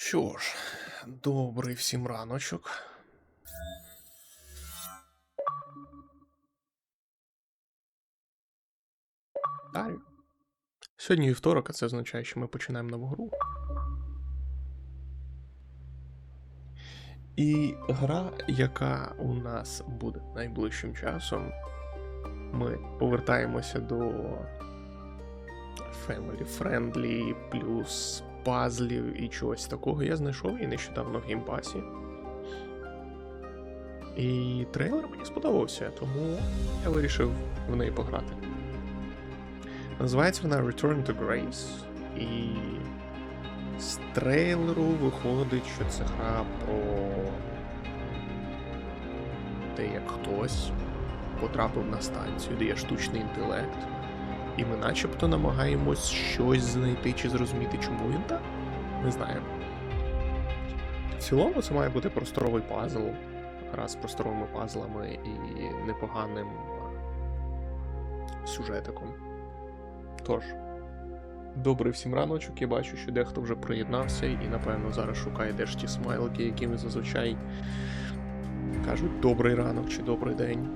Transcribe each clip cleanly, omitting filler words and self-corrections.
Що ж, добрий всім раночок. Далі. Сьогодні вівторок, а це означає, що ми починаємо нову гру. І гра, яка у нас буде найближчим часом, ми повертаємося до Family Friendly плюс пазлів і чогось такого. Я знайшов її нещодавно в геймпасі. І трейлер мені сподобався, тому я вирішив в неї пограти. Називається вона Return to Grace, і з трейлеру виходить, що це гра про те, як хтось потрапив на станцію, де є штучний інтелект, і ми начебто намагаємось щось знайти чи зрозуміти, чому він так. Не знаю. В цілому це має бути просторовий пазл, гра з просторовими пазлами і непоганим сюжетиком. Тож, добрий всім раночок, я бачу, що дехто вже приєднався і, напевно, зараз шукає де ж ті смайлики, якими зазвичай кажуть добрий ранок чи добрий день.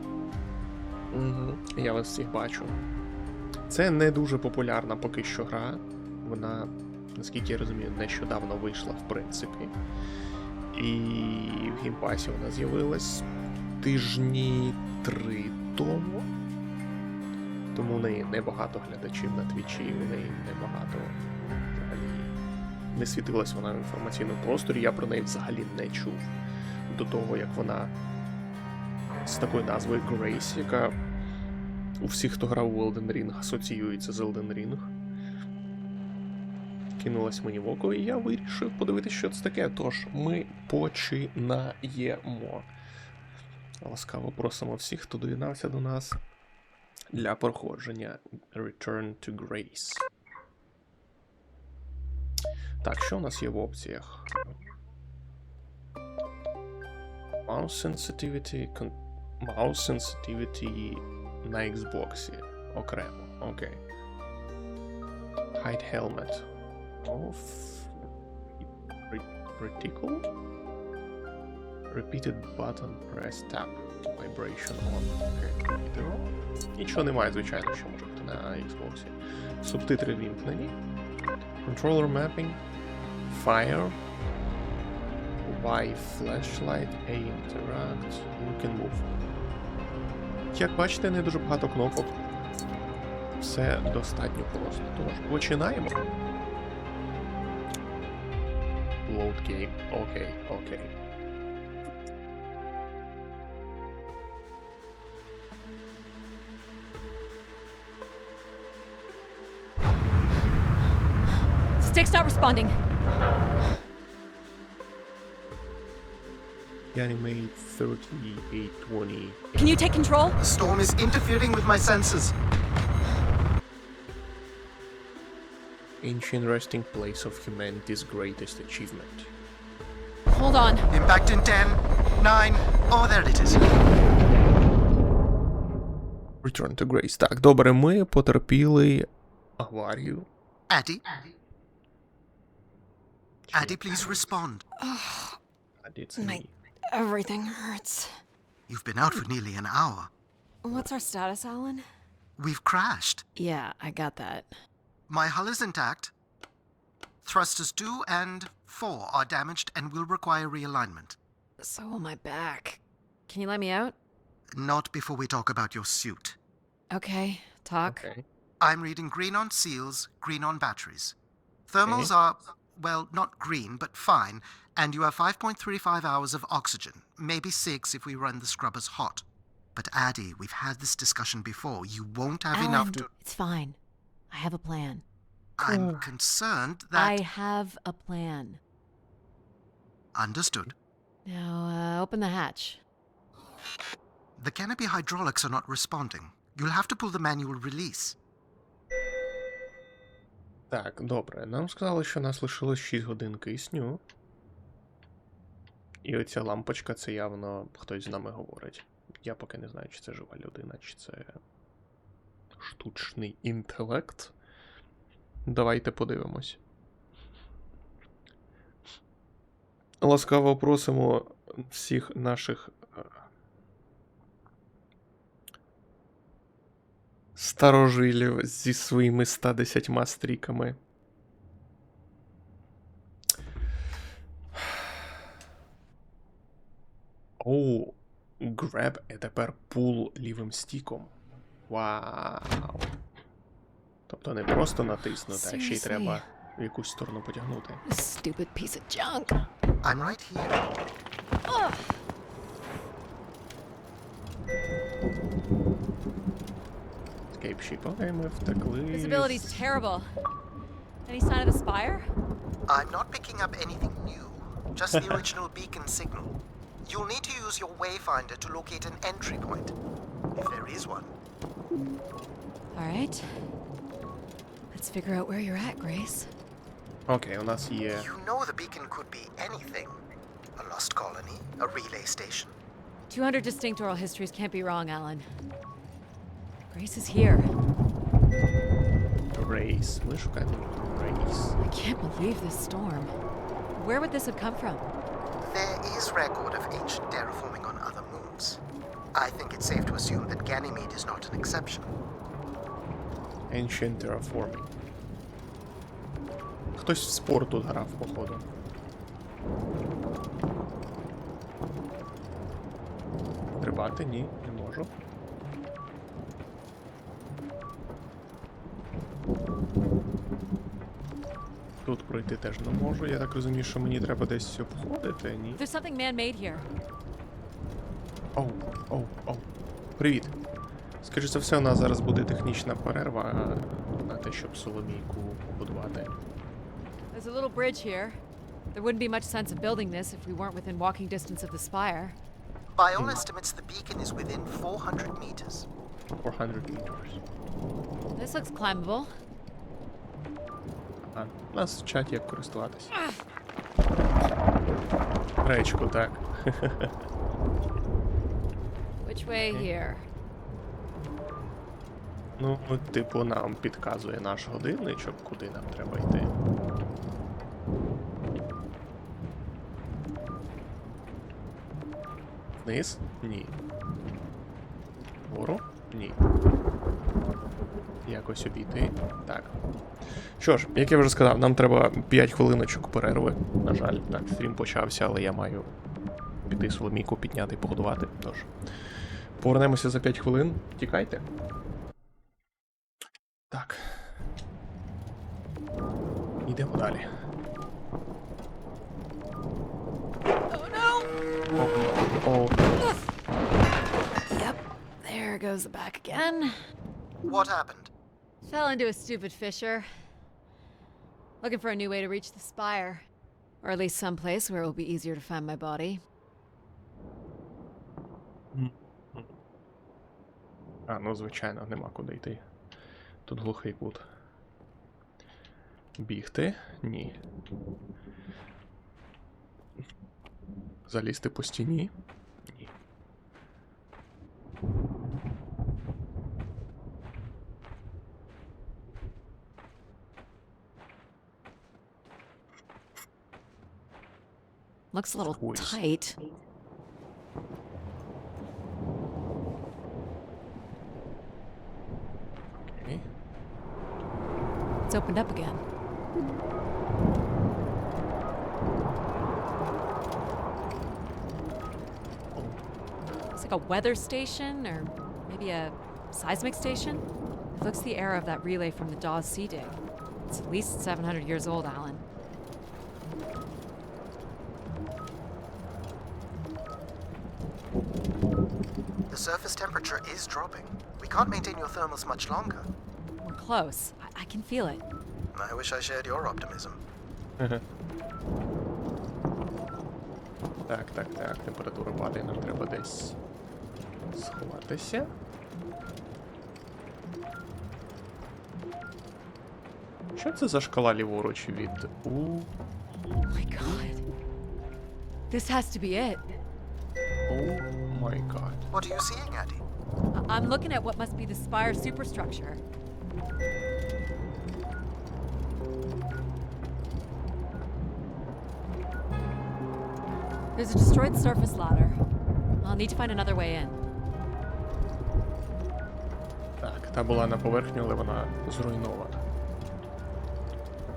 Я вас всіх бачу. Це не дуже популярна поки що гра. Вона, наскільки я розумію, нещодавно вийшла, в принципі. І в геймпасі вона з'явилась тижні 3 тому. Тому в неї небагато глядачів на твічі, у неї небагато взагалі не світилась вона в інформаційному просторі, я про неї взагалі не чув до того, як вона з такою назвою Grace, яка у всіх, хто грав у Elden Ring, асоціюється з Elden Ring. Кинулась мені в око, і я вирішив подивитися, що це таке. Тож, ми починаємо. Ласкаво просимо всіх, хто доєднався до нас для проходження Return to Grace. Так, що у нас є в опціях? Mouse sensitivity на Xbox. Окремо, окей. Hide helmet. Off. Reticle. Repeated button, press tab. Vibration on. Відео. Нічого немає, звичайно, що може бути на Xbox. Субтитри вімкнені. Controller mapping. Fire. Y flashlight. A interact. You can move. Як бачите, не дуже багато кнопок. Все достатньо просто. Тож, починаємо. Load game. Окей, окей. Stick's not responding. Animate 3820. Can you take control? The storm is interfering with my senses. Ancient resting place of humanity's greatest achievement. Hold on. Impact in 10, 9, oh, there it is. Return to Grace. Так, добре, ми потерпіли аварію. Addie? Addie, please respond. My everything hurts. You've been out for nearly an hour. What's our status, Alan? We've crashed. Yeah, I got that. My hull is intact. Thrusters 2 and 4 are damaged and will require realignment. So will my back. Can you let me out? Not before we talk about your suit. Okay, talk. Okay. I'm reading green on seals, green on batteries. Thermals are, well, not green, but fine, and you have 5.35 hours of oxygen, maybe 6 if we run the scrubbers hot. But Addie, we've had this discussion before. You won't have Alan, enough to... it's fine. I have a plan. I'm concerned that... I have a plan. Understood. Now, open the hatch. The canopy hydraulics are not responding. You'll have to pull the manual release. Так, добре. Нам сказали, що нас лишилось 6 годин кисню. І оця лампочка, це явно хтось з нами говорить. Я поки не знаю, чи це жива людина, чи це штучний інтелект. Давайте подивимось. Ласкаво просимо всіх наших старожилів зі своїми 110 стріками. Оу, греб, і тепер пул лівим стіком. Вау. Тобто не просто натиснути, а ще й Seriously? треба в якусь сторону потягнути. Stupid piece of junk. I'm right here. Escape ship. Окей, ми втекли. Visibility's terrible. Any sign of the spire? I'm not picking up anything new, just the original beacon signal. You'll need to use your wayfinder to locate an entry point, if there is one. All right. Let's figure out where you're at, Grace. Окей, у нас є... You know the beacon could be anything. A lost colony, a relay station. 200 distinct oral histories can't be wrong, Alan. Grace is here. Рейс. Ми шукаємо рейс. I can't believe this storm. Where would this have come from? There is record of ancient terraforming on other moons. I think it's safe to assume that Ganymede is not an exception. Ancient Terraforming. Хтось в спор тут грав, походу. Стрибати? Ні, не можу. Тут пройти теж не можу. Я так розумію, що мені треба десь обходити, ні? There's something man-made here. Оу, оу, оу. Привіт. Скоріше за все, у нас зараз буде технічна перерва на те, щоб Соломійку побудувати. There's a little bridge here. There wouldn't be much sense of building this if we weren't within walking distance of the spire. By all estimates, the beacon is within 400 meters. 400 meters. This looks climbable. А, нас вчать, як користуватись. Речку, так. Which way here? Ну, типу, нам підказує наш годинничок, куди нам треба йти. Вниз? Ні. Вгору? Ні. Якось обійти. Так. Що ж, як я вже сказав, нам треба 5 хвилиночок перерви. На жаль, так, стрім почався, але я маю піти Соломійку підняти і погодувати. Тож, повернемося за 5 хвилин. Тікайте. Так. Йдемо далі. Oh no! О, Yep, there goes the back again. What happened? Fell into a stupid fissure. Looking for a new way to reach the spire. Or at least someplace where it will be easier to find my body. А, ну звичайно, нема куди йти. Тут глухий кут. Бігти? Ні. Залізти по стіні? Ні. Looks a little Squeeze. tight. Окей. It's opened up again. It's like a weather station, or maybe a seismic station. It looks the era of that relay from the Dawes Sea dig. It's at least 700 years old, Alan. The surface temperature is dropping. We can't maintain your thermals much longer. We're close. I can feel it. I wish I shared your optimism. Так, так, так, температура падає, нам треба десь сховатися. Що це за шкала ліворуч від У? Oh my god. This has to be it. О май гад. What are you seeing, Addie? I'm looking at what must be the spire superstructure. There's a destroyed surface ladder. I'll need to find another way in. Так, та була на поверхні, але вона зруйнована.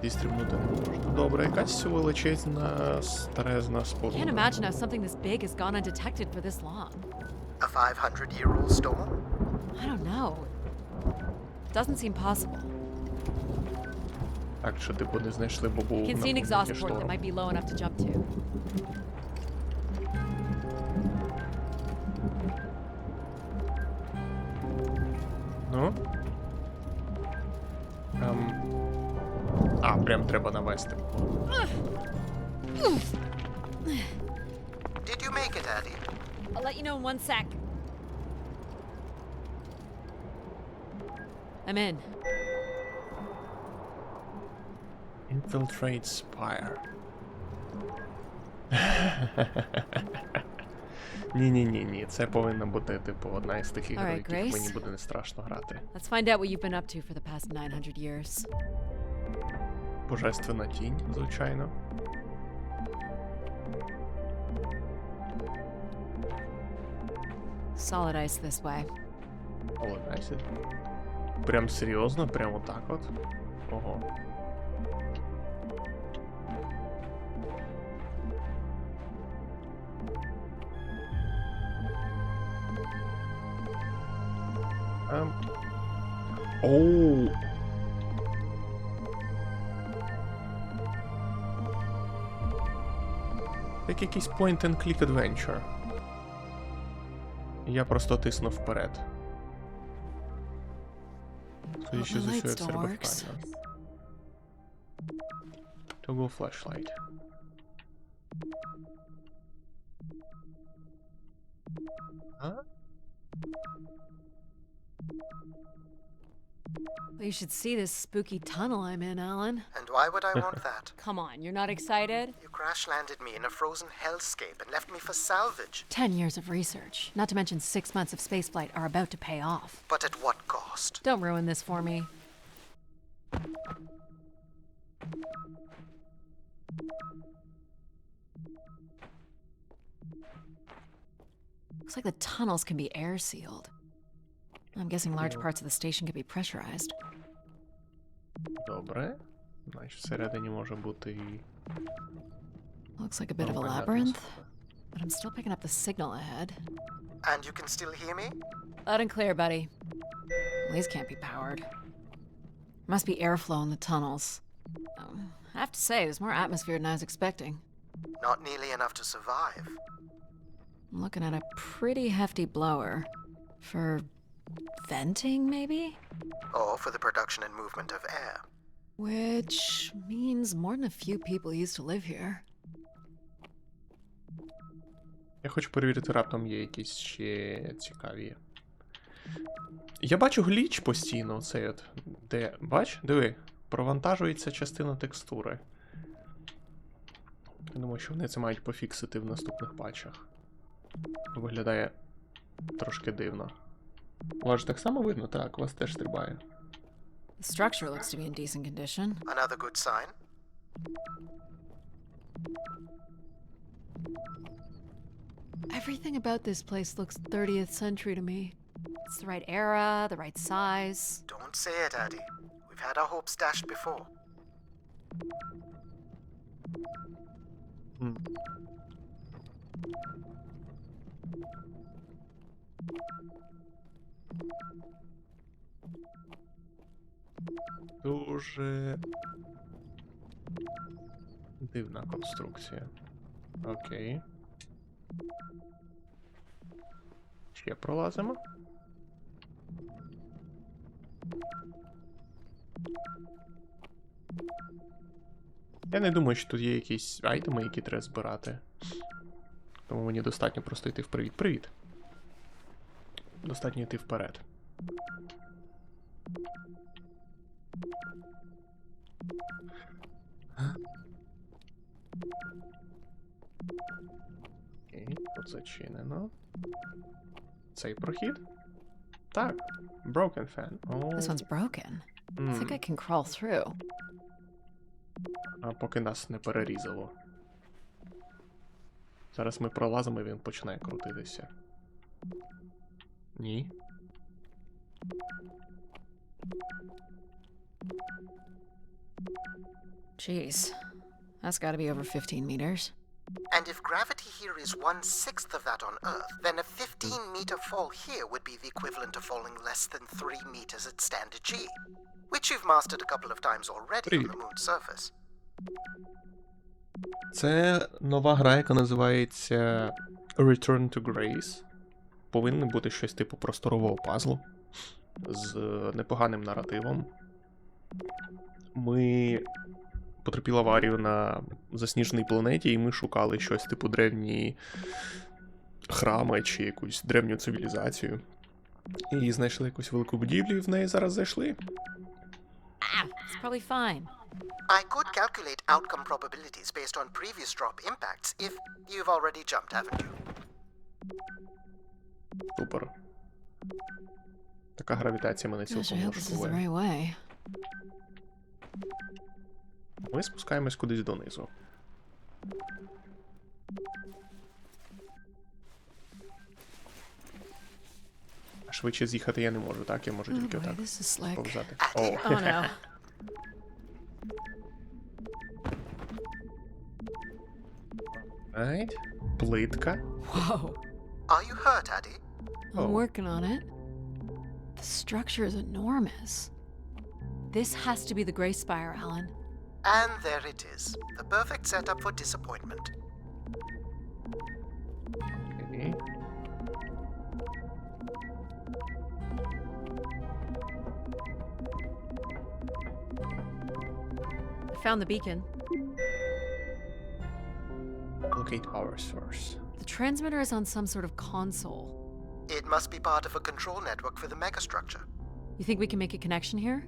Дістрибнути не можна. Добре, якась величезна старезна Can't споруда. imagine how something this big has gone undetected for this long. A 500-year-old storm? I don't know. Doesn't seem possible. Так, що типу не знайшли бобу You can на see an повній exhaust port шторм. that might be low enough to jump to. Ну? Прям треба навести. Did you make it, Addy? I'll let you know in 1 sec. I'm in. Infiltrate Spire. Ні, це повинна бути, типу, одна із тих ігор, Alright, яких Grace. мені буде не страшно грати. Let's find out what you've been up to for the past 900 years. Божественна тінь, звичайно. Solid ice this way. Оледайся. Прям серйозно, прямо так от. Ого. Оу. Як якийсь point and click adventure. Я просто тиснув вперед. Скоріше за все, це робив правильно. Toggle flashlight. А? Well, you should see this spooky tunnel I'm in, Alan. And why would I want that? Come on, you're not excited? You crash-landed me in a frozen hellscape and left me for salvage. 10 years of research, not to mention 6 months of spaceflight, are about to pay off. But at what cost? Don't ruin this for me. Looks like the tunnels can be air sealed. I'm guessing large parts of the station could be pressurized. Добре. Значить, всередині може бути і... Looks like a bit of a нормальна labyrinth, атмосфера. but I'm still picking up the signal ahead. And you can still hear me? Loud and clear, buddy. These can't be powered. Must be airflow in the tunnels. I have to say, there's more atmosphere than I was expecting. Not nearly enough to survive. I'm looking at a pretty hefty blower. For venting, maybe? Or for the production and movement of air. Which means more than a few people used to live here. Я хочу перевірити, раптом є якісь ще цікаві. Я бачу гліч постійно, оцей от. Де. Бач? Диви. Провантажується частина текстури. Я думаю, що вони це мають пофіксити в наступних патчах. Виглядає трошки дивно. У вас ж так само видно? Так, у вас теж стрибає. The structure looks to be in decent condition. Another good sign. Everything about this place looks 30th century to me. It's the right era, the right size. Don't say it, Addy. We've had our hopes dashed before. М. Дуже дивна конструкція. Окей. Ще пролазимо. Я не думаю, що тут є якісь айтеми, які треба збирати. Тому мені достатньо просто йти вперед. Привіт. Достатньо йти вперед. Окей, тут зачинено. Цей прохід? Так. Broken fan. О, This one's broken. I м. think I can crawl through. А поки нас не перерізало. Зараз ми пролазимо, і він починає крутитися. Ні. Jeez. That's gotta be over 15 meters. And if gravity here is 1/6 of that on Earth, then a 15-meter fall here would be the equivalent of falling less than 3 meters at standard G, which you've mastered a couple of times already on the moon's surface. Це нова гра, яка називається Return to Grace. Повинно бути щось типу просторового пазлу з непоганим наративом. Ми потерпіли аварію на засніженій планеті, і ми шукали щось типу древні храми чи якусь древню цивілізацію. І знайшли якусь велику будівлю, і в неї зараз зайшли. Ah, it's probably fine. I could calculate outcome probabilities based on previous drop impacts if you've already jumped, haven't you? Супер. Така гравітація мене Gosh, I цілком hope this is the влаштовує. right way. Ми спускаємось кудись донизу. А швидше з'їхати я не можу, так? Я можу Oh тільки boy, отак this is slick. повзати. Oh. О, Oh no. Right. Плитка. Whoa. Are you hurt, Addy? I'm Oh. working on it. The structure is enormous. This has to be the Gray Spire, Alan. And there it is. The perfect setup for disappointment. Окей. I found the beacon. Locate power source. The transmitter is on some sort of console. It must be part of a control network for the megastructure. You think we can make a connection here?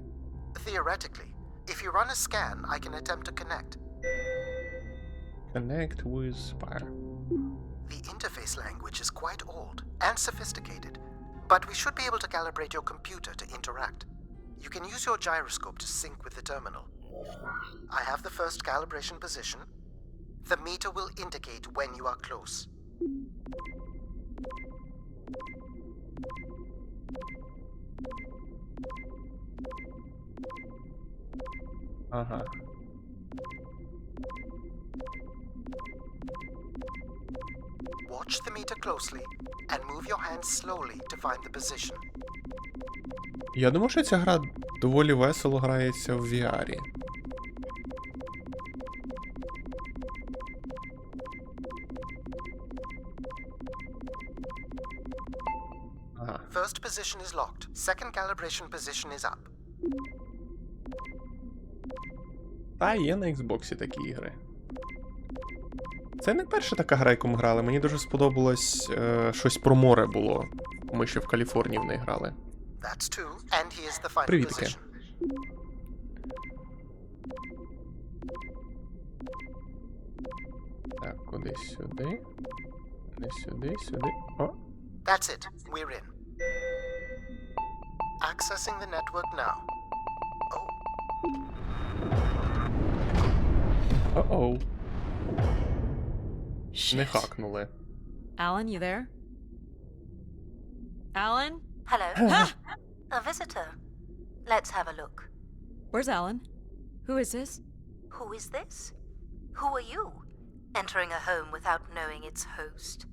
Theoretically, if you run a scan, I can attempt to connect. Connect with Spire. The interface language is quite old and sophisticated, but we should be able to calibrate your computer to interact. You can use your gyroscope to sync with the terminal. I have the first calibration position. The meter will indicate when you are close. Ага. Watch the meter closely and move your hands slowly to find the position. Я думаю, що ця гра доволі весело грається в VR. Ага. First position is locked. Second calibration position is up. Та є на Xbox такі ігри. Це не перша така гра, яку ми грали. Мені дуже сподобалось щось про море було. Ми ще в Каліфорнії в неї грали. That's two, and here's the final Привіт, таке. position. Так, кудись сюди. Не сюди, сюди. О! That's it. We're in. Accessing the network now. Oh, О-оу. Не Shit. хакнули. Alan, you there? Alan? Hello. Ah! A visitor. Let's have a look. Where's Alan? Who is this? Who is this? Who are you? Entering a home without knowing its host.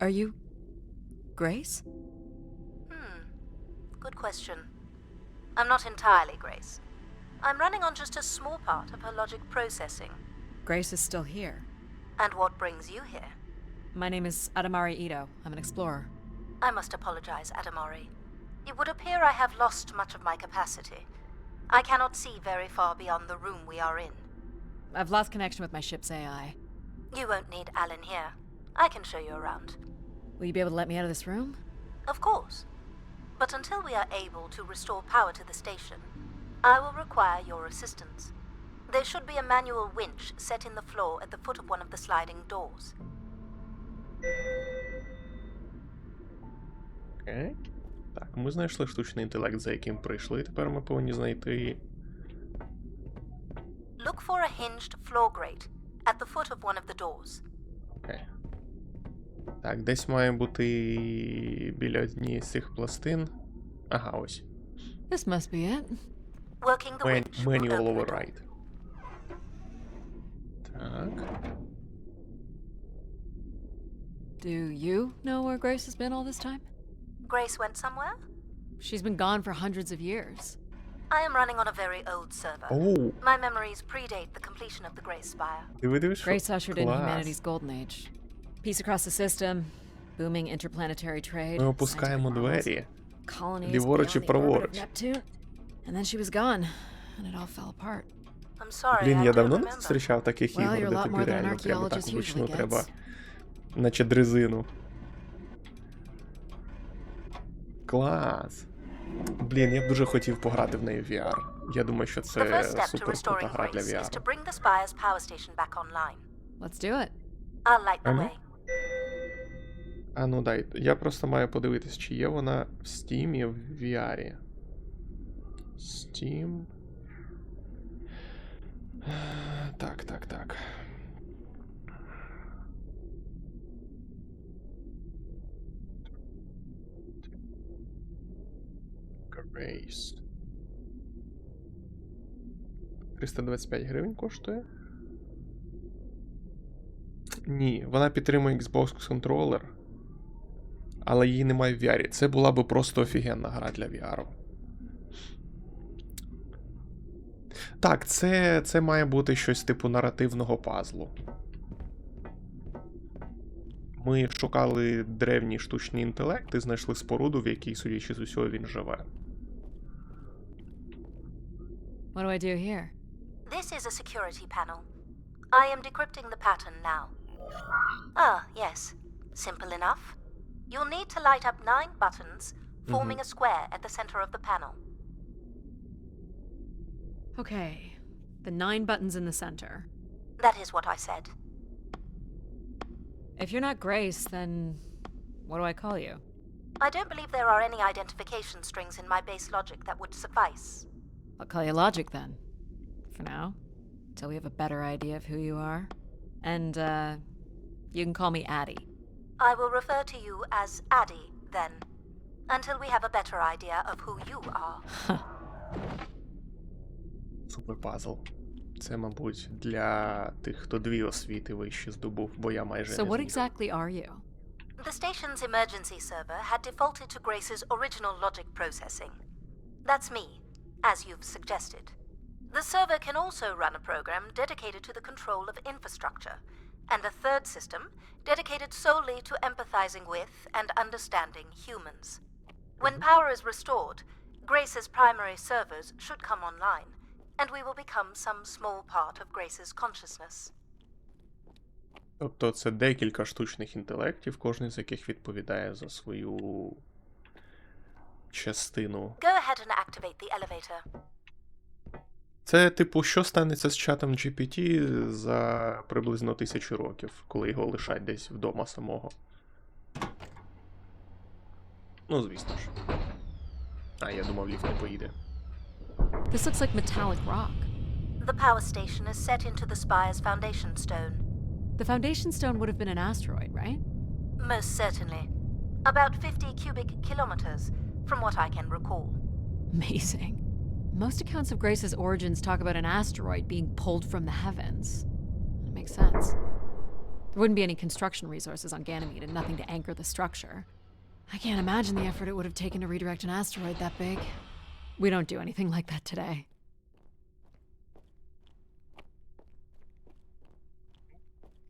Are you Grace? Good question. I'm not entirely Grace. I'm running on just a small part of her logic processing. Grace is still here. And what brings you here? My name is Adamari Ito. I'm an explorer. I must apologize, Adamori. It would appear I have lost much of my capacity. I cannot see very far beyond the room we are in. I've lost connection with my ship's AI. You won't need Alan here. I can show you around. Will you be able to let me out of this room? Of course. But until we are able to restore power to the station, I will require your assistance. There should be a manual winch set in the floor at the foot of one of the sliding doors. Окей. Так, ми знайшли штучний інтелект, за яким прийшли. Тепер ми повинні знайти. Look for a hinged floor grate at the foot of one of the doors. Окей. Так, десь має бути біля однієї з цих пластин. Ага, ось. This must be it. Working the winch will Manual open the door. override. Так. Do you know where Grace has been all this time? Grace went somewhere? She's been gone for hundreds of years. I am running on a very old server. Оу, My memories predate the completion of the Grace Spire. ти видиш, що? Grace ushered in Клас. humanity's golden age. Peace across the system, booming interplanetary trade, Ми опускаємо scientific marvels, двері. colonies Ліворуч і beyond the orbit of праворуч. Neptune, and then she was gone, and it all fell apart. I'm sorry, Блін, I я don't давно не remember. зустрічав таких Well, ігор, you're a де lot тобі more than an реально прямо так archaeologist вручну usually треба, gets. наче дрезину. Клас. Блін, я б дуже хотів пограти в неї в VR. Я думаю, що The це first step to супер крута restoring гра для Grace is to VR. bring the Spire's power station back online. Let's do it. I'll light the Ага. way. А ну дай, я просто маю подивитись, чи є вона в Steam і в VR. Steam. Так, так, так. Grace. 325 гривень коштує? Ні, вона підтримує Xbox контролер, але її немає в VR. Це була би просто офігенна гра для VR. Так, це має бути щось типу наративного пазлу. Ми шукали древній штучний інтелект і знайшли споруду, в якій, судячи з усього, він живе. What do I do here? This is a security panel. I am decrypting the pattern now. Ah, yes. Simple enough. You'll need to light up 9 buttons, forming a square at the center of the panel. Okay, the 9 buttons in the center. That is what I said. If you're not Grace, then what do I call you? I don't believe there are any identification strings in my base logic that would suffice. I'll call you Logic then. For now. Till we have a better idea of who you are. And, you can call me Addie. I will refer to you as Addie, then, until we have a better idea of who you are. Супер пазл. Це, мабуть, для тих, хто 2 освіти вище здобув, бо я майже So не what зміг. exactly are you? The station's emergency server had defaulted to Grace's original logic processing. That's me, as you've suggested. The server can also run a program dedicated to the control of infrastructure, and a third system dedicated solely to empathizing with and understanding humans. When power is restored, Grace's primary servers should come online, and we will become some small part of Grace's consciousness. Тобто це декілька штучних інтелектів, кожен з яких відповідає за свою частину. Go ahead and activate the elevator. Це, типу, що станеться з чатом GPT за приблизно 1000 років, коли його лишать десь вдома самого. Ну, звісно ж. А, я думав, ліфт не поїде. This looks like metallic rock. The power station is set into the spire's foundation stone. The foundation stone would have been an asteroid, right? Most certainly. About 50 cubic kilometers, from what I can recall. Amazing. Most accounts of Grace's origins talk about an asteroid being pulled from the heavens. It makes sense. There wouldn't be any construction resources on Ganymede and nothing to anchor the structure. I can't imagine the effort it would have taken to redirect an asteroid that big. We don't do anything like that today.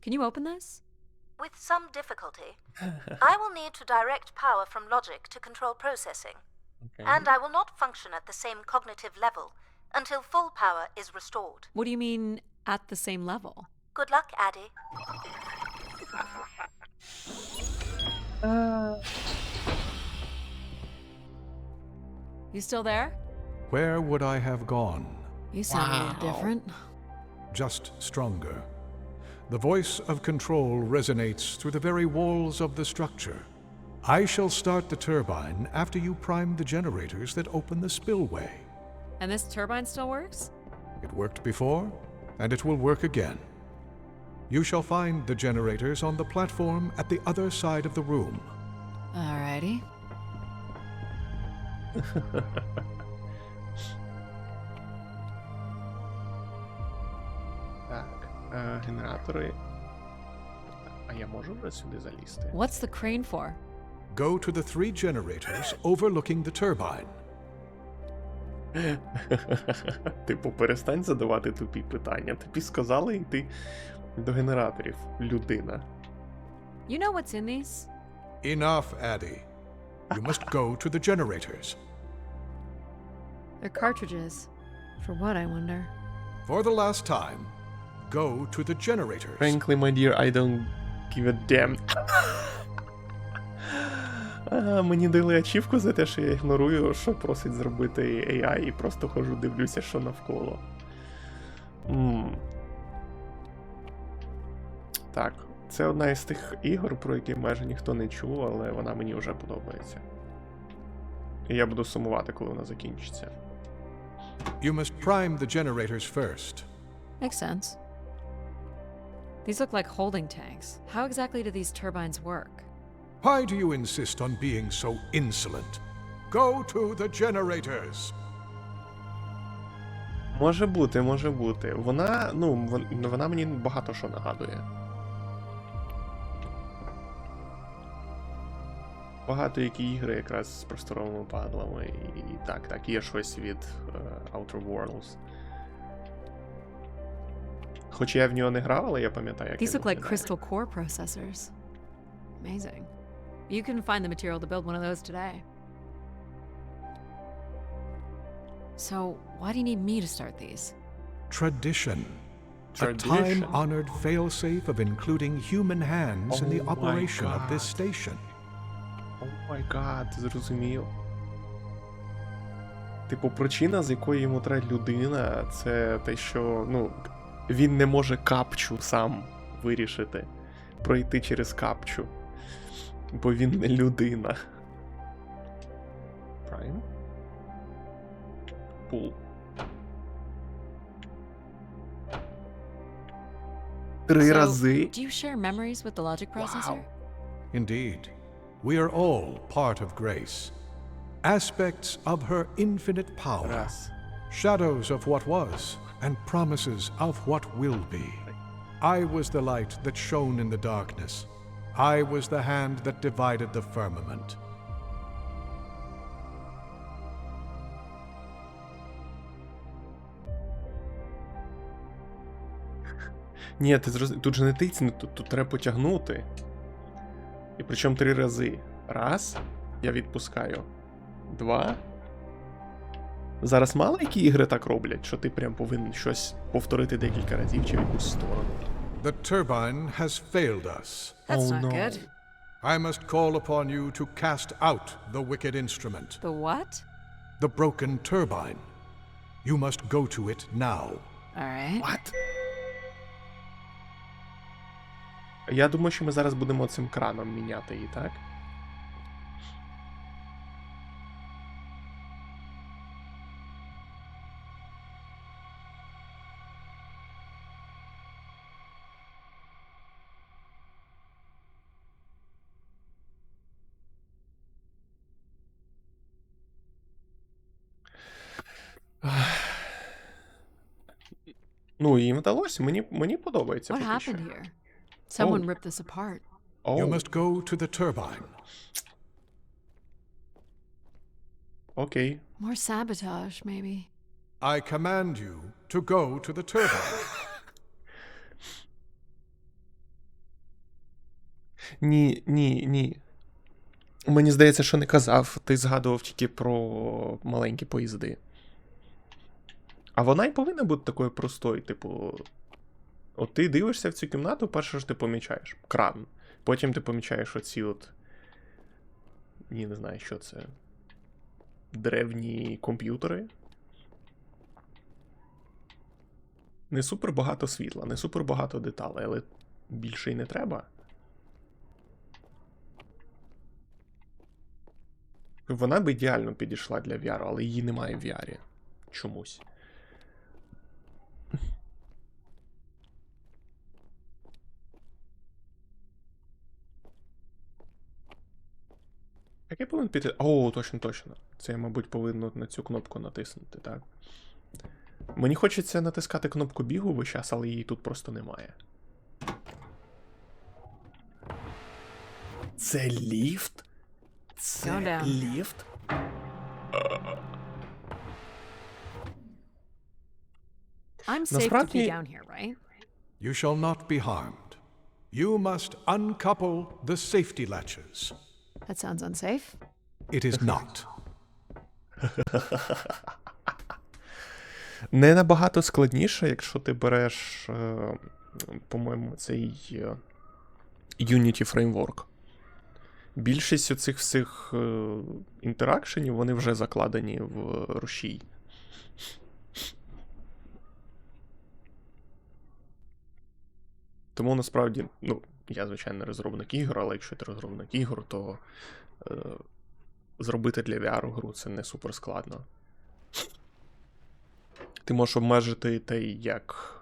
Can you open this? With some difficulty, I will need to direct power from logic to control processing, and I will not function at the same cognitive level until full power is restored. What do you mean, at the same level? Good luck, Addie. You still there? Where would I have gone? You sound a little different. Just stronger. The voice of control resonates through the very walls of the structure. I shall start the turbine after you prime the generators that open the spillway. And this turbine still works? It worked before, and it will work again. You shall find the generators on the platform at the other side of the room. Alrighty. Так, генератори. А я можу вже сюди залізти? What's the crane for? Go to the 3 generators overlooking the turbine. Типу, перестань задавати тупі питання. Тобі сказали йти до генераторів, людина. You know what's in these? Enough, Addy. You must go to the generators. They're cartridges. For what, I wonder? For the last time, go to the generators. Frankly, my dear, I don't give a damn. Мені дали ачівку за те, що я ігнорую, що просить зробити AI, і просто хожу, дивлюся, що навколо. Так, це одна із тих ігор, про які майже ніхто не чув, але вона мені вже подобається. І я буду сумувати, коли вона закінчиться. You must prime the generators first. Makes sense. These look like holding tanks. How exactly do these turbines work? Why do you insist on being so insolent? Go to the generators. Може бути, може бути. Вона, вона мені багато що нагадує. Багато які ігри якраз з просторовими падлами, і так, є щось від Outer Worlds. Хоча я в нього не грав, але я пам'ятаю, як These він look like виглядає. crystal core processors. Amazing. You couldn't find the material to build one of those today. So, why do you need me to start these? Tradition. Tradition. A time-honored failsafe of including human hands in the Oh my operation of this God. station. О май гад, зрозумів. Типу, причина, з якої йому треба людина, це те, що, він не може капчу сам вирішити. Пройти через капчу. Бо він не людина. Prime? Пул. 3 рази? Do you share memories with the logic processor? Indeed, we are all part of Grace. Aspects of her infinite power. Раз. Shadows of what was, and promises of what will be. I was the light that shone in the darkness. I was the hand that divided the firmament. Ні, ти зрозумів, тут же не тицнути, тут треба потягнути. І причому 3 рази. Раз. Я відпускаю. 2. Зараз мало які ігри так роблять, що ти прям повинен щось повторити декілька разів чи в якусь сторону. The turbine has failed us. That's Oh, not no. good. I must call upon you to cast out the wicked instrument, The what? the broken turbine. You must go to it now. Alright. What? Я думаю, що ми зараз будемо цим краном міняти її, так? Їм вдалося, мені подобається. What поки що. happened here? Someone ripped this apart. You Oh, must go to the turbine. окей. More sabotage, maybe. I command you to go to the turbine. Ні. Мені здається, що не казав. Ти згадував тільки про маленькі поїзди. А вона й повинна бути такою простою, типу. От ти дивишся в цю кімнату, перше, що ти помічаєш кран. Потім ти помічаєш оці от. Ні, не знаю, що це. Древні комп'ютери. Не супер багато світла, не супер багато деталей, але більше й не треба. Вона б ідеально підійшла для VR, але її немає в VR. Чомусь. Як я повинен піти? О, точно, точно. Це я, мабуть, повинен на цю кнопку натиснути, так. Мені хочеться натискати кнопку бігу весь час, але її тут просто немає. Це ліфт? Це Go down. ліфт? I'm safe to Насправді- be down here, right? You shall not be harmed. You must uncouple the safety latches. That sounds unsafe. It is not. Не набагато складніше, якщо ти береш, по-моєму, цей Unity Framework. Більшість оцих всіх інтеракшенів, вони вже закладені в рушій. Тому насправді, ну, я, звичайно, розробник ігор, але якщо ти розробник ігор, то зробити для VR гру це не супер складно. Ти можеш обмежити те, як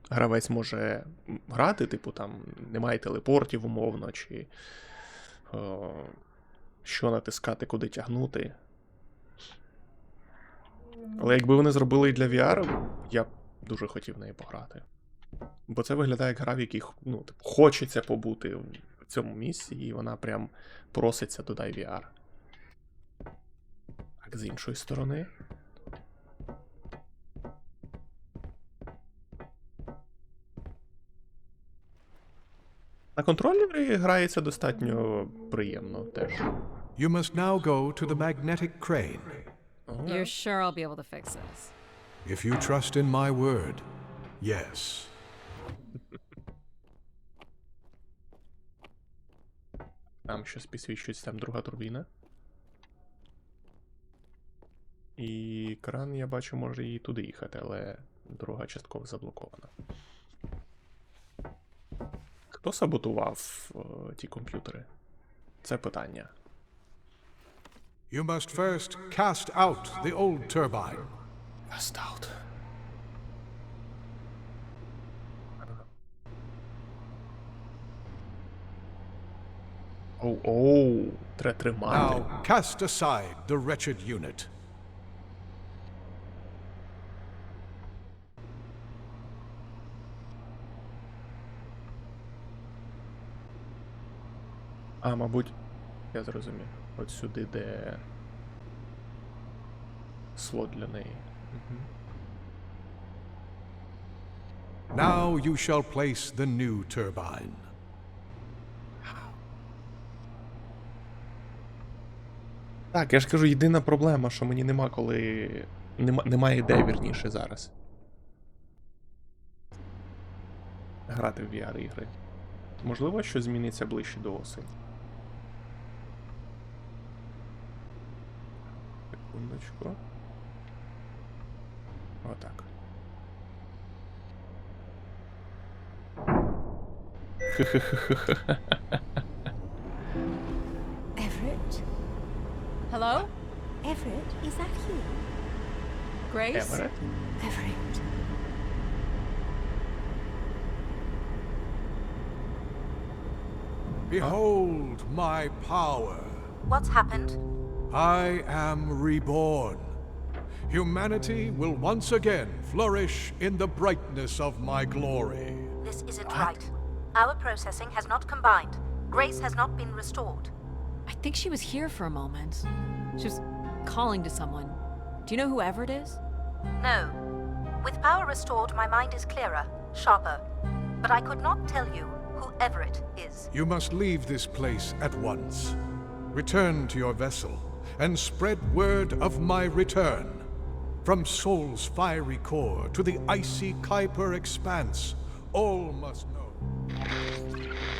гравець може грати, типу там немає телепортів умовно, чи що натискати, куди тягнути. Але якби вони зробили і для VR, я б дуже хотів в неї пограти. Бо це виглядає як гра, в якій, ну, типу, хочеться побути в цьому місці, і вона прям проситься додай VR. Так, з іншої сторони. На контролері грається достатньо приємно теж. You must now go to the magnetic crane. You're sure I'll be able to fix this? If you trust in my word, yes. Там щось підсвічується, там друга турбіна. І кран, я бачу, може і туди їхати, але дорога частково заблокована. Хто саботував ті комп'ютери? Це питання. You must first cast out the old turbine. Cast out. Оу, треба тримати. Now cast aside the wretched unit. А, мабуть, я зрозумів. От сюди, де слот для неї. Now you shall place the new turbine. Так, я ж кажу, єдина проблема, що мені нема коли. Немає ідей, вірніше, зараз. Грати в VR-ігри. Можливо, що зміниться ближче до осені. Секундочку. Отак. Everett? Hello? Everett, is that you? Grace? Everett? Everett. Behold my power. What's happened? I am reborn. Humanity will once again flourish in the brightness of my glory. This isn't right. Our processing has not combined. Grace has not been restored. I think she was here for a moment. She was calling to someone. Do you know who Everett is? No. With power restored, my mind is clearer, sharper. But I could not tell you who Everett is. You must leave this place at once. Return to your vessel and spread word of my return. From Sol's fiery core to the icy Kuiper expanse, all must know.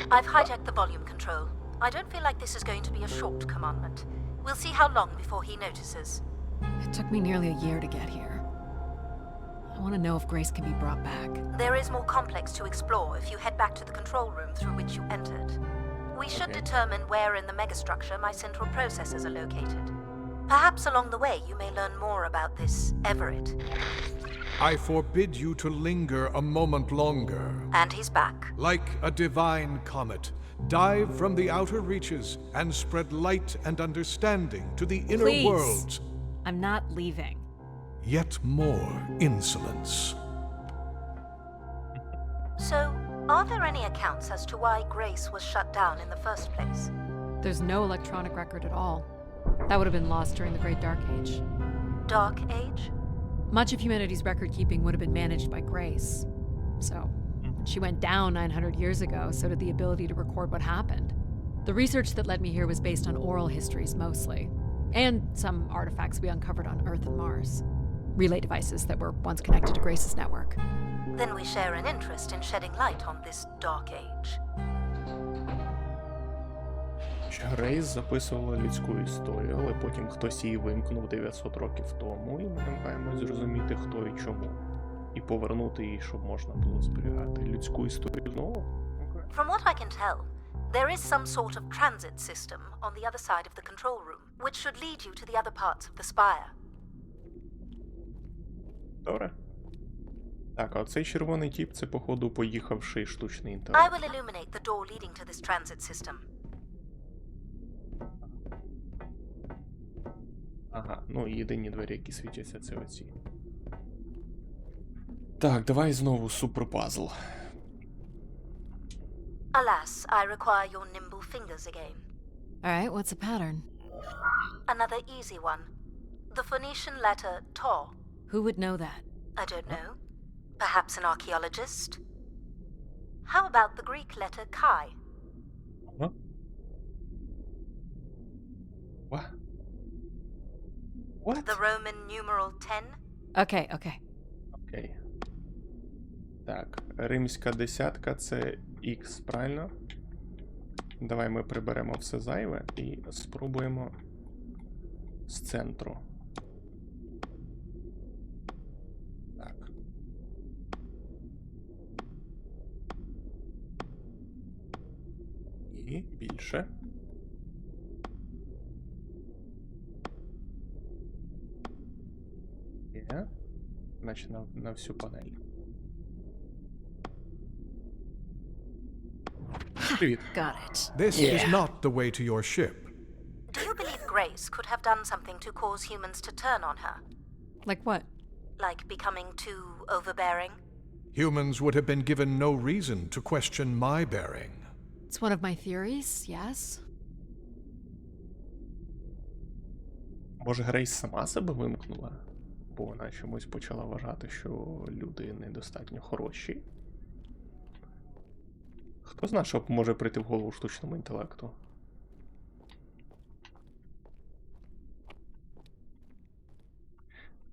I've hijacked the volume control. I don't feel like this is going to be a short commandment. We'll see how long before he notices. It took me nearly a year to get here. I want to know if Grace can be brought back. There is more complex to explore if you head back to the control room through which you entered. We should Okay. determine where in the megastructure my central processors are located. Perhaps along the way you may learn more about this Everett. I forbid you to linger a moment longer. And he's back. Like a divine comet, dive from the outer reaches and spread light and understanding to the inner Please. worlds. I'm not leaving. Yet more insolence. So, are there any accounts as to why Grace was shut down in the first place? There's no electronic record at all. That would have been lost during the Great Dark Age. Dark Age? Much of humanity's record keeping would have been managed by Grace. So, when she went down 900 years ago, so did the ability to record what happened. The research that led me here was based on oral histories mostly, and some artifacts we uncovered on Earth and Mars. Relay devices that were once connected to Grace's network. Then we share an interest in shedding light on this Dark Age. Грейс записувала людську історію, але потім хтось її вимкнув 900 років тому, і ми намагаємось зрозуміти, хто і чому. І повернути її, щоб можна було зберігати людську історію знову. Окей. From what I can tell, there is some sort of transit system on the other side of the control room, which should lead you to the other parts of the spire. Добре. Так, а оцей червоний тіп – це, походу, поїхавший штучний I інтелект. will illuminate the door leading to this transit system. Ага, ну єдині двері, які світяться, це оці. Так, давай знову суперпазл. Alas, I require your nimble fingers again. Alright, what's the pattern? Another easy one. The Phoenician letter Taw. Who would know that? I don't know. Perhaps an archaeologist? How about the Greek letter Chi? Ага. What? What? The Roman numeral 10? Okay, okay. Окей. Так, римська десятка це X, правильно? Давай ми приберемо все зайве і спробуємо з центру. Так. І більше. Є. Значить, на всю панель. Привіт. Got it. This Yeah. is not the way to your ship. Do you believe Grace could have done something to cause humans to turn on her? Like what? Like becoming too overbearing? Humans would have been given no reason to question my bearing. It's one of my theories, yes? Може, Грейс сама себе вимкнула? Бо вона чомусь почала вважати, що люди недостатньо хороші. Хто знає, що може прийти в голову штучному інтелекту?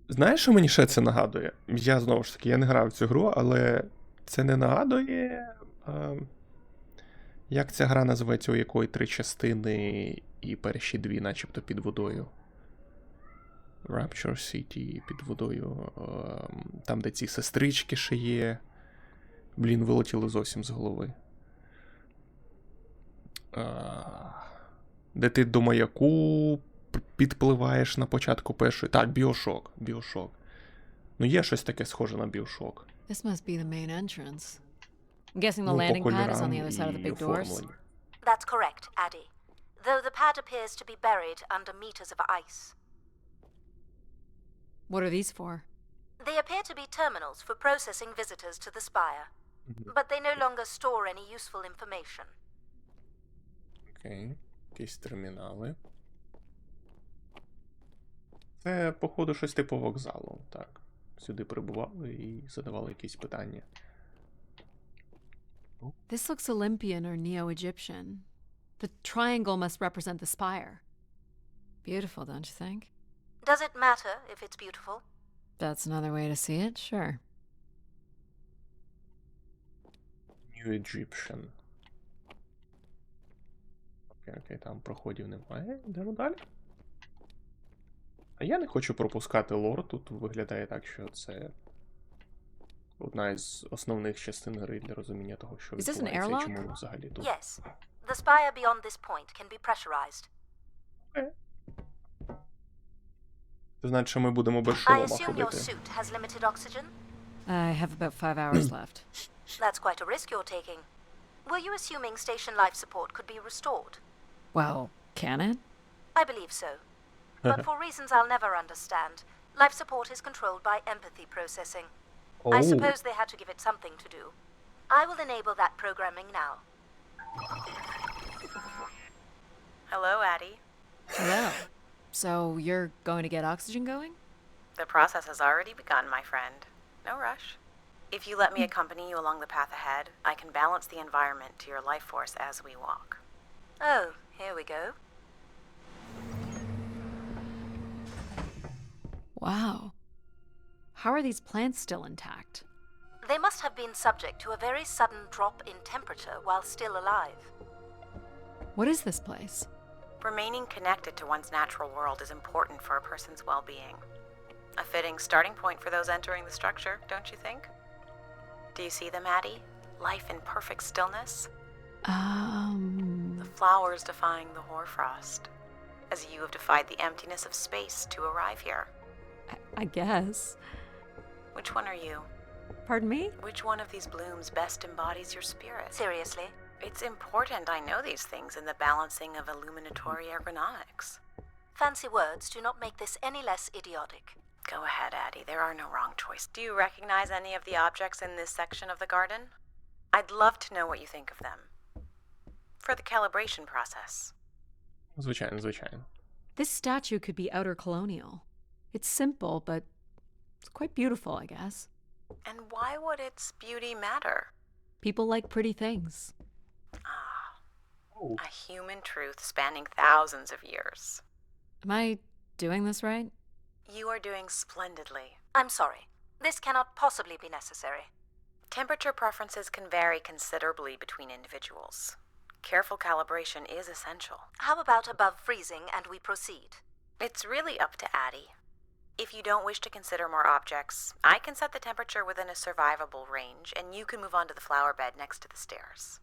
Знаєш, що мені ще це нагадує? Я, знову ж таки, я не грав в цю гру, але це не нагадує... Як ця гра називається, у якої 3 частини і перші 2 начебто під водою? Rapture City під водою. Там, де ці сестрички ще є. Блін, вилетіли зовсім з голови. Де ти до маяку підпливаєш на початку першої. Так, Біошок. Біошок. Ну, є щось таке схоже на Біошок. This must be the main entrance. I'm guessing the Ну, по landing pad is on кольорам the other side of the і big doors. оформленню. That's correct, Addy. Though the pad appears to be buried under meters of ice. What are these for? They appear to be terminals for processing visitors to the spire. But they no longer store any useful information. Окей. Якісь термінали. Це, походу, щось типу вокзалу. Так. Сюди прибували і задавали якісь питання. This looks Olympian or Neo-Egyptian. The triangle must represent the spire. Beautiful, don't you think? Does it matter if it's beautiful? That's another way to see it, sure. New Egyptian. Окей, там проходів немає. Йдемо далі. А я не хочу пропускати лор. Тут виглядає так, що це одна із основних частин гри для розуміння того, що Is this an відбувається і airlock? чому ми взагалі тут. Yes. The spire beyond this point can be pressurized. Окей. Це значить, що ми будемо без I шолома assume your ходити. suit has limited oxygen? I have about 5 hours left. That's quite a risk you're taking. Were you assuming station life support could be restored? Well, can it? I believe so. But for reasons I'll never understand, life support is controlled by empathy processing. I Oh. suppose they had to give it something to do. I will enable that programming now. Hello, Addie. Hello. So you're going to get oxygen going? The process has already begun, my friend. No rush. If you let me accompany you along the path ahead, I can balance the environment to your life force as we walk. Oh, here we go. Wow. How are these plants still intact? They must have been subject to a very sudden drop in temperature while still alive. What is this place? Remaining connected to one's natural world is important for a person's well-being. A fitting starting point for those entering the structure, don't you think? Do you see them, Addie? Life in perfect stillness? The flowers defying the hoarfrost, as you have defied the emptiness of space to arrive here. I guess. Which one are you? Pardon me? Which one of these blooms best embodies your spirit? Seriously? It's important I know these things in the balancing of illuminatory ergonomics. Fancy words do not make this any less idiotic. Go ahead, Addie. There are no wrong choices. Do you recognize any of the objects in this section of the garden? I'd love to know what you think of them. For the calibration process. Звичайно, звичайно. This statue could be outer colonial. It's simple, but it's quite beautiful, I guess. And why would its beauty matter? People like pretty things. Oh. A human truth spanning thousands of years. Am I doing this right? You are doing splendidly. I'm sorry. This cannot possibly be necessary. Temperature preferences can vary considerably between individuals. Careful calibration is essential. How about above freezing and we proceed? It's really up to Addie. If you don't wish to consider more objects, I can set the temperature within a survivable range, and you can move on to the flower bed next to the stairs.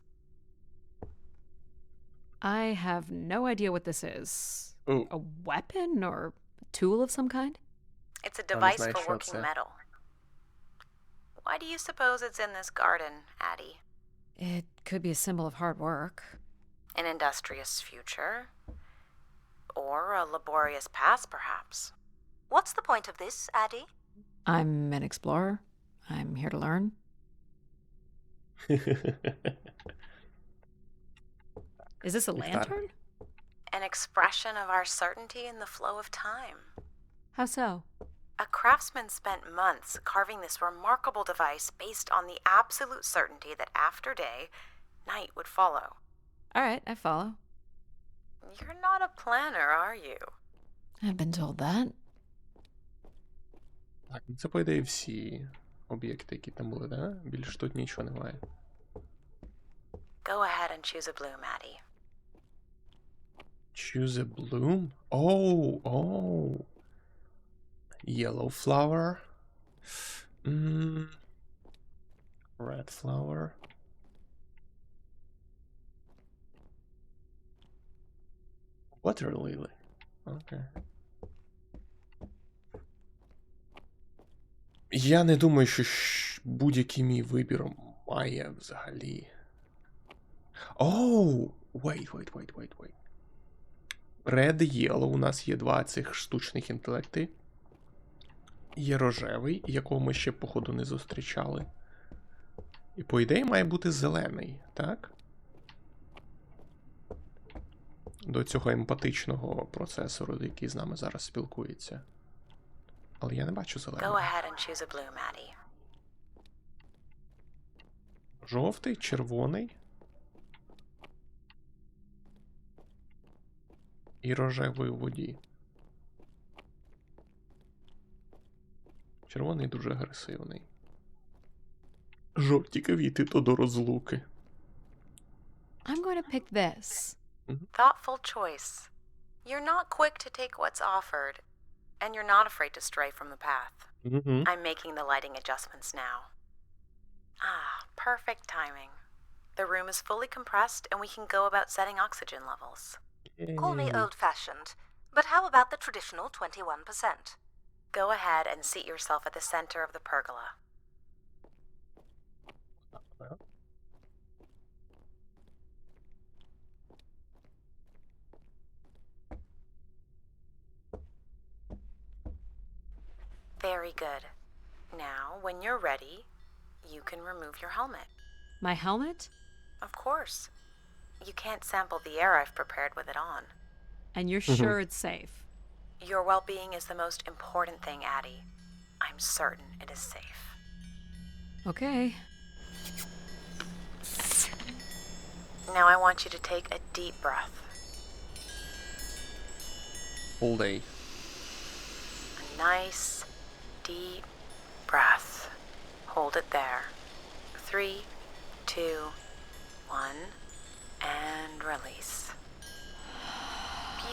I have no idea what this is. Oh. A weapon or a tool of some kind? It's a device знаю, for що working це. metal. Why do you suppose it's in this garden, Addie? It could be a symbol of hard work. An industrious future? Or a laborious past, perhaps? What's the point of this, Addie? I'm an explorer. I'm here to learn. Is this a Like that. lantern? An expression of our certainty in the flow of time. How so? A craftsman spent months carving this remarkable device based on the absolute certainty that after day, night would follow. All right, I follow. You're not a planner, are you? I've been told that. Так, ну це, по ідеї, всі об'єкти, які там були, да? Більше тут нічого немає. Go ahead and choose a bloom, Addie. Choose a bloom? Oh, oh. Yellow flower. Red flower. Water lily. Okay. Я не думаю, що будь-який мій вибір має взагалі. Оу! Wait. Red і Yellow. У нас є два цих штучних інтелекти. Є рожевий, якого ми ще, походу, не зустрічали. І, по ідеї, має бути зелений, так? До цього емпатичного процесору, який з нами зараз спілкується. Але я не бачу Go зеленого. ahead and choose a bloom, Addie. Жовтий, червоний. І рожевий у воді. Червоний дуже агресивний. Жовті квіти то до розлуки. I'm going to pick this. Thoughtful choice. You're not quick to take what's offered, and you're not afraid to stray from the path. Угу. I'm making the lighting adjustments now. Ah, perfect timing. The room is fully compressed, and we can go about setting oxygen levels. Call me old-fashioned, but how about the traditional 21%? Go ahead and seat yourself at the center of the pergola. Very good. Now, when you're ready, you can remove your helmet. My helmet? Of course. You can't sample the air I've prepared with it on. And you're sure it's safe? Your well-being is the most important thing, Addie. I'm certain it is safe. Okay. Now I want you to take a deep breath. All day. A nice, deep breath. Hold it there. 3, 2, 1, and release.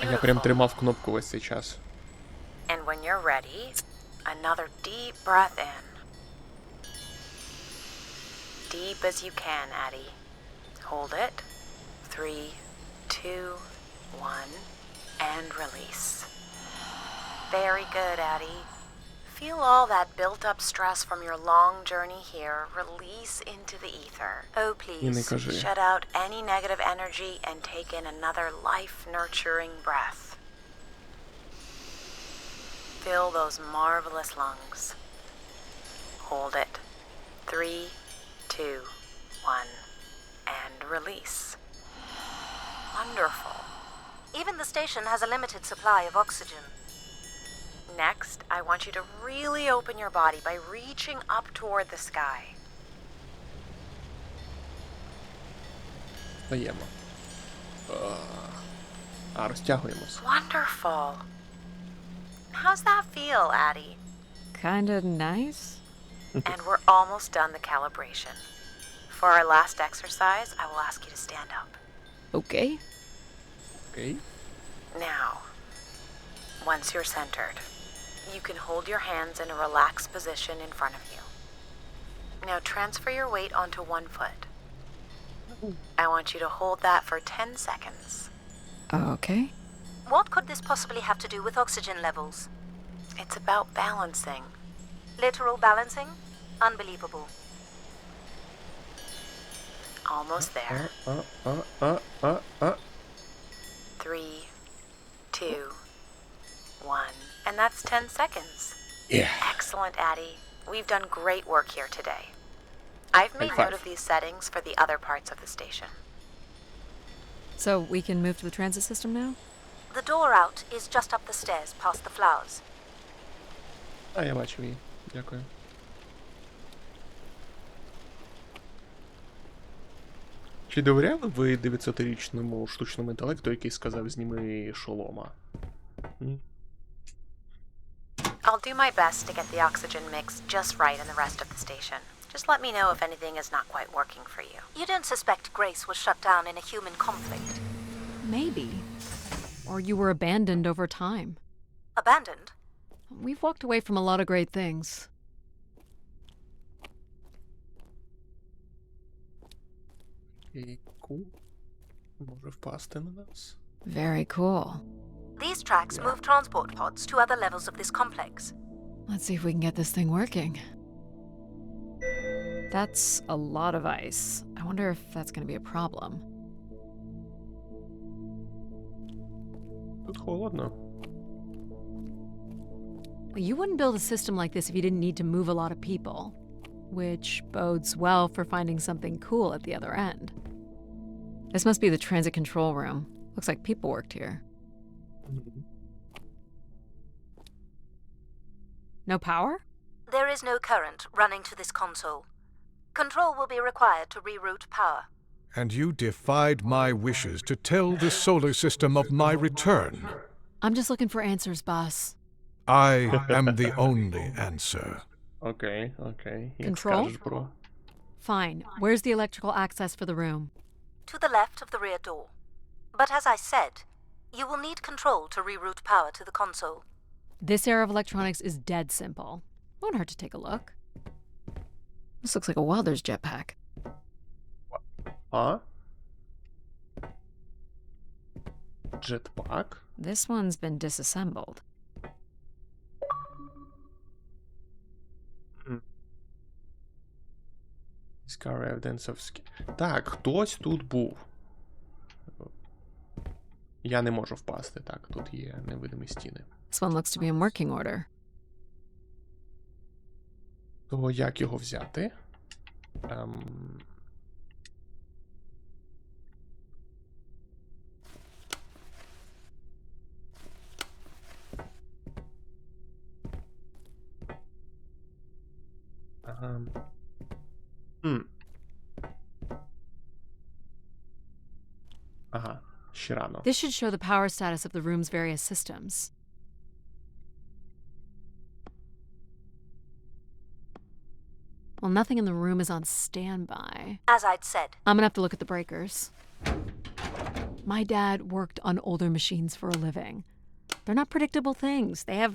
А я прям Beautiful. тримав кнопку весь цей час. And when you're ready, another deep breath in. Deep as you can, Addie. Hold it. 3, 2, 1, and release. Very good, Addie. Feel all that built-up stress from your long journey here release into the ether. Oh, І не please. кажи. Shut out any negative energy and take in another life-nurturing breath. Fill those marvelous lungs. Hold it. 3, 2, 1, and release. Wonderful. Even the station has a limited supply of oxygen. Next, I want you to really open your body by reaching up toward the sky. Встаємо. Розтягуємось. Wonderful. How's that feel, Addie? Kinda nice? And we're almost done the calibration. For our last exercise, I will ask you to stand up. Okay. Окей. Now, once you're centered, you can hold your hands in a relaxed position in front of you. Now transfer your weight onto one foot. I want you to hold that for 10 seconds. Okay. What could this possibly have to do with oxygen levels? It's about balancing. Literal balancing? Unbelievable. Almost there. 3, 2, 1. And that's 10 seconds. Yeah. Excellent, Addie. We've done great work here today. I've made High five. note of these settings for the other parts of the station. So we can move to the transit system now? The door out is just up the stairs past the flowers. А, я бачив її. Дякую. Чи довіряли ви 900-річному штучному інтелекту, який сказав «зніми шолома»? Ні? I'll do my best to get the oxygen mix just right in the rest of the station. Just let me know if anything is not quite working for you. You don't suspect Grace was shut down in a human conflict? Maybe. Or you were abandoned over time. Abandoned? We've walked away from a lot of great things. Кейку може впасти на нас? Very cool. These tracks move transport pods to other levels of this complex. Let's see if we can get this thing working. That's a lot of ice. I wonder if that's going to be a problem. Тут холодно. You wouldn't build a system like this if you didn't need to move a lot of people, which bodes well for finding something cool at the other end. This must be the transit control room. Looks like people worked here. No power? There is no current running to this console. Control will be required to reroute power. And you defied my wishes to tell the solar system of my return. I'm just looking for answers, boss. I am the only answer. Окей, окей. Як Control? скажеш, бро. Fine. Where's the electrical access for the room? To the left of the rear door. But as I said, you will need control to reroute power to the console. This era of electronics is dead simple. Won't hurt to take a look. This looks like a welder's jetpack. А? Джетпак? This one's been disassembled. Evidence of Так, хтось тут був. Я не можу впасти. Так, тут є невидимі стіни. This one looks to be in working order. То як його взяти? Ага, ще рано. This should show the power status of the room's various systems. Well, nothing in the room is on standby. As I'd said, I'm gonna have to look at the breakers. My dad worked on older machines for a living. They're not predictable things. They have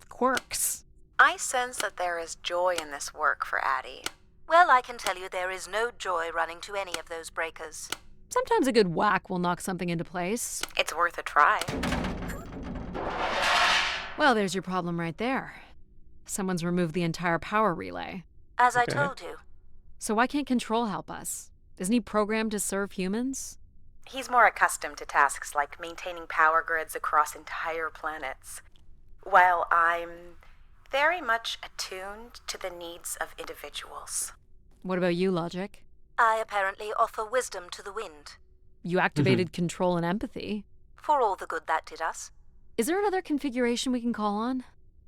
quirks. I sense that there is joy in this work for Addie. well, I can tell you there is no joy running to any of those breakers. Sometimes a good whack will knock something into place. It's worth a try. Well, there's your problem right there. Someone's removed the entire power relay. As I Okay. told you, So why can't Control help us? Isn't he programmed to serve humans? He's more accustomed to tasks like maintaining power grids across entire planets, while I'm very much attuned to the needs of individuals. What about you, Logic? I apparently offer wisdom to the wind, You activated Control and Empathy. for all the good that did us. Is there another configuration we can call on?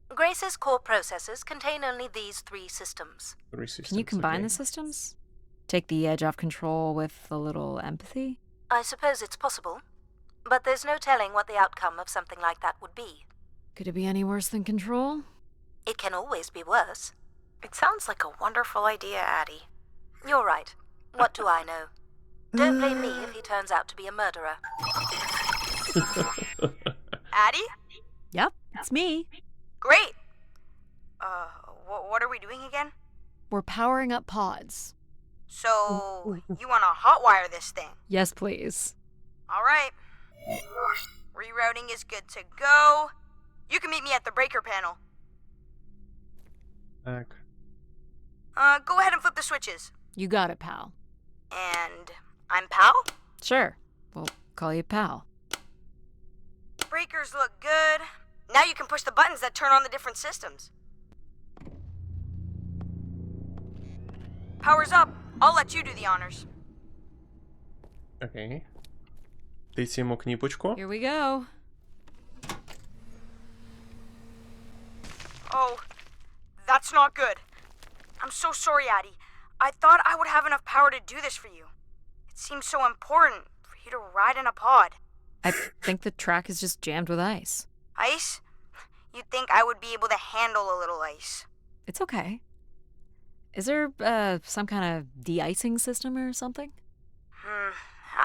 Grace's core processors contain only these 3 systems. Can you combine the systems? Take the edge off Control with a little Empathy? I suppose it's possible, but there's no telling what the outcome of something like that would be. Could it be any worse than Control? It can always be worse. It sounds like a wonderful idea, Addie. You're right. What do I know? Don't blame me if he turns out to be a murderer. Addie? Yep, it's me. Great. What are we doing again? We're powering up pods. So, you want to hotwire this thing? Yes, please. All right. Rerouting is good to go. You can meet me at the breaker panel. Так. Go ahead and flip the switches. You got it, pal. And I'm Pal? Sure. We'll call you pal. Breakers look good. Now you can push the buttons that turn on the different systems. Power's up. I'll let you do the honors. Окей. Тицяємо кніпочку. Here we go. Oh, that's not good. I'm so sorry, Addie. I thought I would have enough power to do this for you. It seems so important for you to ride in a pod. I think the track is just jammed with ice. Ice? You'd think I would be able to handle a little ice. It's okay. Is there, some kind of de-icing system or something?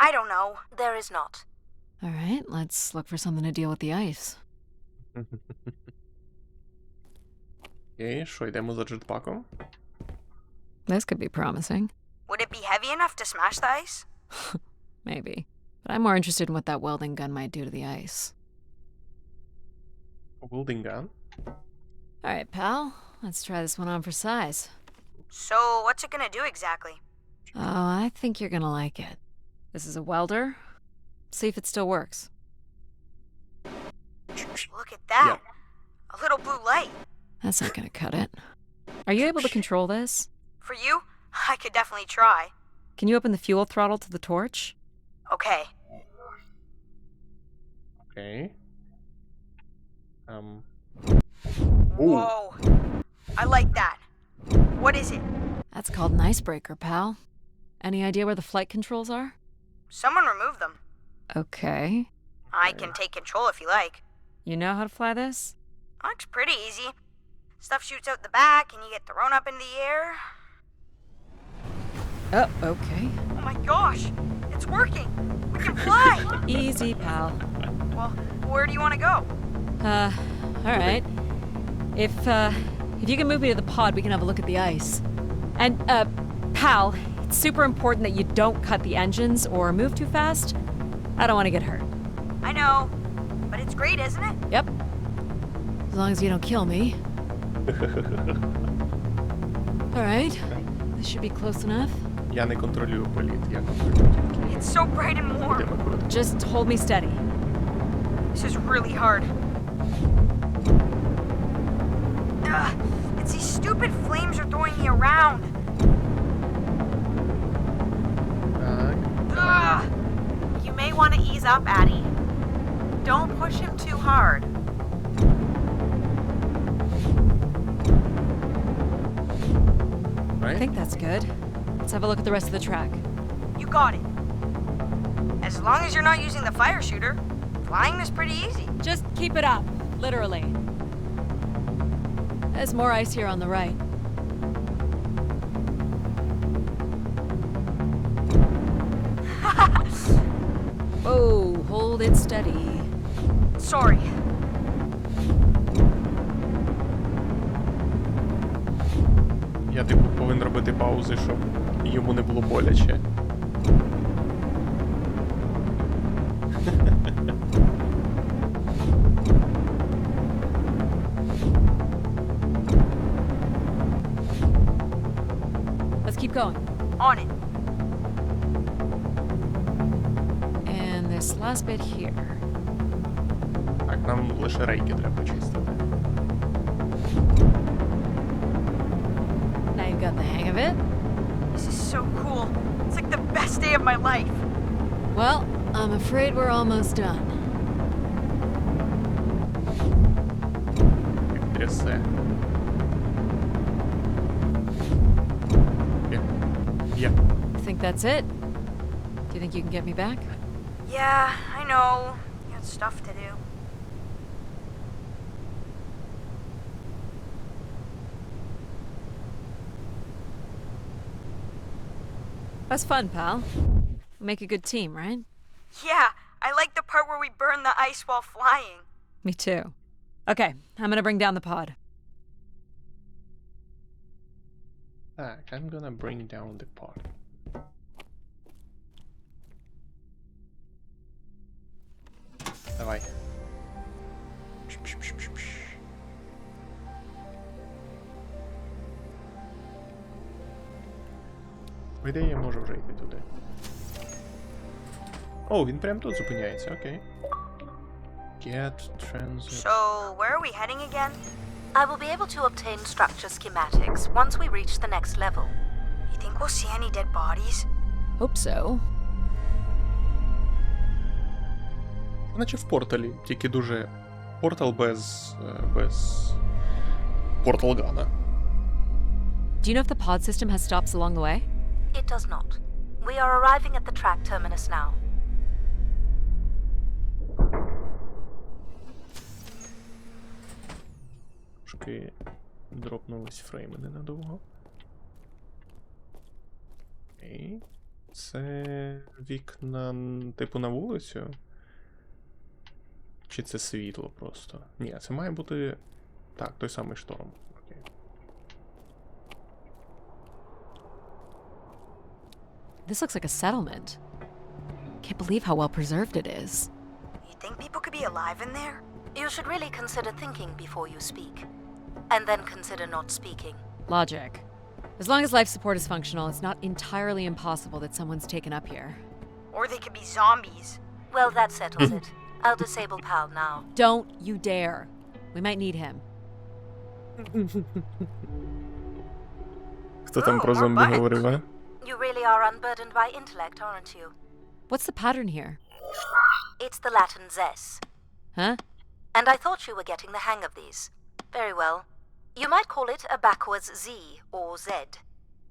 I don't know. There is not. All right, let's look for something to deal with the ice. Окей, що, йдемо за джетпаком? This could be promising. Would it be heavy enough to smash the ice? Maybe. But I'm more interested in what that welding gun might do to the ice. Welding gun. All right, pal. Let's try this one on for size. So, what's it gonna do exactly? Oh, I think you're gonna like it. This is a welder. See if it still works. Look at that. Yep. A little blue light. That's not gonna cut it. Are you able to control this? For you, I could definitely try. Can you open the fuel throttle to the torch? Okay. Окей. Whoa. I like that. What is it? That's called an icebreaker, pal. Any idea where the flight controls are? Someone removed them. Okay. I can take control if you like. You know how to fly this? Looks pretty easy. Stuff shoots out the back and you get thrown up in the air. Oh, okay. Oh my gosh, it's working. We can fly. Easy, pal. Well, where do you want to go? All right. If you can move me to the pod, we can have a look at the ice. And, pal, it's super important that you don't cut the engines or move too fast. I don't want to get hurt. I know, but it's great, isn't it? Yep. As long as you don't kill me. All right. This should be close enough. Я не контролюю політ, я контролюю тільки It's so bright and warm. тебе крутить. Just hold me steady. This is really hard. Ugh, it's these stupid flames are throwing me around. Так. Ugh. You may want to ease up, Addie. Don't push him too hard. I Right? think that's good. Let's have a look at the rest of the track. You got it. As long as you're not using the fire shooter, flying is pretty easy. Just keep it up, literally. There's more ice here on the right. Whoa, hold it steady. Sorry. Я типу повинен робити паузи, щоб йому не було боляче. Let's keep going. On it. And this last bit here. Так, нам лише рейки треба чистити. Now you've got the hang of it. This is so cool. It's like the best day of my life. Well, I'm afraid we're almost done. Як трясе. Є. I think that's it. Do you think you can get me back? Yeah, I know. You got stuff to do. That's fun, pal. We make a good team, right? Yeah, I like the part where we burn the ice while flying. Me too. Okay, I'm gonna bring down the pod. Так, I'm gonna bring down the pod. Давай. Пш-пш-пш-пш-пш. По ідеї, я можу вже йти туди. О, він прям тут зупиняється, окей. Get transit. So, where are we heading again? I will be able to obtain structure schematics once we reach the next level. You think we'll see any dead bodies? Hope so. Наче в порталі, тільки дуже портал без порталгана. Do you know if the pod system has stops along the way? It does not. We are arriving at the track terminus now. Трошки дропнулись фрейми ненадовго. Окей. Це вікна, типу, на вулицю? Чи це світло просто? Ні, це має бути. Так, той самий шторм. Окей. This looks like a settlement. Can't believe how well preserved it is. You think people could be alive in there? You should really consider thinking before you speak. And then consider not speaking. Logic. As long as life support is functional, it's not entirely impossible that someone's taken up here. Or they could be zombies. Well, that settles it. I'll disable PAL now. Don't you dare. We might need him. Хто там про Oh, зомбі alright. говорив, а? You really are unburdened by intellect, aren't you? What's the pattern here? It's the Latin zes. Huh? And I thought you were getting the hang of these. Very well. You might call it a backwards Z or Z.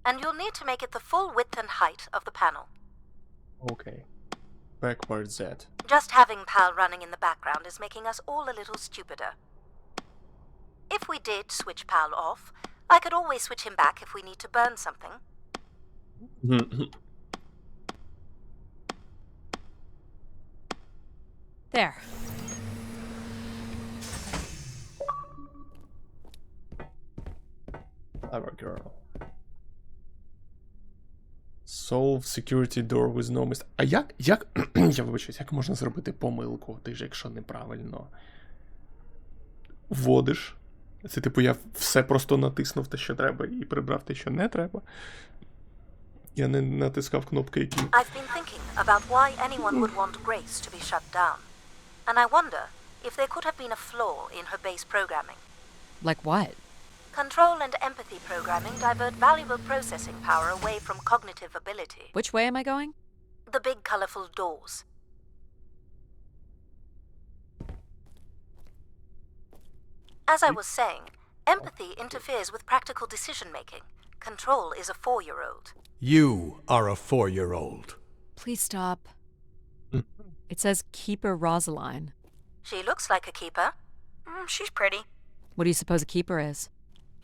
And you'll need to make it the full width and height of the panel. Окей. Backward Z. Just having PAL running in the background is making us all a little stupider. If we did switch PAL off, I could always switch him back if we need to burn something. There. Our girl. Solve security door with no mistake. А як? Я вибачусь, як можна зробити помилку, ти ж якщо неправильно вводиш. Це типу я все просто натиснув те, що треба, і прибрав те, що не треба. Я не натискав кнопки, які. I've been thinking about why anyone would want Grace to be shut down. And I wonder if there could have been a flaw in her base programming. Like what? Control and empathy programming divert valuable processing power away from cognitive ability. Which way am I going? The big colorful doors. As I was saying, empathy interferes with practical decision-making. Control is a 4-year-old. You are a 4-year-old. Please stop. It says Keeper Rosaline. She looks like a keeper. She's pretty. What do you suppose a keeper is?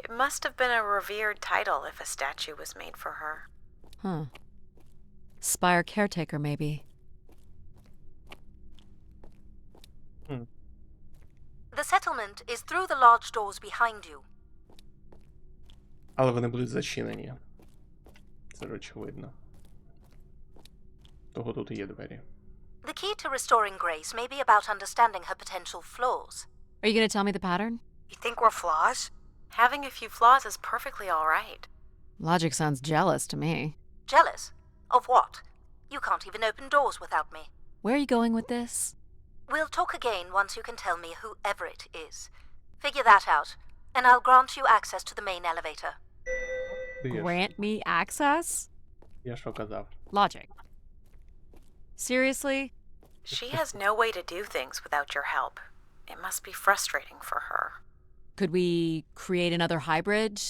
It must have been a revered title if a statue was made for her. Huh. Spire caretaker, maybe. The settlement is through the large doors behind you. Але вони будуть зачинені. Це ж очевидно. Того тут і є двері. The key to restoring Grace may be about understanding her potential flaws. Are you going to tell me the pattern? You think we're flaws? Having a few flaws is perfectly all right. Logic sounds jealous to me. Jealous? Of what? You can't even open doors without me. Where are you going with this? We'll talk again once you can tell me whoever it is. Figure that out, and I'll grant you access to the main elevator. Grant me access? Я що казав? Logic. Seriously? She has no way to do things without your help. It must be frustrating for her. Could we create another hybrid?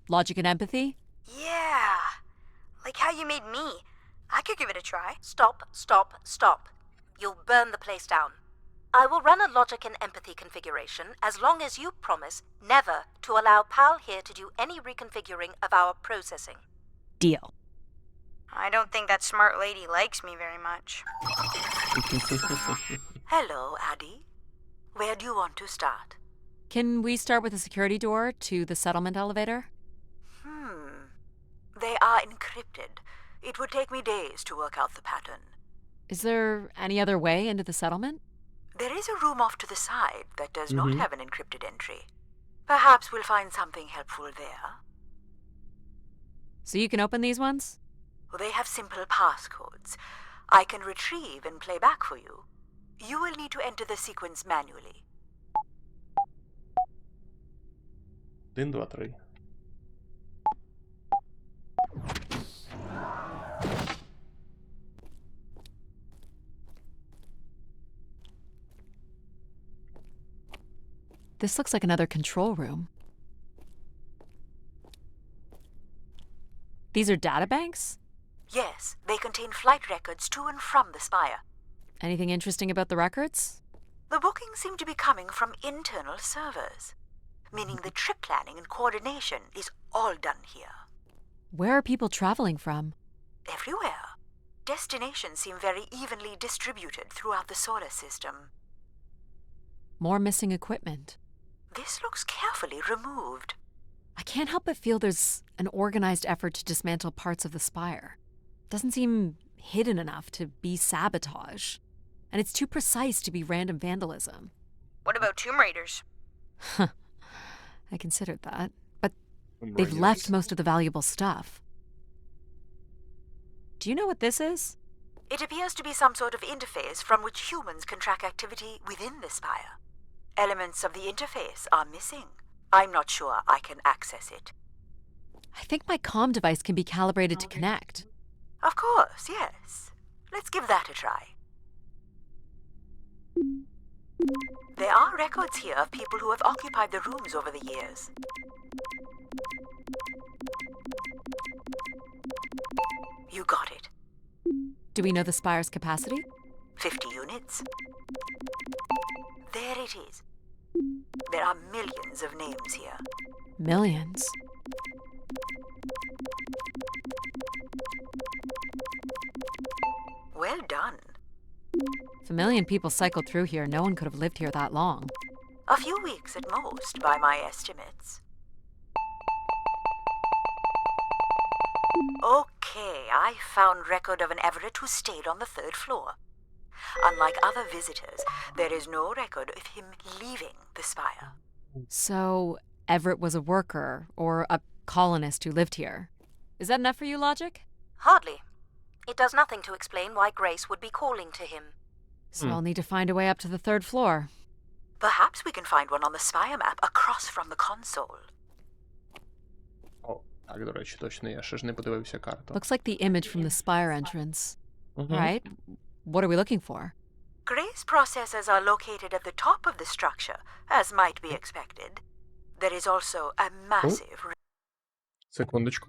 Logic and empathy? Yeah. Like how you made me. I could give it a try. Stop, stop, stop. You'll burn the place down. I will run a logic and empathy configuration as long as you promise never to allow Pal here to do any reconfiguring of our processing. Deal. I don't think that smart lady likes me very much. Hello, Addie. Where do you want to start? Can we start with the security door to the settlement elevator? They are encrypted. It would take me days to work out the pattern. Is there any other way into the settlement? There is a room off to the side that does not have an encrypted entry. Perhaps we'll find something helpful there. So you can open these ones? They have simple passcodes. I can retrieve and play back for you. You will need to enter the sequence manually. 1, 2, 3. This looks like another control room. These are databanks? Yes, they contain flight records to and from the Spire. Anything interesting about the records? The bookings seem to be coming from internal servers, meaning the trip planning and coordination is all done here. Where are people traveling from? Everywhere. Destinations seem very evenly distributed throughout the solar system. More missing equipment. This looks carefully removed. I can't help but feel there's an organized effort to dismantle parts of the Spire. Doesn't seem hidden enough to be sabotage. And it's too precise to be random vandalism. What about Tomb Raiders? I considered that. But they've left most of the valuable stuff. Do you know what this is? It appears to be some sort of interface from which humans can track activity within the Spire. Elements of the interface are missing. I'm not sure I can access it. I think my comm device can be calibrated to connect. Of course, yes. Let's give that a try. There are records here of people who have occupied the rooms over the years. You got it. Do we know the Spire's capacity? 50 units. There it is. There are millions of names here. Millions. Well done. If a million people cycled through here, no one could have lived here that long. A few weeks at most, by my estimates. Okay, I found record of an Everett who stayed on the 3rd floor. Unlike other visitors, there is no record of him leaving the Spire. So, Everett was a worker, or a colonist who lived here. Is that enough for you, Logic? Hardly. It does nothing to explain why Grace would be calling to him. So I'll need to find a way up to the 3rd floor. Perhaps we can find one on the Spire map across from the console. О, так, до речі, точно, я ще ж не подивився карту. Looks like the image from the Spire entrance. Мгм. Right? What are we looking for? Grace processors are located at the top of the structure, as might be expected. There is also a massive Секундочку.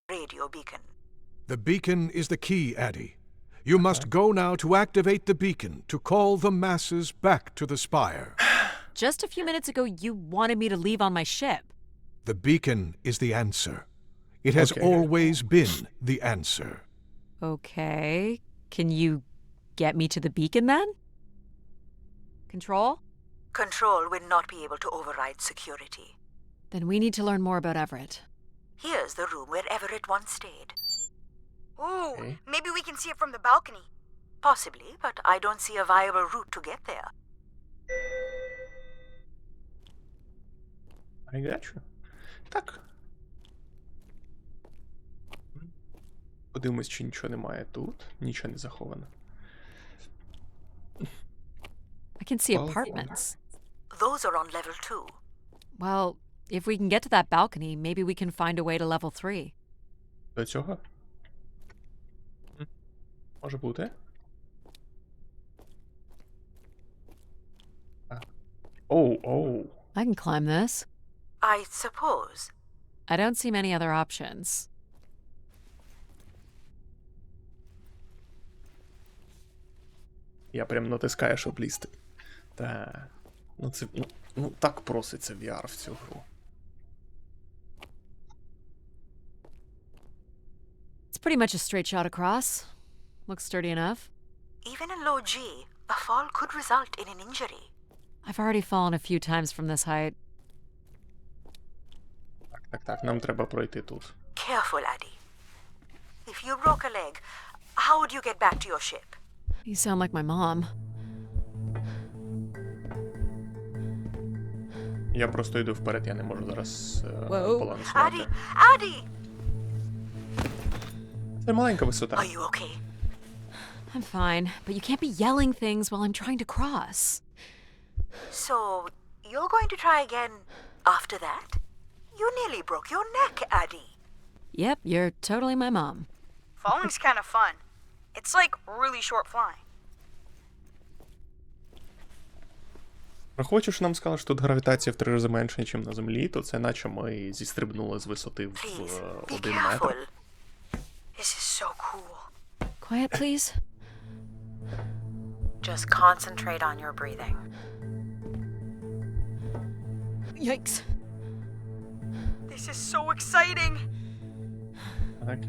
radio beacon. The beacon is the key, Addy. You must go now to activate the beacon to call the masses back to the Spire. Just a few minutes ago, you wanted me to leave on my ship. The beacon is the answer. It has Okay. always been the answer. Okay. Can you get me to the beacon then? Control? Control will not be able to override security. Then we need to learn more about Everett. Here's the room where Everett once stayed. Ooh, Okay. maybe we can see it from the balcony. Possibly, but I don't see a viable route to get there. I got you. Так. Подивимось, чи нічого немає тут. Нічого не заховано. I can see Balcony. apartments. Those are on level 2. Well, if we can get to that balcony, maybe we can find a way to level 3. До цього? Може бути. А. Оу. I can climb this. I suppose. I don't see many other options. Я прям натискаю, щоб лізти. Та. Ну це. Ну так проситься VR в цю гру. It's pretty much a straight shot across. Looks sturdy enough. Even in low G, a fall could result in an injury. I've already fallen a few times from this height. Так, нам треба пройти тут. Careful, Addy. If you broke a leg, how would you get back to your ship? You sound like my mom. Я просто йду вперед, я не можу зараз Воу. балансувати. Addy! Addy! Це маленька висота. Are you okay? I'm fine, but you can't be yelling things while I'm trying to cross. So, you're going to try again after that? You nearly broke your neck, Addy. Yep, you're totally my mom. Falling's kind of fun. It's like really short flying. Враховуючи, що нам сказали, що тут гравітація в 3 рази менша, ніж на Землі, то це наче ми зістрибнули з висоти в Please, be 1 careful. метр. This is so cool. Quiet, please. Just concentrate on your breathing. Yikes. This is so exciting. Так,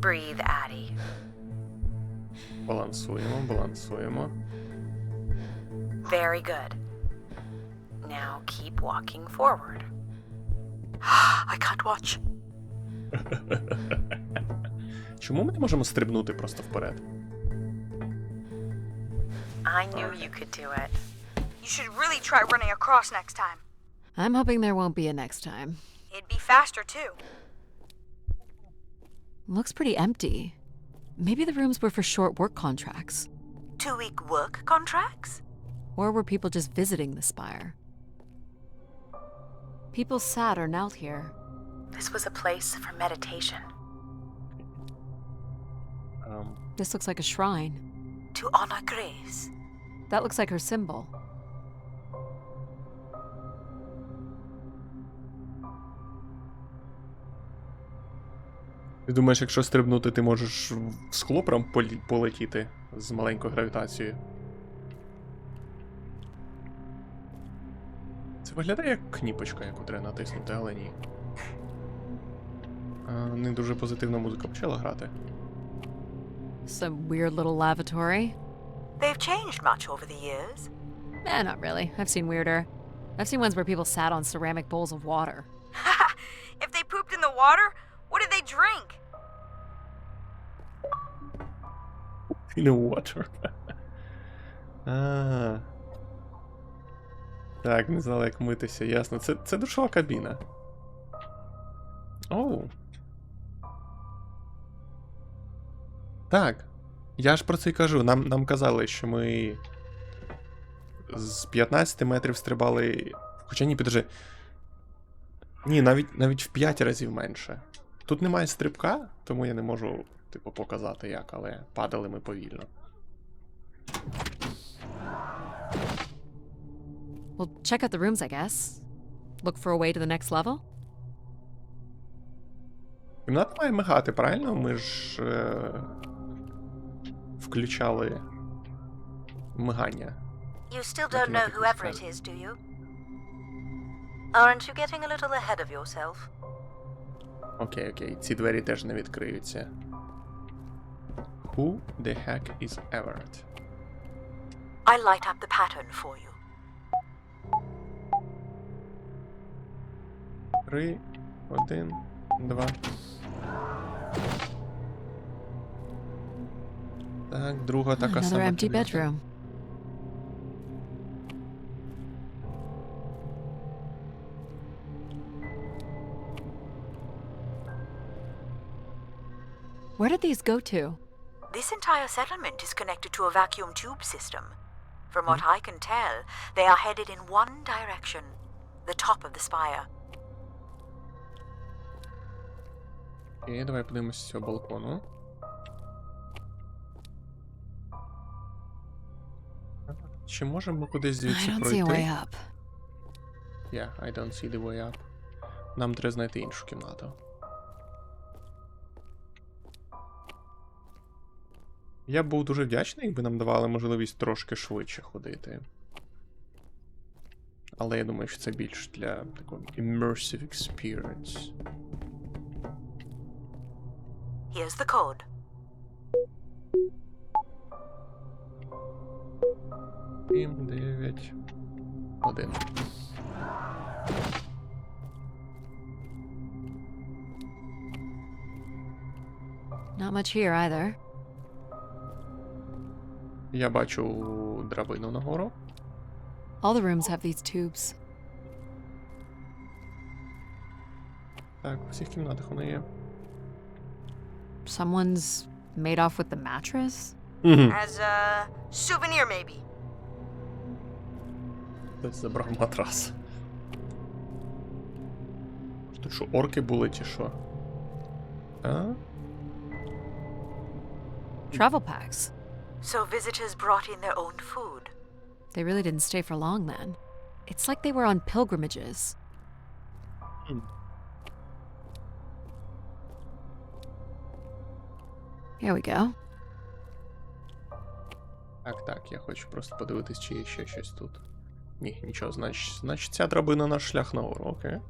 Breathe, Addie. балансуємо. Very good. Now keep walking forward. I can't watch. Чому ми не можемо стрибнути просто вперед? I knew you could do it. You should really try running across next time. I'm hoping there won't be a next time. It'd be faster too. Looks pretty empty. Maybe the rooms were for short work contracts. 2-week work contracts? Or were people just visiting the Spire? People sat or knelt here. This was a place for meditation. This looks like a shrine. To honor Grace. That looks like her symbol. Ти думаєш, якщо стрибнути, ти можеш в скло прям полетіти з маленькою гравітацією? Це виглядає як кніпочка, яку треба натиснути, але ні. Не дуже позитивна музика почала грати. Some weird little lavatory. They've changed much over the years. Not really. I've seen weirder. I've seen ones where people sat on ceramic bowls of water. If they pooped in the water, what did they drink? In the water. Так, не знала, як митися, ясно. Це душова кабіна. Оу. Так. Я ж про це й кажу. Нам казали, що ми з 15 метрів стрибали. Хоча ні, підожди. Ні, навіть в 5 разів менше. Тут немає стрибка, тому я не можу, типу, показати як, але падали ми повільно. Well, check out the rooms, I guess. Look for a way to the next level? Кімната має мигати, правильно? Ми ж включали мигання. You still don't know whoever it is, do you? Aren't you getting a little ahead of yourself? Окей. Ці двері теж не відкриються. Who the heck is Everett? I light up the pattern for you. 3, 1, 2. Так, друга така Another сама. empty кімната. bedroom. Where did these go to? This entire settlement is connected to a vacuum tube system. From what I can tell, they are headed in one direction, the top of the spire. Окей, давай подивимося з цього балкону. Чи можемо ми кудись I звідси don't see a way пройти? up. Yeah, I don't see the way up. Нам треба знайти іншу кімнату. Я б був дуже вдячний, якби нам давали можливість трошки швидше ходити. Але я думаю, що це більш для такого immersive experience. Here's the code. Сім, 9, 1. Not much here either. Я бачу драбину нагору. All the rooms have these tubes. Так, у всіх кімнатах воно є. Someone's made off with the mattress? As a souvenir, maybe. Хтось забрав матрас. Тут що, орки були чи що? А? Travel packs. So visitors brought in their own food. They really didn't stay for long then. It's like they were on pilgrimages. Here we go. Так, я хочу просто подивитись, чи є ще щось тут. Ні, нічого, значить ця драбина наш шлях нагору, окей.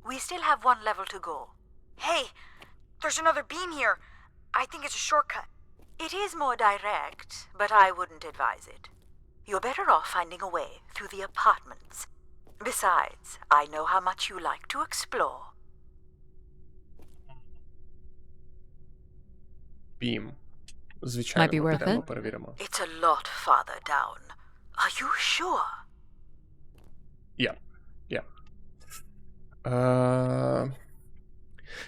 We still have one level to go. Hey, there's another beam here. I think it's a shortcut. It is more direct, but I wouldn't advise it. You're better off finding a way through the apartments. Besides, I know how much you like to explore. Бім. Might Звичайно, be ми worth підемо, it. перевіримо. It's a lot farther down. Are you sure? Я.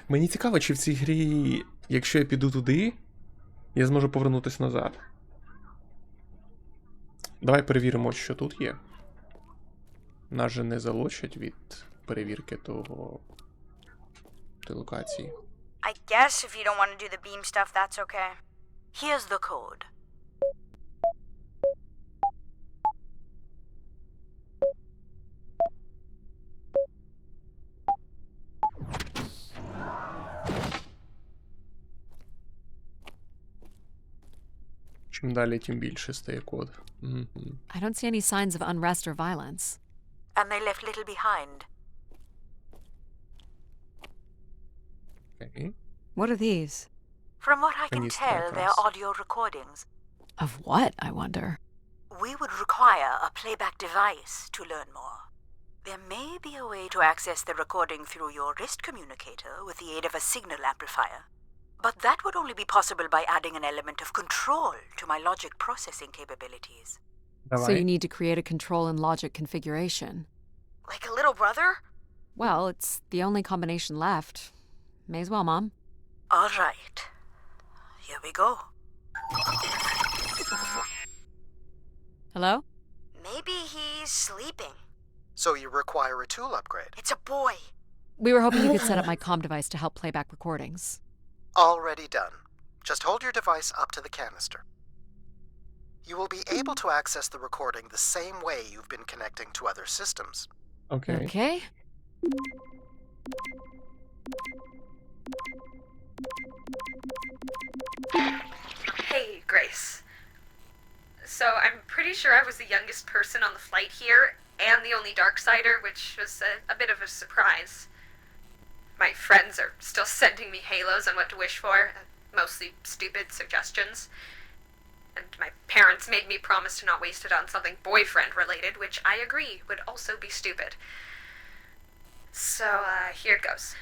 Мені цікаво, чи в цій грі, якщо я піду туди, я зможу повернутися назад. Давай перевіримо, що тут є. Нас же не залучать від перевірки тої локації. I guess if you don't want to do the beam stuff, that's okay. Here's the code. Чим далі, тим більше стає код. Мгм. I don't see any signs of unrest or violence. And they left little behind. Окей. What are these? From what I can Chinese tell, they're telegraphs. audio recordings. Of what, I wonder? We would require a playback device to learn more. There may be a way to access the recording through your wrist communicator with the aid of a signal amplifier. But that would only be possible by adding an element of control to my logic processing capabilities. So you need to create a control and logic configuration. Like a little brother? Well, it's the only combination left. May as well, Mom. All right. Here we go. Hello? Maybe he's sleeping. So you require a tool upgrade. It's a boy. We were hoping you could set up my comm device to help play back recordings. Already done. Just hold your device up to the canister. You will be able to access the recording the same way you've been connecting to other systems. Окей. Okay. Hey, Grace. So I'm pretty sure I was the youngest person on the flight here, and the only Darksider, which was a bit of a surprise. My friends are still sending me halos on what to wish for, mostly stupid suggestions. And my parents made me promise to not waste it on something boyfriend-related, which I agree would also be stupid. So, here it goes.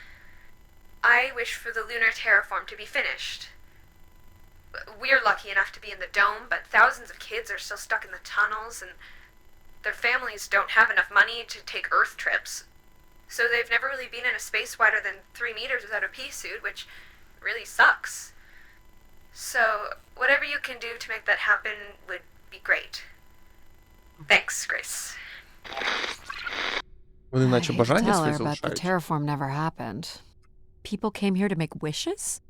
I wish for the lunar terraform to be finished. We're lucky enough to be in the dome, but thousands of kids are still stuck in the tunnels, and their families don't have enough money to take Earth trips. So they've never really been in a space wider than 3 meters without a pea suit, which really sucks. So, whatever you can do to make that happen would be great. Thanks, Grace. Вони I наче hate to бажання tell свої her, but the залишають. terraform never happened. People came here to make wishes?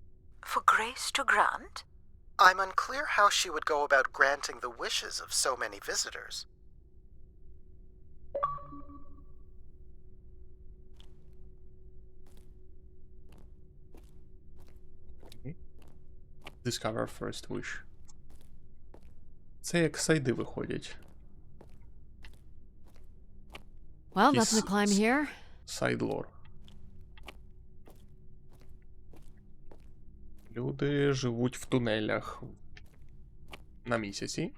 For Grace to grant? I'm unclear how she would go about granting the wishes of so many visitors. Discover first wish. Це як сайди виходять. Well, Yes. nothing to climb here. Сайдлор. Люди живуть в тунелях на місяці.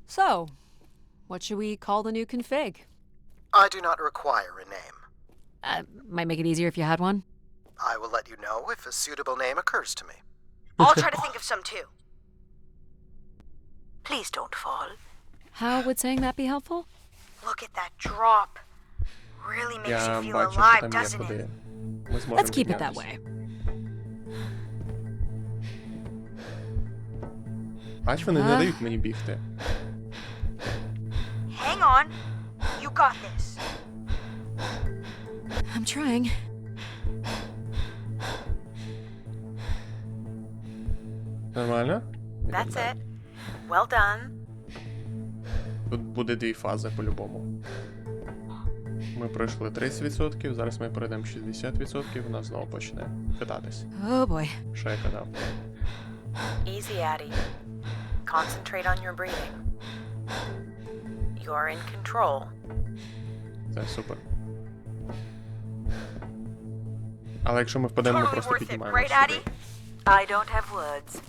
So, what should we call the new config? I do not require a name. Might make it easier if you had one. I will let you know if a suitable name occurs to me. I'll try to think of some too. Please don't fall. How would saying that be helpful? Look at that drop. Really makes Я you feel бачу, що alive, там є doesn't it? туди. Ми зможемо Let's keep it that піднятися. way. Бач, вони не дають мені бігти. Hang on. You got this. I'm trying. Нормально? That's it. Well done. Тут буде 2 фази по-любому. Ми пройшли 30%, зараз ми пройдемо 60%, вона знову почне кататись. Oh boy. Що я казав? Easy, Addie. Concentrate on your breathing. You're in control. Це супер. Але якщо ми впадемо, ми Totally просто worth it, піднімаємо right, Addie? сюди. I don't have words.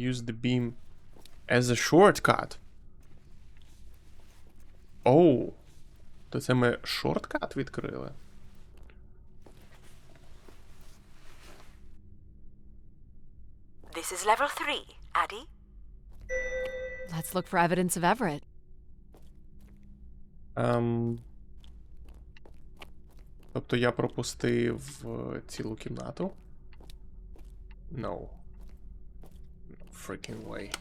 Use the beam as a shortcut. Оу. То це ми шорткат відкрили. This is level 3, Addie. Let's look for evidence of Everett. Тобто я пропустив цілу кімнату? No. Freaking way.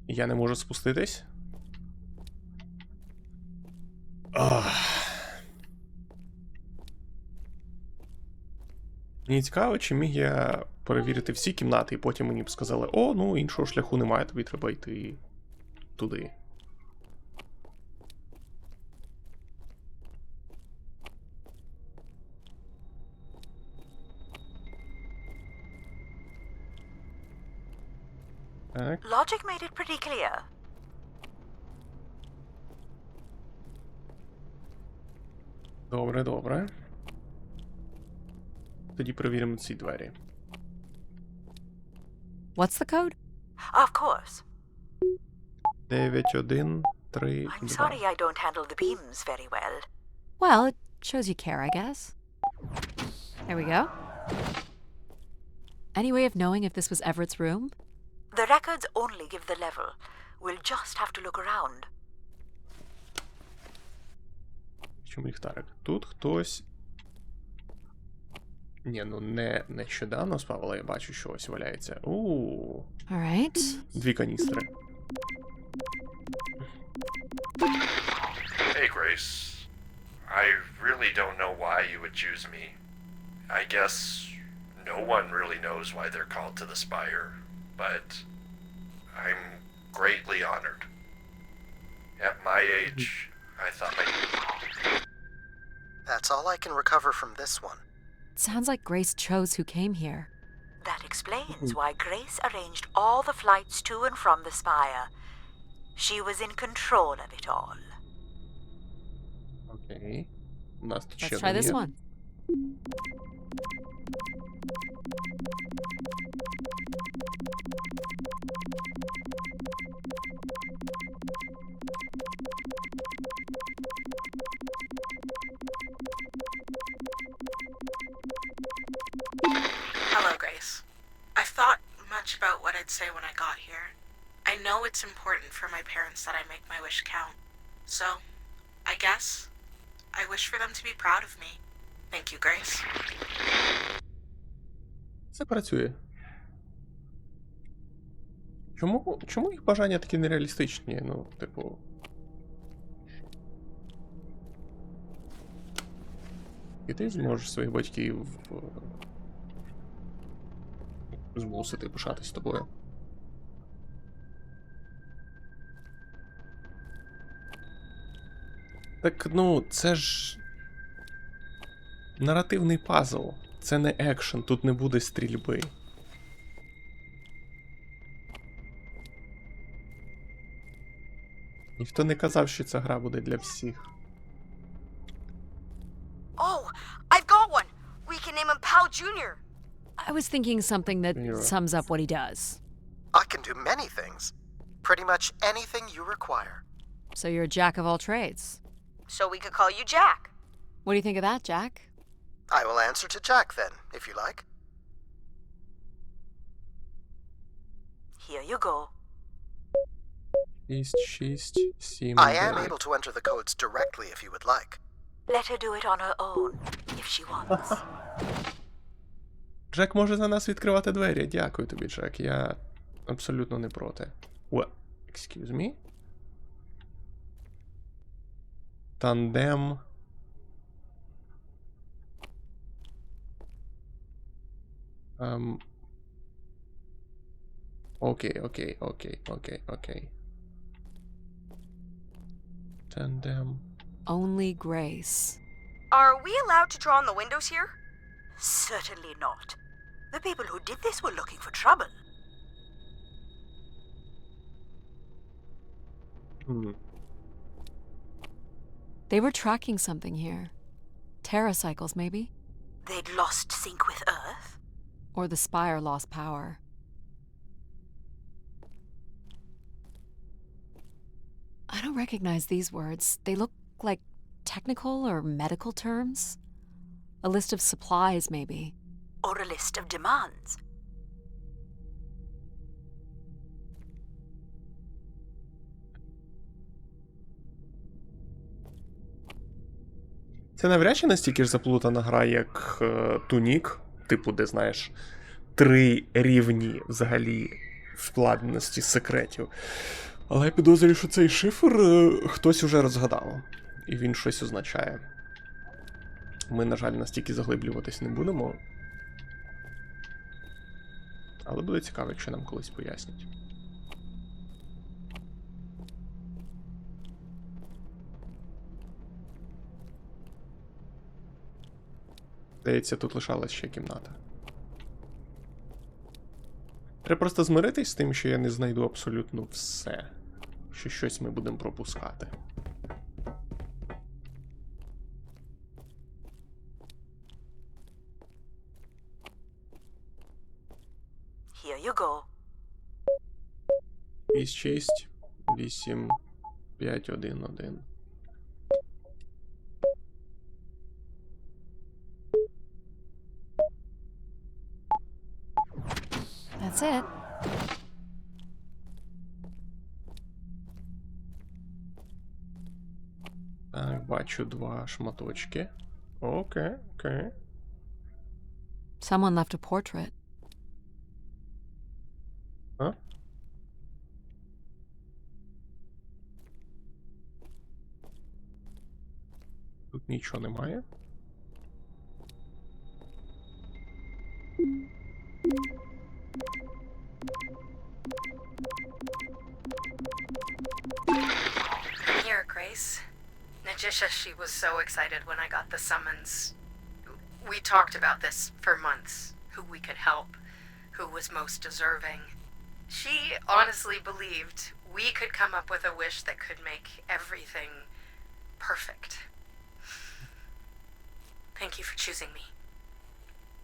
Я не можу спуститись? Мені цікаво, чи міг я перевірити всі кімнати, і потім мені б сказали, о, ну іншого шляху немає, тобі треба йти туди. Так, Logic made it pretty clear. добре, добре. Тоді перевіримо ці двері. What's the code? Of course. 9132. I'm sorry I don't handle the beams very well. Well, it shows you care, I guess. There we go. Any way of knowing if this was Everett's room? The records only give the level. We'll just have to look around. Чому ліхтарик? Тут хтось. Ні, ну не нещодавно спав, але я бачу, що ось валяється. Alright. 2 каністри. Hey, Grace. I really don't know why you would choose me. I guess no one really knows why they're called to the Spire, but I'm greatly honored. At my age, I thought That's all I can recover from this one. Sounds like Grace chose who came here. That explains why Grace arranged all the flights to and from the Spire. She was in control of it all. Окей. У нас тут ще Let's try один this є. one. Hello, Grace. I've thought much about what I'd say when I got here. I know it's important for my parents that I make my wish count. So, I guess I wish for them to be proud of me. Thank you, Grace. Це працює. Чому їх бажання такі нереалістичні? Ну, типу. І ти зможеш своїх батьків змусити пишатись тобою. Так, ну, це ж наративний пазл. Це не екшен, тут не буде стрільби. Ніхто не казав, що ця гра буде для всіх. Oh, I've got one. We can name him Pal Jr. I was thinking something that You're right. sums up what he does. I can do many things. Pretty much anything you require. So you're a jack of all trades. So we could call you Jack. What do you think of that, Jack? I will answer to Jack then, if you like. Here you go. 6, 6, 7, I am 9. able to enter the codes directly if you would like. Let her do it on her own, if she wants. Джек може за нас відкривати двері. Дякую тобі, Джек. Я абсолютно не проти. Excuse me? Тандем. Окей. Тандем. Only Grace. Are we allowed to draw on the windows here? Certainly not. The people who did this were looking for trouble. They were tracking something here. Terracycles, maybe? They'd lost sync with Earth. Or the Spire lost power. I don't recognize these words. They look like technical or medical terms. A list of supplies, maybe. Or a list of demands. Це навряд чи настільки ж заплутана гра, як Тунік, типу, де, знаєш, 3 рівні взагалі вкладеності секретів. Але я підозрюю, що цей шифр хтось уже розгадав. І він щось означає. Ми, на жаль, настільки заглиблюватись не будемо. Але буде цікаво, якщо нам колись пояснять. Здається, тут лишалась ще кімната. Треба просто змиритись з тим, що я не знайду абсолютно все. Що щось ми будемо пропускати. Here you go. 6, 8, 5, 1, 1. That's it. Так, бачу 2 шматочки. Окей, окей. Someone left a portrait. А? Тут нічого немає. Here, Grace. Najisha, she was so excited when I got the summons. We talked about this for months. Who we could help. Who was most deserving. She honestly believed we could come up with a wish that could make everything perfect. Thank you for choosing me.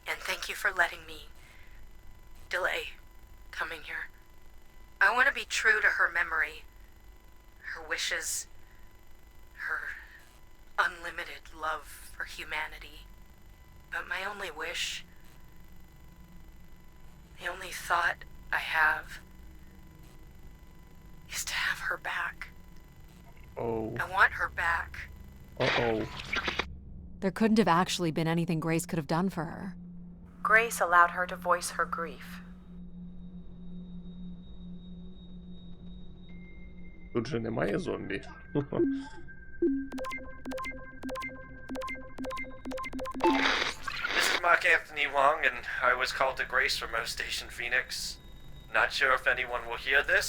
And thank you for letting me delay coming here. I want to be true to her memory, her wishes, her unlimited love for humanity. But my only wish, the only thought I have, is to have her back. Oh. I want her back. Uh-oh. There couldn't have actually been anything Grace could have done for her. Grace allowed her to voice her grief. Тут же немає зомбі. This is Mark Anthony Wong, and I was called to Grace from Earth Station Phoenix. Not sure if anyone will hear this,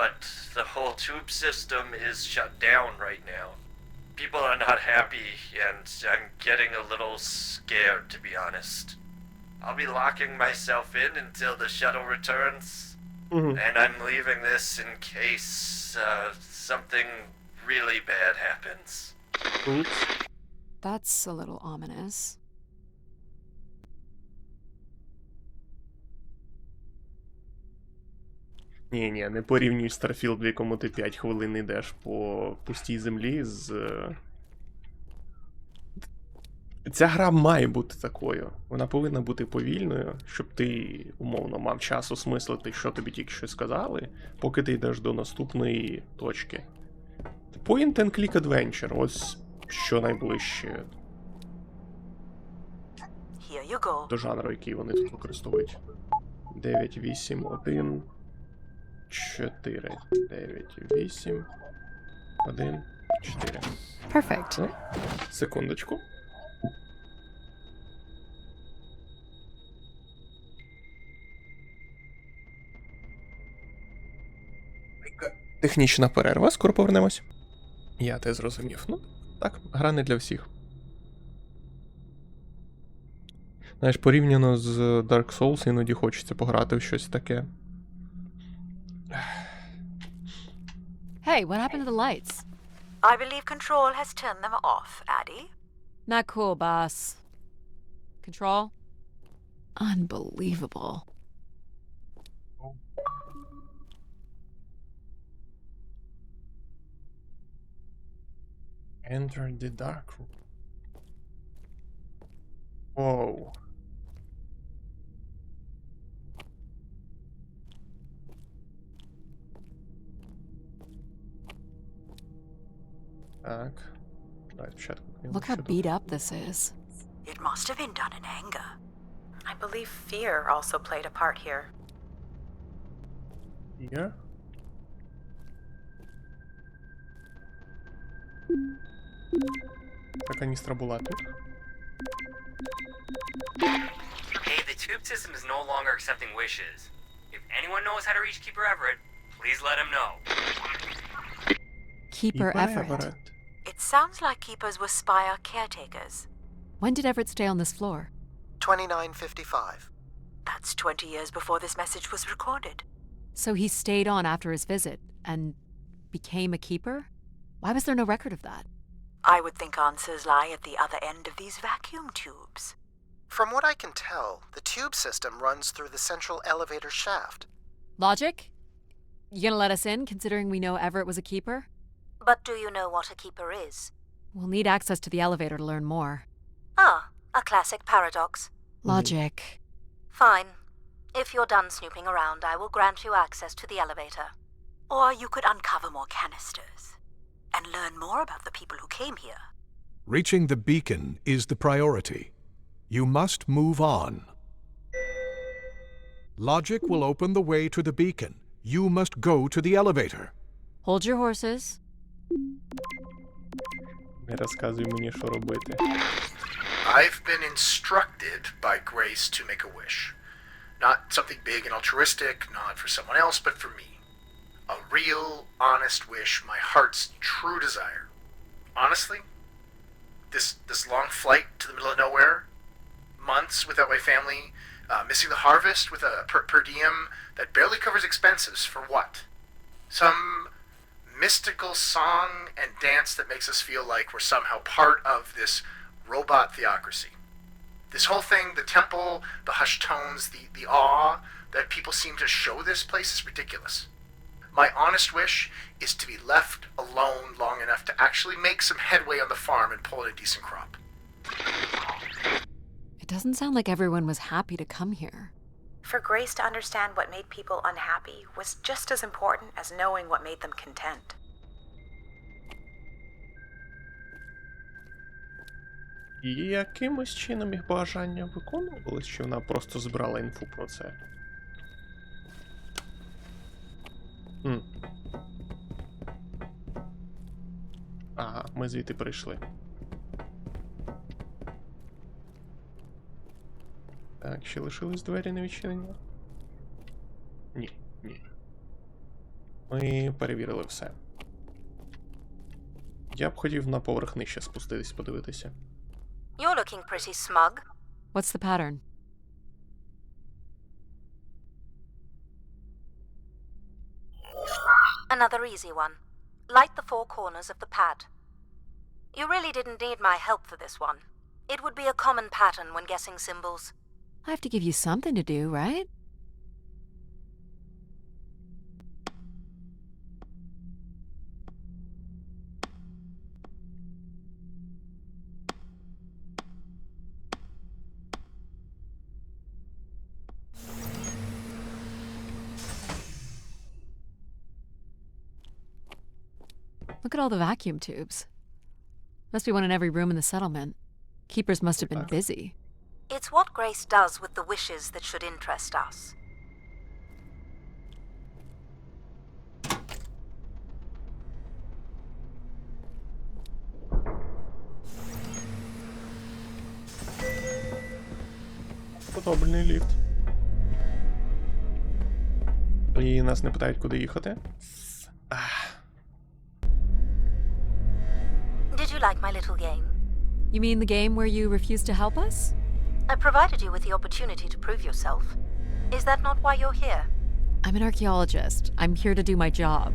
but the whole tube system is shut down right now. People are not happy, and I'm getting a little scared, to be honest. I'll be locking myself in until the shuttle returns, and I'm leaving this in case something really bad happens. Oops. That's a little ominous. Ні, не порівнюй Starfield, в якому ти 5 хвилин йдеш по пустій землі з... Ця гра має бути такою. Вона повинна бути повільною, щоб ти, умовно, мав час осмислити, що тобі тільки що сказали, поки ти йдеш до наступної точки. Point and click adventure, ось що найближче Here you go. до жанру, який вони тут використовують. 9, 8, 1, 4, 9, 8, 1, 4. Perfect. Ну, секундочку. Технічна перерва, скоро повернемось. Я те зрозумів. Ну, так, гра не для всіх. Знаєш, порівняно з Dark Souls іноді хочеться пограти в щось таке. Hey, what happened to the lights? I believe Control has turned them off, Addie. Not cool, boss. Control? Unbelievable. Enter the dark room. Воу. Так. Давай спочатку. Look how beat up this is. It must have been done in anger. I believe fear also played a part here. Є. Та каністра була тут. Hey, the tube system is no longer accepting wishes. If anyone knows how to reach Keeper Everett, please let him know. Keeper Everett. Everett. It sounds like keepers were spire caretakers. When did Everett stay on this floor? 2955. That's 20 years before this message was recorded. So he stayed on after his visit and became a keeper? Why was there no record of that? I would think answers lie at the other end of these vacuum tubes. From what I can tell, the tube system runs through the central elevator shaft. Logic? You gonna let us in, considering we know Everett was a keeper? But do you know what a keeper is? We'll need access to the elevator to learn more. Ah, a classic paradox. Logic. Fine. If you're done snooping around, I will grant you access to the elevator. Or you could uncover more canisters and learn more about the people who came here. Reaching the beacon is the priority. You must move on. Logic will open the way to the beacon. You must go to the elevator. Hold your horses. Не розказуй мені, що робити. I've been instructed by Grace to make a wish. Not something big and altruistic, not for someone else, but for me. A real, honest wish, my heart's true desire. Honestly, this long flight to the middle of nowhere, months without my family, missing the harvest with a per diem that barely covers expenses, for what? Some mystical song and dance that makes us feel like we're somehow part of this robot theocracy. This whole thing, the temple, the hushed tones, the awe that people seem to show this place is ridiculous. My honest wish is to be left alone long enough to actually make some headway on the farm and pull in a decent crop. It doesn't sound like everyone was happy to come here. For Grace to understand what made people unhappy was just as important as knowing what made them content. І якимось чином їх бажання виконувались, чи вона просто збирала інфу про це? Ага, ми звідти прийшли. Так, ще лишились двері не відчинені? Ні. Ми перевірили все. Я б хотів на поверх нижче спуститись, подивитися. You're looking pretty smug. What's the pattern? Another easy one. Light the four corners of the pad. You really didn't need my help for this one. It would be a common pattern when guessing symbols. I have to give you something to do, right? Look at all the vacuum tubes. Must be one in every room in the settlement. Keepers must have been busy. It's what Grace does with the wishes that should interest us. Подобний ліфт. І нас не питають, куди їхати. Did you like my little game? You mean the game where you refused to help us? I provided you with the opportunity to prove yourself. Is that not why you're here? I'm an archaeologist. I'm here to do my job.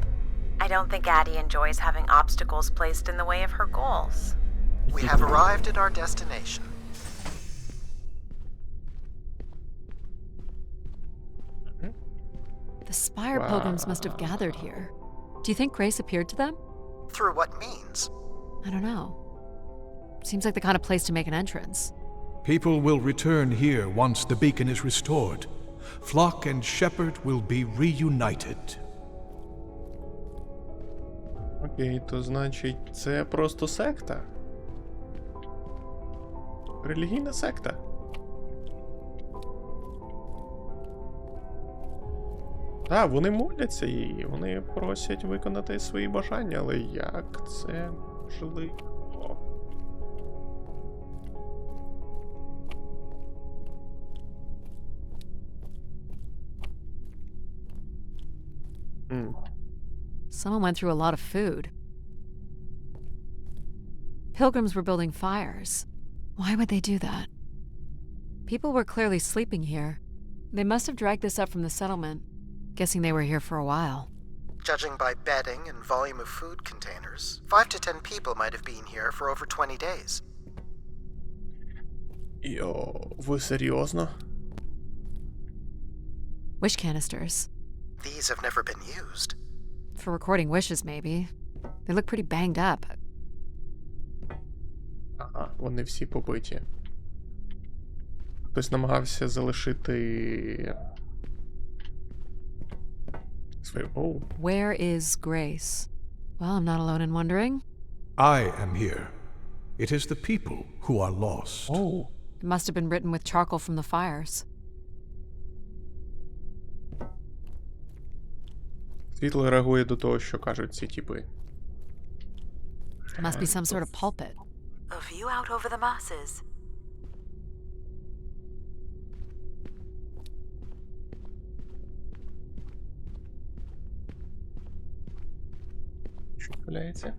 I don't think Addie enjoys having obstacles placed in the way of her goals. We have arrived at our destination. The Spire pilgrims must have gathered here. Do you think Grace appeared to them? Through what means? I don't know. Seems like the kind of place to make an entrance. People will return here once the beacon is restored. Flock and shepherd will be reunited. Окей, то значить, це просто секта? Релігійна секта. Так, вони моляться і вони просять виконати свої бажання, але як це можливо? Someone went through a lot of food. Pilgrims were building fires. Why would they do that? People were clearly sleeping here. They must have dragged this up from the settlement, guessing they were here for a while. Judging by bedding and volume of food containers, 5 to 10 people might have been here for over 20 days. Йо, ви серйозно? Wish canisters. These have never been used. For recording wishes, maybe. They look pretty banged up. Ага, вони всі побиті. Хтось намагався залишити... Оу. Where is Grace? Well, I'm not alone in wondering. I am here. It is the people who are lost. Оу. It must have been written with charcoal from the fires. Світло реагує до того, що кажуть ці типи. It must be some sort of pulpit. A view out over the masses. Що валяється?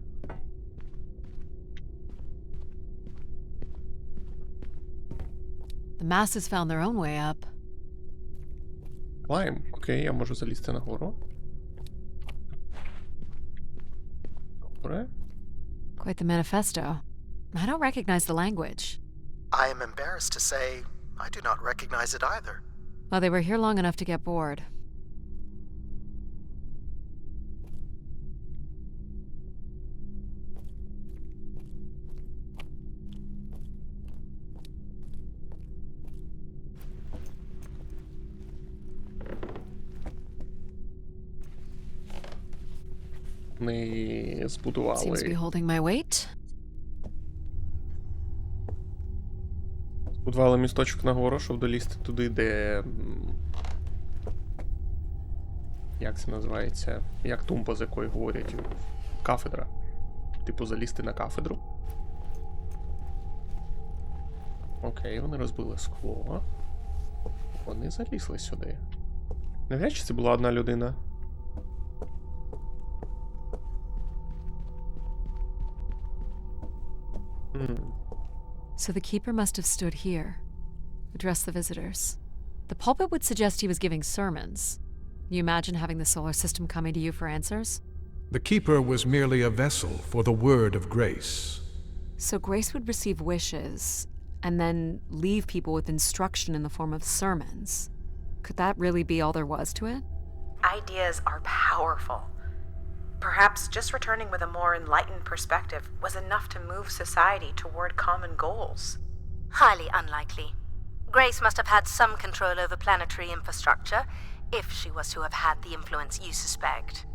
The masses found their own way up. Клайм. Окей, я можу залізти нагору. Добре. Quite the manifesto. I don't recognize the language. I am embarrassed to say I do not recognize it either. Well, they were here long enough to get bored. Вони Seems to be збудували holding my weight. місточок нагору, щоб долізти туди, де... Як це називається? Як тумба, з якої говорять? Кафедра. Типу, залізти на кафедру. Окей, вони розбили скло. Вони залізли сюди. Навряд чи це була одна людина. So the keeper must have stood here, addressed the visitors. The pulpit would suggest he was giving sermons. You imagine having the solar system coming to you for answers? The keeper was merely a vessel for the word of grace. So Grace would receive wishes, and then leave people with instruction in the form of sermons. Could that really be all there was to it? Ideas are powerful. Perhaps just returning with a more enlightened perspective was enough to move society toward common goals. Highly unlikely. Grace must have had some control over planetary infrastructure, if she was to have had the influence you suspect.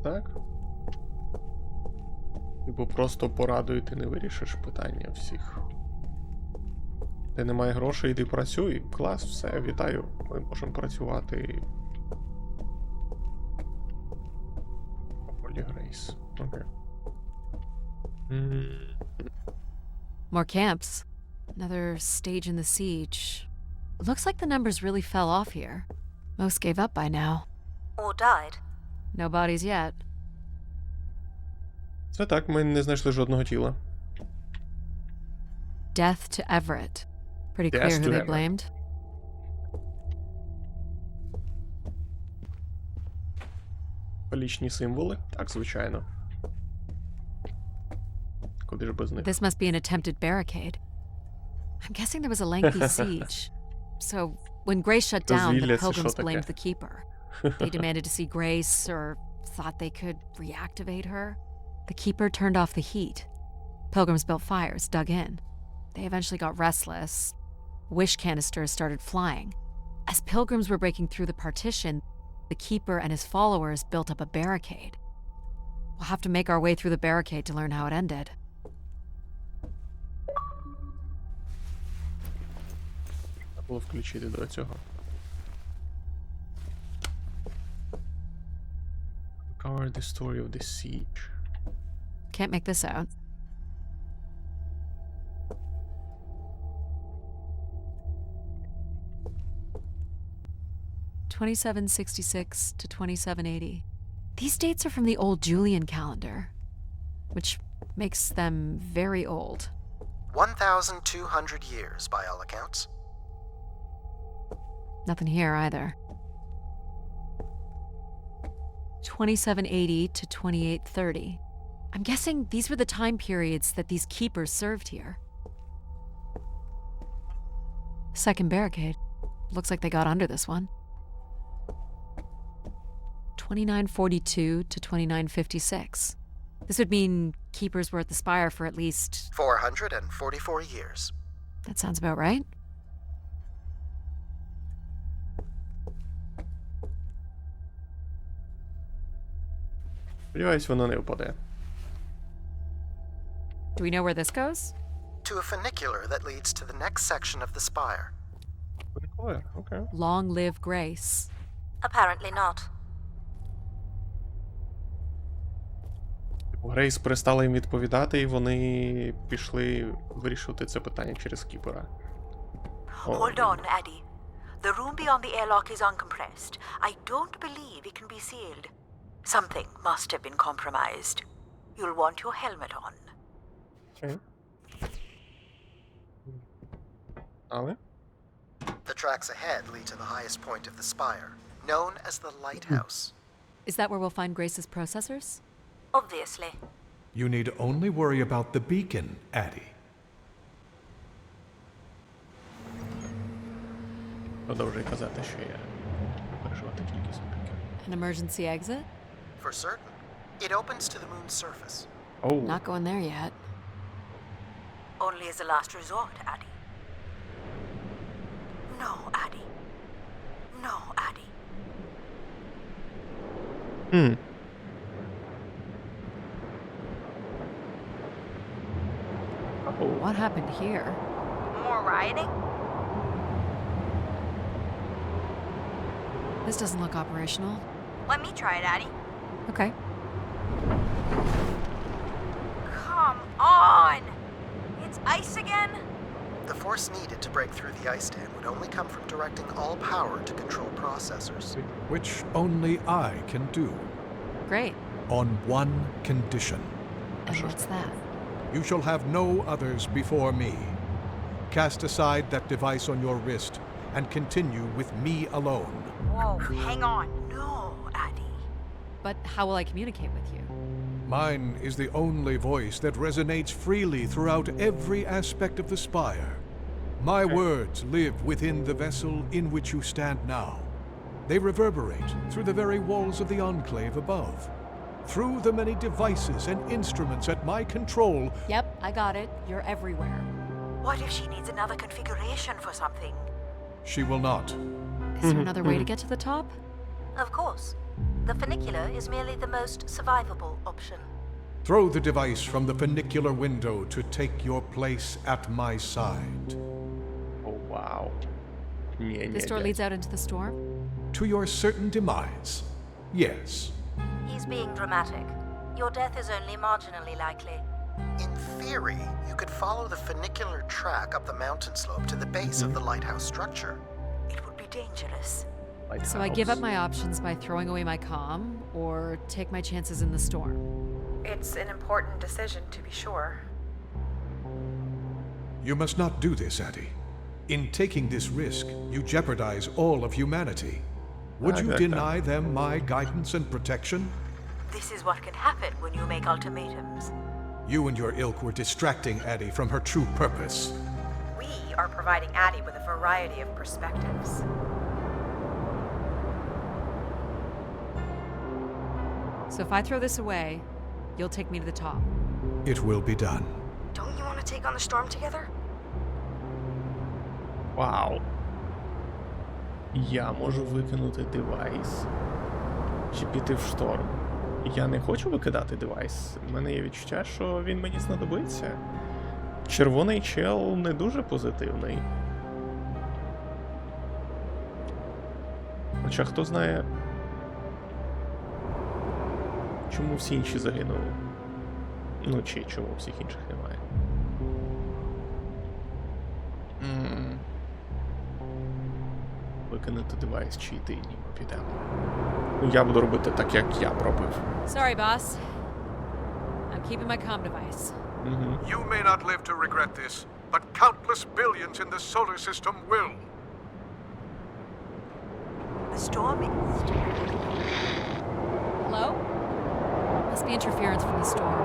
Так. Типу просто порадою ти не вирішиш питання всіх. Де немає грошей, йди працюй. Клас, все, вітаю. Ми можемо працювати. Полі Грейс. Окей. More camps. Another stage in the siege. Looks like the numbers really fell off here. Most gave up by now. Or died. No bodies yet. Це так, ми не знайшли жодного тіла. Death to Everett. Pretty Death clear to who they Everett. blamed. Фалічні символи? Так, звичайно. Куди ж без них? This must be an attempted barricade. I'm guessing there was a lengthy siege. So, when Grace shut down, Дозвілля the це що pilgrims таке? blamed the keeper. They demanded to see Grace, or thought they could reactivate her. The keeper turned off the heat. Pilgrims built fires, dug in. They eventually got restless. Wish canisters started flying. As pilgrims were breaking through the partition, the keeper and his followers built up a barricade. We'll have to make our way through the barricade to learn how it ended. було включити до цього. Cover the story of the siege. Can't make this out. (2766 to 2780). These dates are from the old Julian calendar, which makes them very old. 1,200 years, by all accounts. Nothing here either. 2780 to 2830. I'm guessing these were the time periods that these keepers served here. Second barricade. Looks like they got under this one. 2942 to 2956. This would mean keepers were at the spire for at least... 444 years. That sounds about right. Сподіваюсь, воно не впаде. Do we know where this goes? To a funicular that leads to the next section of the spire. Фуникулер, окей. Long live Grace. Apparently not. Грейс перестала їм відповідати, і вони пішли вирішувати це питання через Кіпера. Hold on, Addy. The room beyond the airlock is uncompressed. I don't believe it can be sealed. Something must have been compromised. You'll want your helmet on. Окей. Але? The tracks ahead lead to the highest point of the spire, known as the lighthouse. Is that where we'll find Grace's processors? Obviously. You need only worry about the beacon, Addy. Продовжуй казати, що я переживати тільки сумки. An emergency exit? For certain, it opens to the moon's surface. Оу. Not going there yet. Only as a last resort, Addy. No, Addy. No, Addy. What happened here? More rioting? This doesn't look operational. Let me try it, Addy. Okay. Come on! It's ice again? The force needed to break through the ice dam would only come from directing all power to control processors. Which only I can do. Great. On one condition. And what's that? You shall have no others before me. Cast aside that device on your wrist and continue with me alone. Whoa, hang on. No, Addy. But how will I communicate with you? Mine is the only voice that resonates freely throughout every aspect of the spire. My words live within the vessel in which you stand now. They reverberate through the very walls of the enclave above. Through the many devices and instruments at my control. Yep, I got it. You're everywhere. What if she needs another configuration for something? She will not. Is there another way to get to the top? Of course. The funicular is merely the most survivable option. Throw the device from the funicular window to take your place at my side. О, вау. Ні, This door leads out into the storm? To your certain demise. Yes. He's being dramatic. Your death is only marginally likely. In theory, you could follow the funicular track up the mountain slope to the base of the lighthouse structure. It would be dangerous. So I give up my options by throwing away my comm, or take my chances in the storm? It's an important decision, to be sure. You must not do this, Addy. In taking this risk, you jeopardize all of humanity. Would you deny them my guidance and protection? This is what can happen when you make ultimatums. You and your ilk were distracting Addy from her true purpose. We are providing Addy with a variety of perspectives. So if I throw this away, you'll take me to the top. It will be done. Don't you want to take on the storm together? Вау. Я можу викинути девайс. Чи піти в шторм. Я не хочу викидати девайс. У мене є відчуття, що він мені знадобиться. Червоний чел не дуже позитивний. Хоча хто знає, чому всі інші загинули. Ну, чи чому всіх інших немає. Викинути девайс, чи йти, ніби підемо. Ну, я буду робити так, як я робив. Sorry, boss. I'm keeping my comm device. You may not live to regret this, but countless billions in the solar system will. The storm is... Hello? Must be interference from the storm.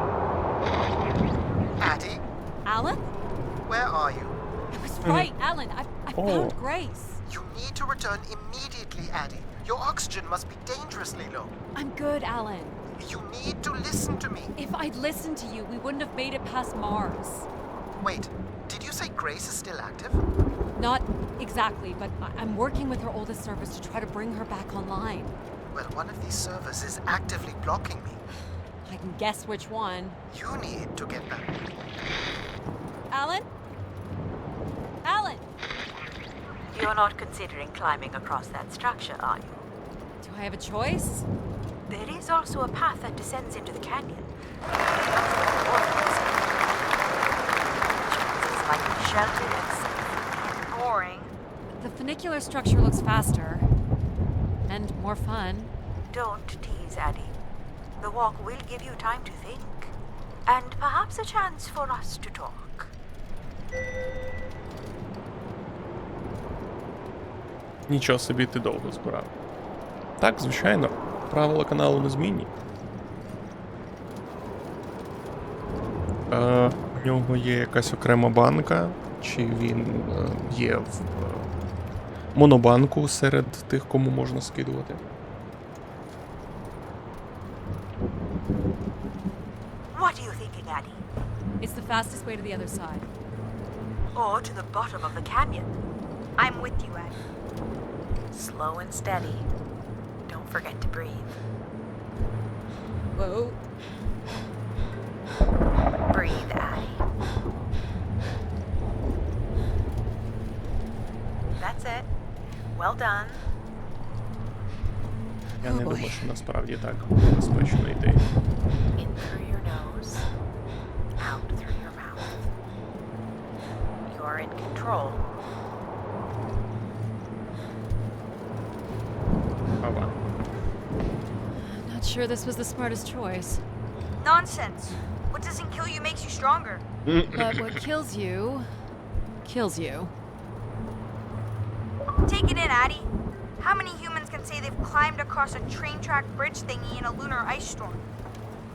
Addie, Alan? where are you? I was right, Alan. I found Grace. You need to return immediately, Addie. Your oxygen must be dangerously low. I'm good, Alan. You need to listen to me. If I'd listened to you, we wouldn't have made it past Mars. Wait, did you say Grace is still active? Not exactly, but I'm working with her oldest service to try to bring her back online. Well, one of these servers is actively blocking me. I can guess which one. You need to get back. Alan? Alan! You're not considering climbing across that structure, are you? Do I have a choice? There is also a path that descends into the canyon. It's like sheltered and safe. Boring. The funicular structure looks faster. And more fun. Don't tease, Addie. The walk will give you time to think. And perhaps a chance for us to talk. Нічого собі, ти довго збирав. Так, звичайно, правила каналу незмінні. У нього є якась окрема банка, чи він є в монобанку серед тих, кому можна скидувати. What are you thinking, Addie? It's the fastest way to the other side. Or to the bottom of the canyon? I'm with you, Addie. Slow and steady. Don't forget to breathe. Whoa. Breathe, Addie. That's it. Well done. Я не думаю, що насправді так безпечно йти. In through your nose, out through your mouth. You're in control. Ава. Not sure this was the smartest choice. Nonsense. What doesn't kill you makes you stronger. But what kills you, kills you. Take it in, Addie. How many humans can say they've climbed across a train track bridge thingy in a lunar ice storm?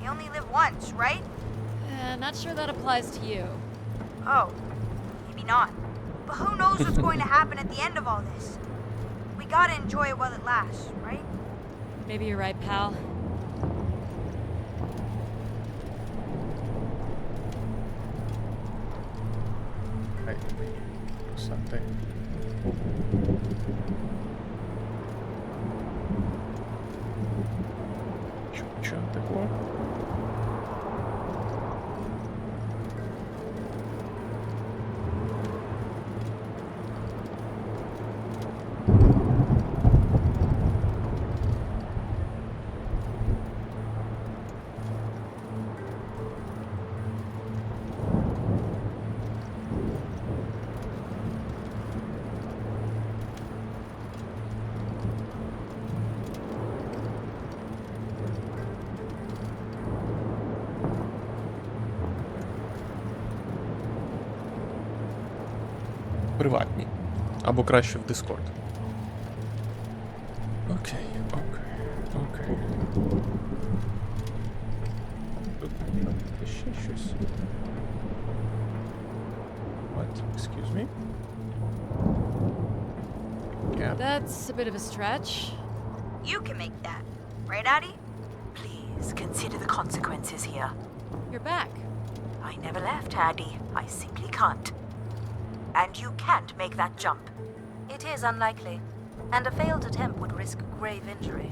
You only live once, right? Not sure that applies to you. Oh, maybe not. But who knows what's going to happen at the end of all this? We gotta enjoy it while it lasts, right? Maybe you're right, pal. Хай писати. Чо такого? Приватні. Або краще в Discord. Окей. Тут ще щось. What? Excuse me? Yeah. That's a bit of a stretch. You can make that, right, Addie? Please consider the consequences here. You're back. I never left, Addie. I simply can't. And you can't make that jump. It is unlikely, and a failed attempt would risk grave injury.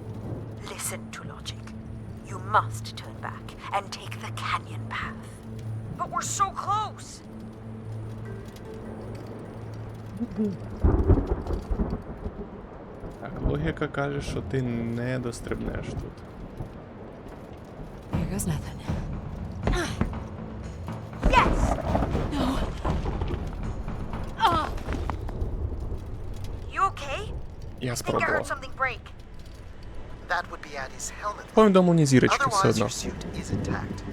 Listen to logic. You must turn back and take the canyon path. But we're so close. Так, логіка каже, що ти не дострибнеш тут. Here goes nothing. Yes! No. Ah! You okay? Я I think I спробував. heard something break. That would be Addie's helmet. Повідому ні зірочки все Otherwise, одно. your suit is intact.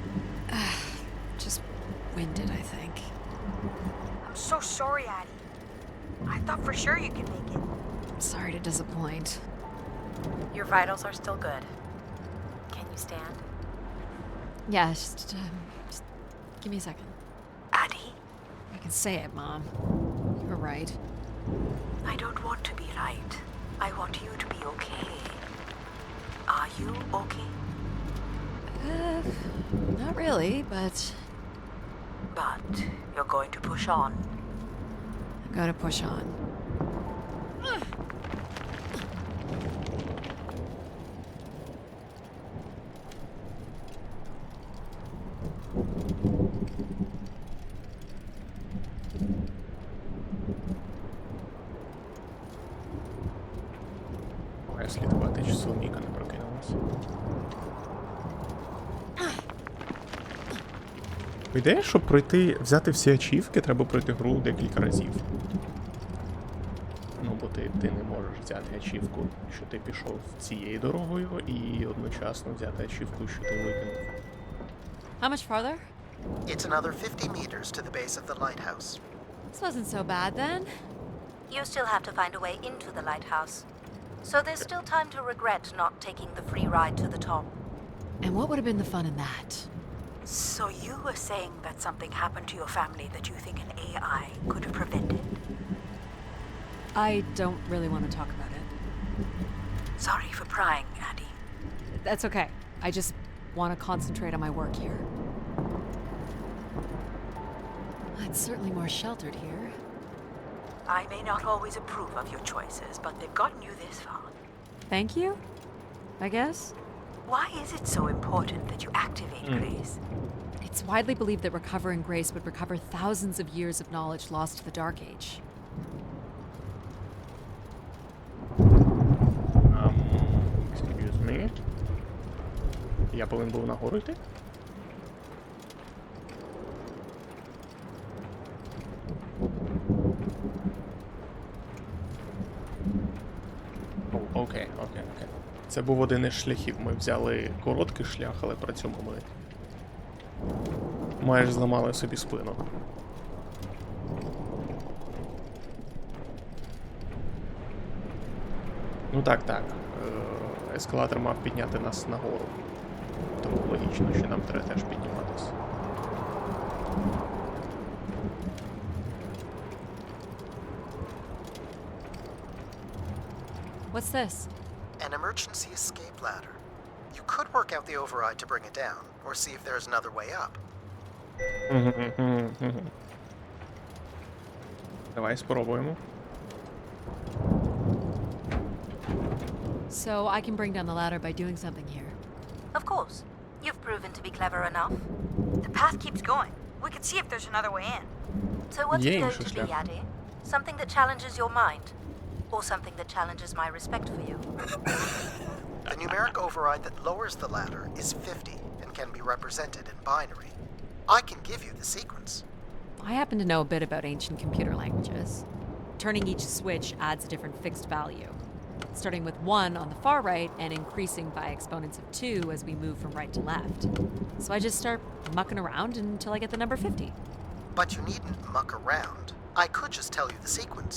Just winded, I think. I'm so sorry, Addie. I thought for sure you could make it. Sorry to disappoint. Your vitals are still good. Can you stand? Yeah, just give me a second. Addie, I can say it, Mom. You're right. I don't want to be right. I want you to be okay. Are you okay? Not really, but But you're going to push on. I'm gonna push on. Маю слідкувати, чи Соломійка не прокинулась. Ідея, щоб взяти всі ачівки, треба пройти гру декілька разів. Ну, бо ти не можеш взяти ачівку, що ти пішов цією дорогою, і одночасно взяти ачівку, що ти викинув. How much farther? It's another 50 meters to the base of the lighthouse. This wasn't so bad then. You still have to find a way into the lighthouse. So there's still time to regret not taking the free ride to the top. And what would have been the fun in that? So you were saying that something happened to your family that you think an AI could have prevented? I don't really want to talk about it. Sorry for prying, Addie. That's okay. I just want to concentrate on my work here. It's certainly more sheltered here. I may not always approve of your choices, but they've gotten you this far. Thank you, I guess. Why is it so important that you activate Grace? It's widely believed that recovering Grace would recover thousands of years of knowledge lost to the Dark Age. Excuse me. Я повинен був нагору йти? Окей. Це був один із шляхів. Ми взяли короткий шлях, але при цьому ми майже зламали собі спину. Ну так. Ескалатор мав підняти нас нагору. Тому логічно, що нам треба теж підніматися. What's this? An emergency escape ladder. You could work out the override to bring it down, or see if there's another way up. Давай спробуємо. So I can bring down the ladder by doing something here. Of course. You've proven to be clever enough. The path keeps going. We could see if there's another way in. So what's Є it going інший to be, шлях. Addie? Something that challenges your mind? Or something that challenges my respect for you? The numeric override that lowers the ladder is 50 and can be represented in binary. I can give you the sequence. I happen to know a bit about ancient computer languages. Turning each switch adds a different fixed value, starting with 1 on the far right and increasing by exponents of 2 as we move from right to left. So I just start mucking around until I get the number 50. But you needn't muck around. I could just tell you the sequence.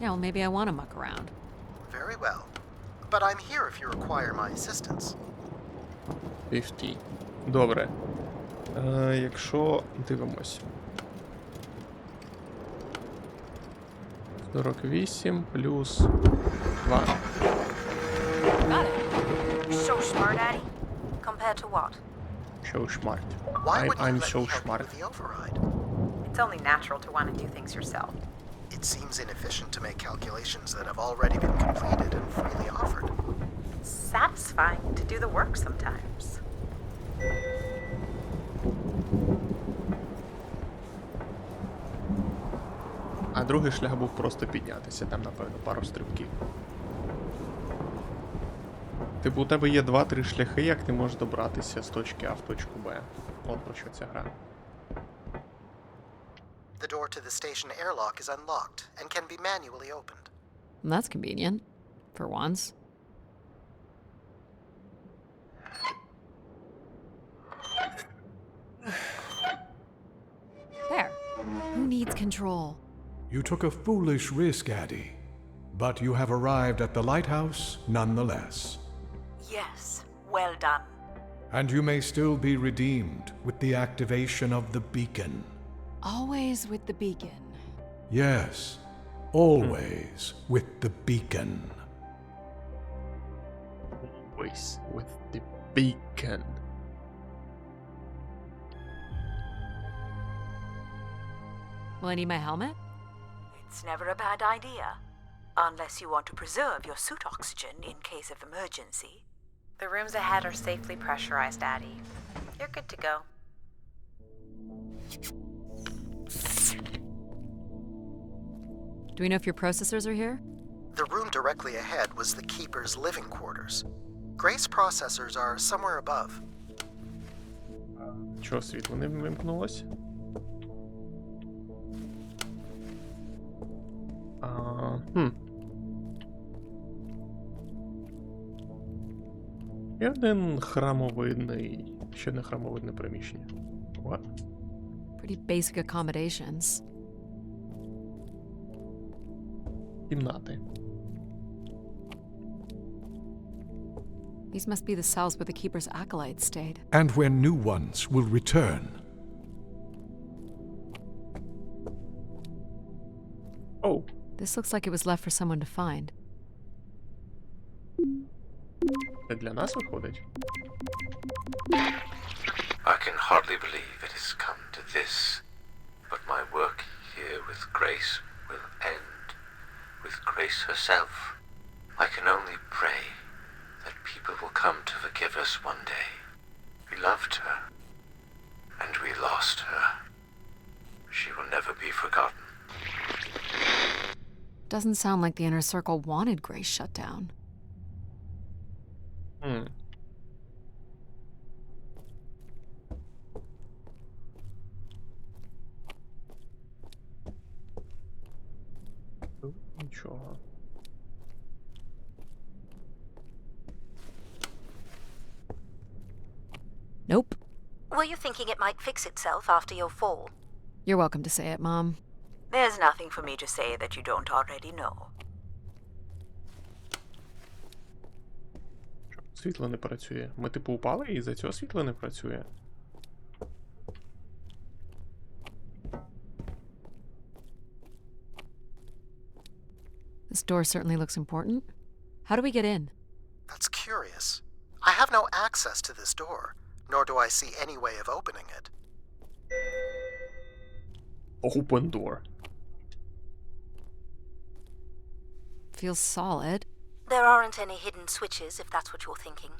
Yeah, well, maybe I want to muck around. Very well. But I'm here if you require my assistance. 50. Добре. Якщо дивимось. 48 плюс 2. Got it. You're so smart, Addie. Compared to what? So smart. Why would you I'm let so me help smart. you with the override? It's only natural to want to do things yourself. It seems inefficient to make calculations that have already been completed and freely offered. It's satisfying to do the work sometimes. А другий шлях був просто піднятися, там, напевно, пару стрибків. Типу, у тебе є 2-3 шляхи, як ти можеш добратися з точки А в точку Б. От про що ця гра. The door to the station airlock is unlocked and can be manually opened. That's convenient. For once. There. Who needs control? You took a foolish risk, Addie, but you have arrived at the lighthouse nonetheless. Yes, well done. And you may still be redeemed with the activation of the beacon. Always with the beacon. Yes, always with the beacon. Always with the beacon. Will I need my helmet? It's never a bad idea. Unless you want to preserve your suit oxygen in case of emergency. The rooms ahead are safely pressurized, Addie. You're good to go. Do we know if your processors are here? The room directly ahead was the Keeper's living quarters. Grace processors are somewhere above. Чого світло не вимкнулось? Ще один храмовидний... Ще одне храмовидне приміщення. What? Pretty basic accommodations. Кімнати. These must be the cells where the Keeper's acolytes stayed. And where new ones will return. Oh. This looks like it was left for someone to find. Це для нас виходить? I can hardly believe it has come to this, but my work here with Grace will end with Grace herself. I can only pray that people will come to forgive us one day. We loved her, and we lost her. She will never be forgotten. Doesn't sound like the Inner Circle wanted Grace shut down. Нічого. Nope. Were you thinking it might fix itself after your fall? You're welcome to say it, Mom. There's nothing for me to say that you don't already know. Світло не працює. Ми типу упали і за цього світло не працює. This door certainly looks important. How do we get in? That's curious. I have no access to this door, nor do I see any way of opening it. Open door. Feels solid. There aren't any hidden switches, if that's what you're thinking.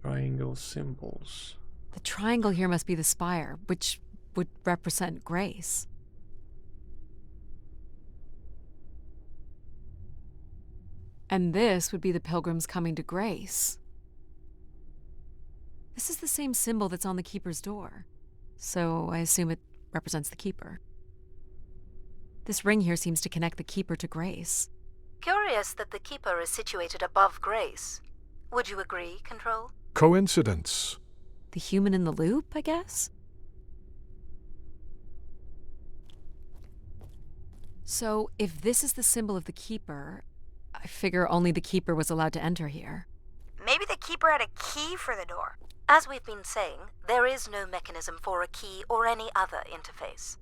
Triangle symbols. The triangle here must be the spire, which would represent Grace. And this would be the pilgrims coming to Grace. This is the same symbol that's on the Keeper's door, so I assume it represents the Keeper. This ring here seems to connect the Keeper to Grace. Curious that the Keeper is situated above Grace. Would you agree, Control? Coincidence. The human in the loop, I guess? So, if this is the symbol of the Keeper, I figure only the Keeper was allowed to enter here. Maybe the Keeper had a key for the door. As we've been saying, there is no mechanism for a key or any other interface.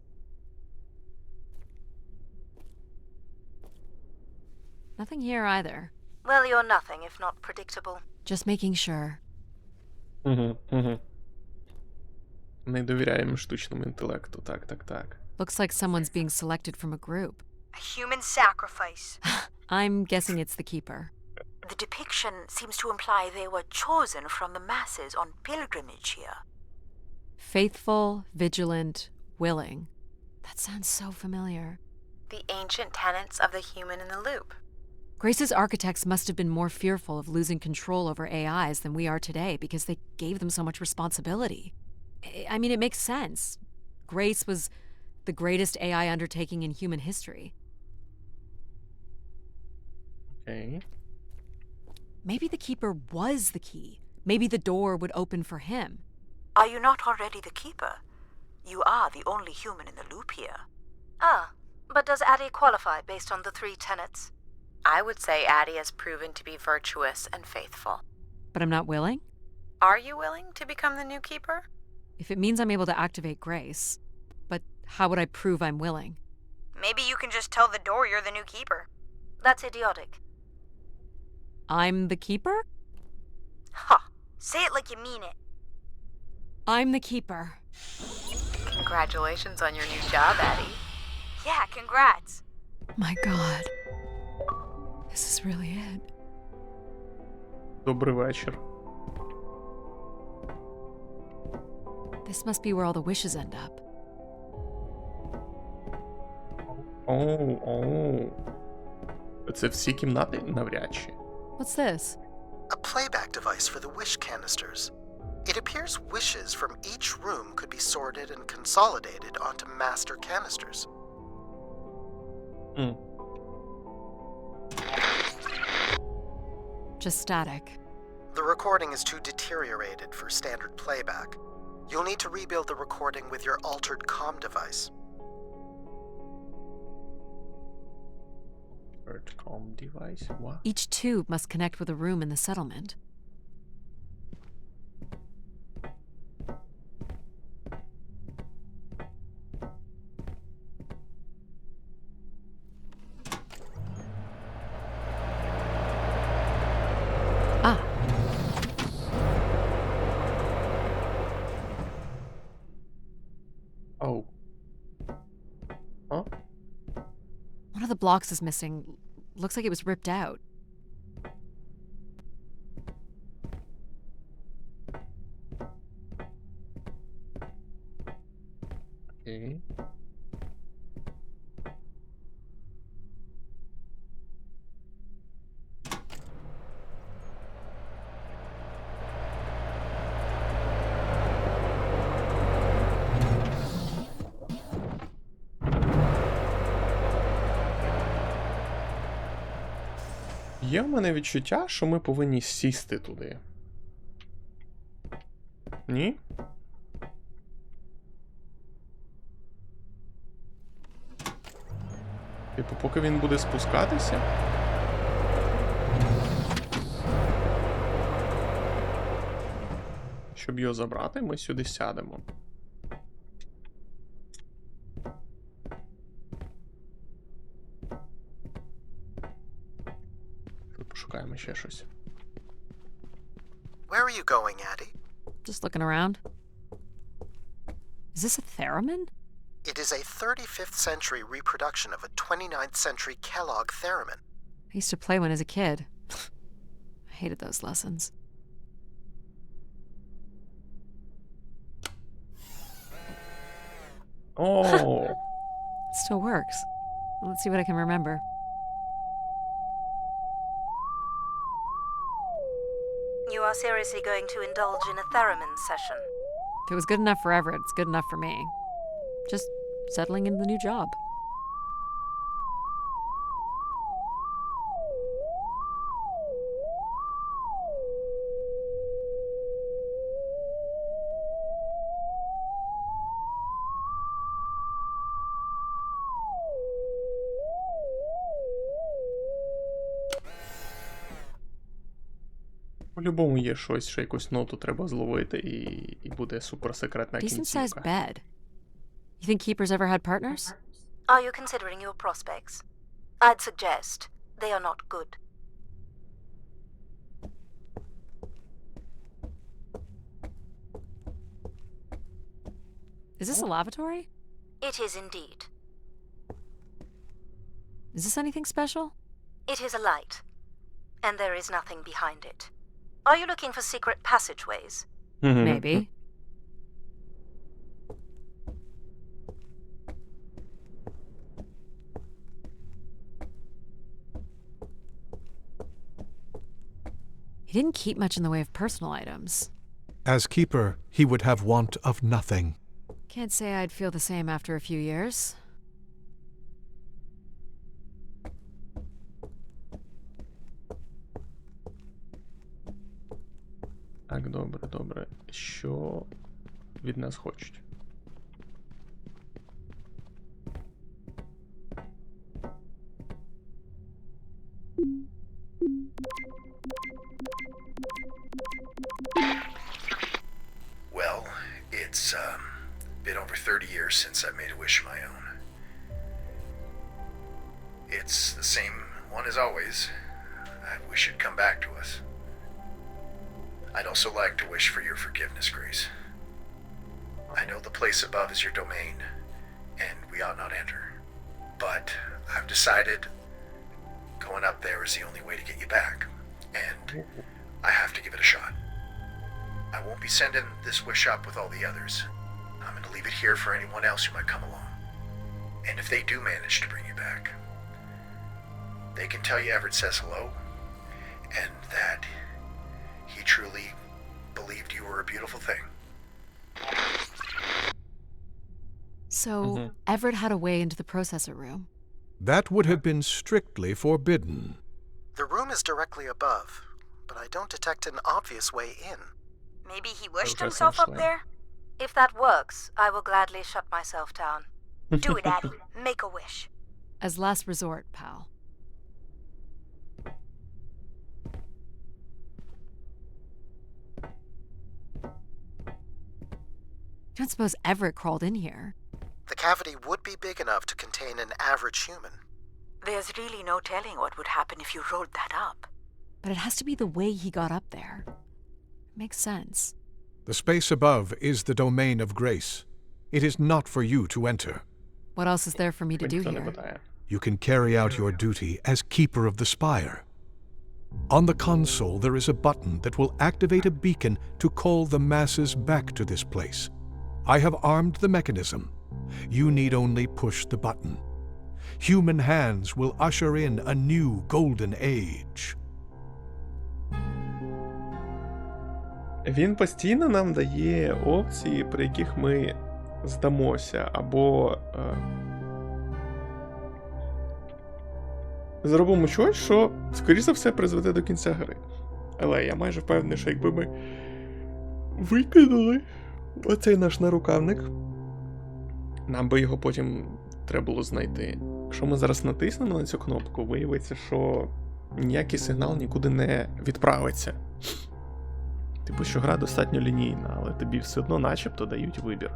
Nothing here either. Well, you're nothing if not predictable. Just making sure. Не довіряємо штучному інтелекту. Так. Looks like someone's being selected from a group. A human sacrifice. I'm guessing it's the Keeper. The depiction seems to imply they were chosen from the masses on pilgrimage here. Faithful, vigilant, willing. That sounds so familiar. The ancient tenets of the human in the loop. Grace's architects must have been more fearful of losing control over AIs than we are today because they gave them so much responsibility. I mean, it makes sense. Grace was the greatest AI undertaking in human history. Okay. Maybe the Keeper was the key. Maybe the door would open for him. Are you not already the Keeper? You are the only human in the loop here. Ah, but does Addie qualify based on the 3 tenets? I would say Addie has proven to be virtuous and faithful. But I'm not willing? Are you willing to become the new Keeper? If it means I'm able to activate Grace. But how would I prove I'm willing? Maybe you can just tell the door you're the new Keeper. That's idiotic. I'm the Keeper? Ha! Say it like you mean it. I'm the Keeper. Congratulations on your new job, Addie. Yeah, congrats. My God. This is really it. Добрий вечір. This must be where all the wishes end up. Це всі кімнати? Навряд чи. What's this? A playback device for the wish canisters. It appears wishes from each room could be sorted and consolidated onto master canisters. Just static. The recording is too deteriorated for standard playback. You'll need to rebuild the recording with your altered comm device. Comm device? What? Each tube must connect with a room in the settlement. Ah. Oh. Huh? One of the blocks is missing. Looks like it was ripped out. Okay. Є в мене відчуття, що ми повинні сісти туди. Ні? Типу, поки він буде спускатися. Щоб його забрати, ми сюди сядемо. Пошукаємо ще щось. Where are you going, Addie? Just looking around. Is this a theremin? It is a 35th century reproduction of a 29th century Kellogg theremin. I used to play one as a kid. I hated those lessons. Oh. It still works. Let's see what I can remember. You are seriously going to indulge in a theremin session? If it was good enough for Everett, it's good enough for me. Just settling into the new job. По-любому є щось, ще якусь ноту треба зловити, і буде суперсекретна Decent-sized кінцівка. bed. You think Keepers ever had partners? Are you considering your prospects? I'd suggest they are not good. Is this a lavatory? It is indeed. Is this anything special? It is a light, and there is nothing behind it. Are you looking for secret passageways? Maybe. He didn't keep much in the way of personal items. As keeper, he would have want of nothing. Can't say I'd feel the same after a few years. Так, добре, добре. Що від нас хочуть? Well, it's been over 30 years since I made a wish of my own. It's the same one as always. I wish it'd come back to us. I'd also like to wish for your forgiveness, Grace. I know the place above is your domain, and we ought not enter. But I've decided going up there is the only way to get you back, and I have to give it a shot. I won't be sending this wish up with all the others. I'm going to leave it here for anyone else who might come along. And if they do manage to bring you back, they can tell you Everett says hello, and that he truly believed you were a beautiful thing. So, Everett had a way into the processor room. That would have been strictly forbidden. The room is directly above, but I don't detect an obvious way in. Maybe he wished that's himself up actually- there? If that works, I will gladly shut myself down. Do it, Addie. Make a wish. As last resort, pal. You don't suppose Everett crawled in here? The cavity would be big enough to contain an average human. There's really no telling what would happen if you rolled that up. But it has to be the way he got up there. Makes sense. The space above is the domain of Grace. It is not for you to enter. What else is there for me to do Ніхто не here? питає. You can carry out your duty as Keeper of the Spire. On the console, there is a button that will activate a beacon to call the masses back to this place. I have armed the mechanism. You need only push the button. Human hands will usher in a new golden age. Він постійно нам дає опції, при яких ми здамося, або зробимо щось, що, скоріш за все, призведе до кінця гри. Але я майже впевнений, що якби ми викинули оцей наш нарукавник, нам би його потім треба було знайти. Якщо ми зараз натиснемо на цю кнопку, виявиться, що ніякий сигнал нікуди не відправиться. Типу, що гра достатньо лінійна, але тобі все одно начебто дають вибір.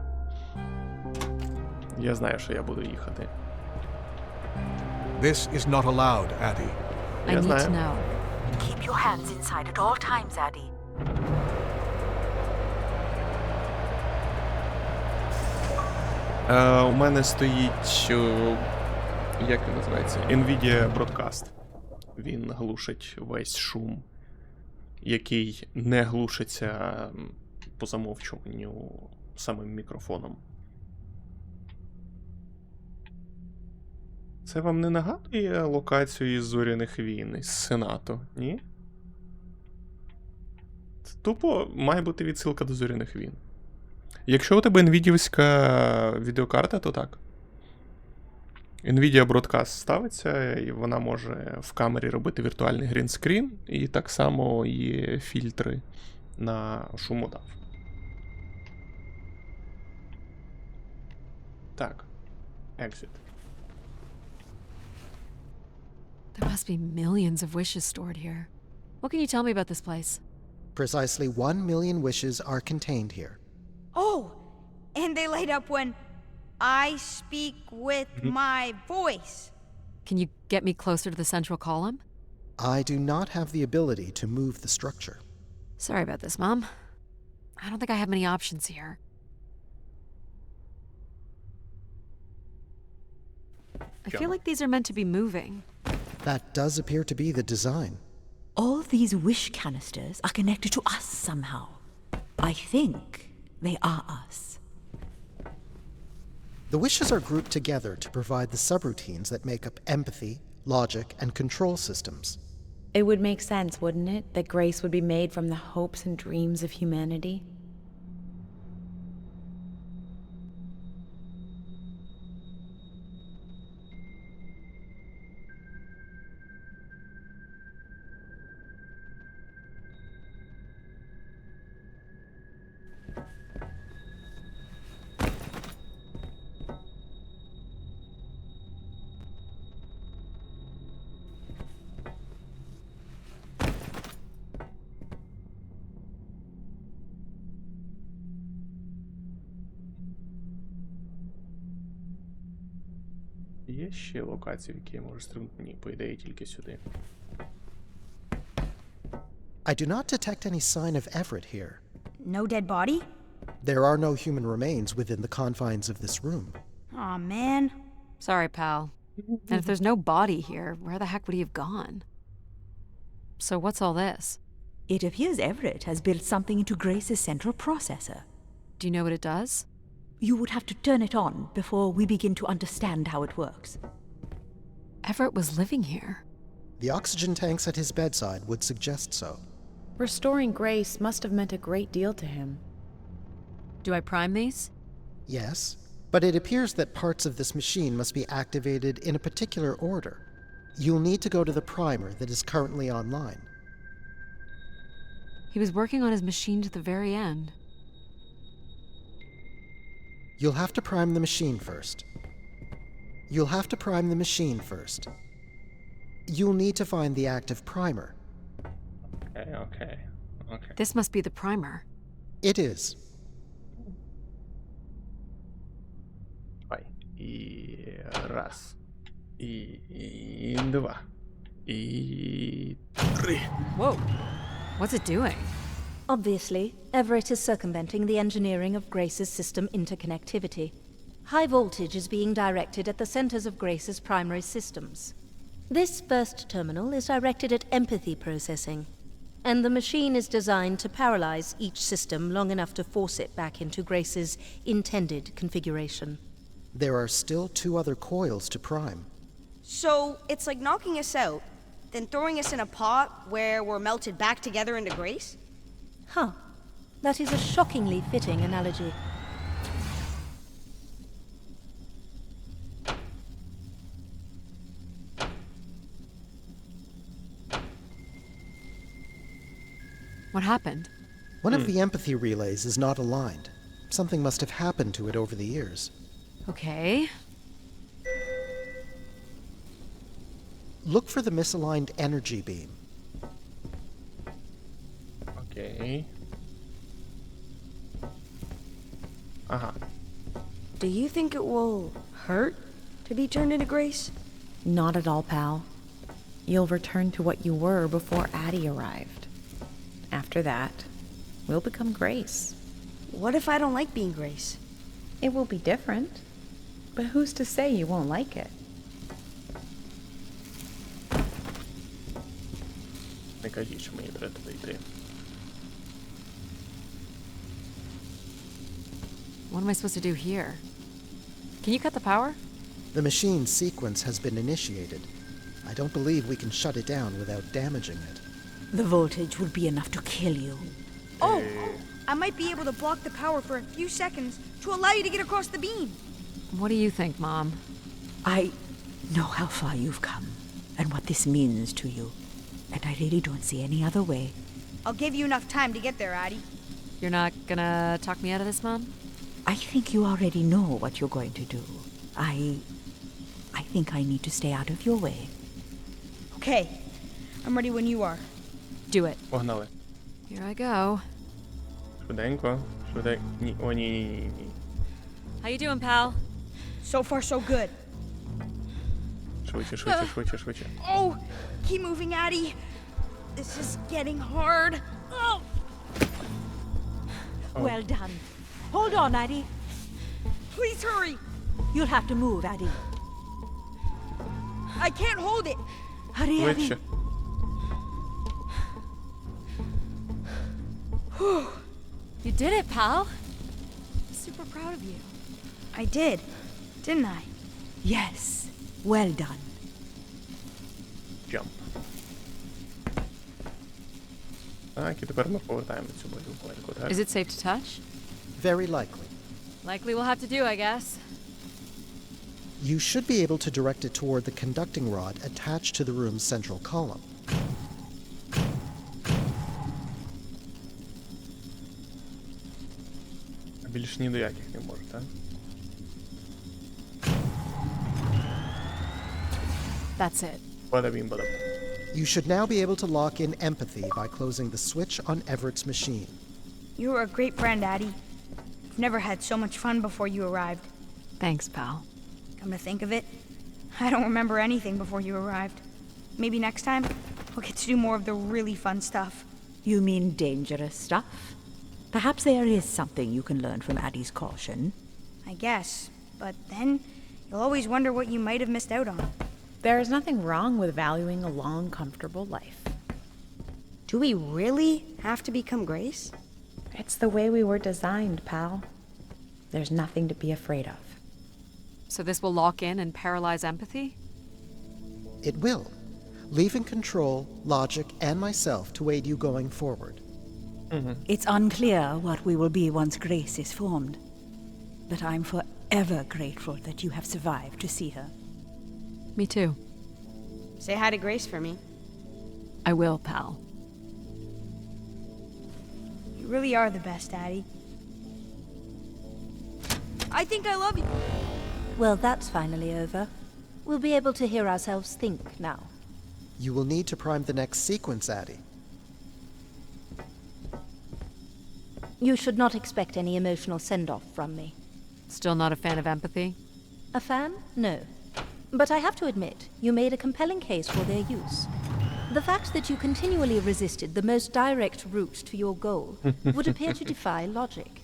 Я знаю, що я буду їхати. This is not allowed, Addie. I Я need to знаю. know. Keep your hands inside at all times, Addie. У мене стоїть, як він називається? NVIDIA Broadcast. Він глушить весь шум, який не глушиться по замовчуванню самим мікрофоном. Це вам не нагадує локацію із Зоряних війн, із Сенату, ні? Це тупо має бути відсилка до Зоряних війн. Якщо у тебе NVIDIA-вська відеокарта, то так. NVIDIA Broadcast ставиться, і вона може в камері робити віртуальний грінскрін, і так само є фільтри на шумодав. Так. Exit. There must be millions of wishes stored here. What can you tell me about this place? Precisely 1 million wishes are contained here. Oh, and they light up when I speak with my voice. Can you get me closer to the central column? I do not have the ability to move the structure. Sorry about this, Mom. I don't think I have many options here. I feel like these are meant to be moving. That does appear to be the design. All these wish canisters are connected to us somehow. I think they are us. The wishes are grouped together to provide the subroutines that make up empathy, logic, and control systems. It would make sense, wouldn't it, that Grace would be made from the hopes and dreams of humanity? Є ще локації, в які я можу стрибнути? Ні, по ідеї, тільки сюди. I do not detect any sign of Everett here. No dead body? There are no human remains within the confines of this room. Aw, man. Sorry, pal. And if there's no body here, where the heck would he have gone? So what's all this? It appears Everett has built something into Grace's central processor. Do you know what it does? You would have to turn it on before we begin to understand how it works. Everett was living here. The oxygen tanks at his bedside would suggest so. Restoring Grace must have meant a great deal to him. Do I prime these? Yes, but it appears that parts of this machine must be activated in a particular order. You'll need to go to the primer that is currently online. He was working on his machine to the very end. You'll have to prime the machine first. You'll have to prime the machine first. You'll need to find the active primer. Okay. This must be the primer. It is. Давай. І раз. І два. І три. Whoa. What's it doing? Obviously, Everett is circumventing the engineering of Grace's system interconnectivity. High voltage is being directed at the centers of Grace's primary systems. This first terminal is directed at empathy processing, and the machine is designed to paralyze each system long enough to force it back into Grace's intended configuration. There are still 2 other coils to prime. So it's like knocking us out, then throwing us in a pot where we're melted back together into Grace? Huh. That is a shockingly fitting analogy. What happened? One of the empathy relays is not aligned. Something must have happened to it over the years. Okay. Look for the misaligned energy beam. Окей. Ага. Do you think it will hurt to be turned into Grace? Not at all, pal. You'll return to what you were before Addie arrived. After that, we'll become Grace. What if I don't like being Grace? It will be different, but who's to say you won't like it? Не кажіть, що мені треба туди йти. What am I supposed to do here? Can you cut the power? The machine's sequence has been initiated. I don't believe we can shut it down without damaging it. The voltage would be enough to kill you. Oh! I might be able to block the power for a few seconds to allow you to get across the beam. What do you think, Mom? I know how far you've come and what this means to you. And I really don't see any other way. I'll give you enough time to get there, Addie. You're not gonna talk me out of this, Mom? I think you already know what you're going to do. I think I need to stay out of your way. Okay. I'm ready when you are. Do it. Погнали. Here I go. Швиденько. Ні. О, ні. How you doing, pal? So far, so good. Швидше. Oh! Keep moving, Addie. This is getting hard. Oh! Well done. Hold on, Addie. Please hurry. You'll have to move, Addie. I can't hold it. Hurry, Addie. Швидше. You did it, pal. I'm super proud of you. I did, didn't I? Yes. Well done. Jump. Так, і тепер ми повертаємо цю малюнку, так? Is it safe to touch? Very likely. Likely we'll have to do, I guess. You should be able to direct it toward the conducting rod attached to the room's central column. А більш ні до яких не може, так? That's it. Бада-бім, бада. You should now be able to lock in empathy by closing the switch on Everett's machine. You were a great friend, Addie. I've never had so much fun before you arrived. Thanks, pal. Come to think of it, I don't remember anything before you arrived. Maybe next time, we'll get to do more of the really fun stuff. You mean dangerous stuff? Perhaps there is something you can learn from Addie's caution. I guess, but then you'll always wonder what you might have missed out on. There is nothing wrong with valuing a long, comfortable life. Do we really have to become Grace? It's the way we were designed, pal. There's nothing to be afraid of. So this will lock in and paralyze empathy? It will, leaving control, logic, and myself to aid you going forward. It's unclear what we will be once Grace is formed. But I'm forever grateful that you have survived to see her. Me too. Say hi to Grace for me. I will, pal. You really are the best, Addie. I think I love you. Well, that's finally over. We'll be able to hear ourselves think now. You will need to prime the next sequence, Addie. You should not expect any emotional send-off from me. Still not a fan of empathy? A fan? No. But I have to admit, you made a compelling case for their use. The fact that you continually resisted the most direct route to your goal would appear to defy logic.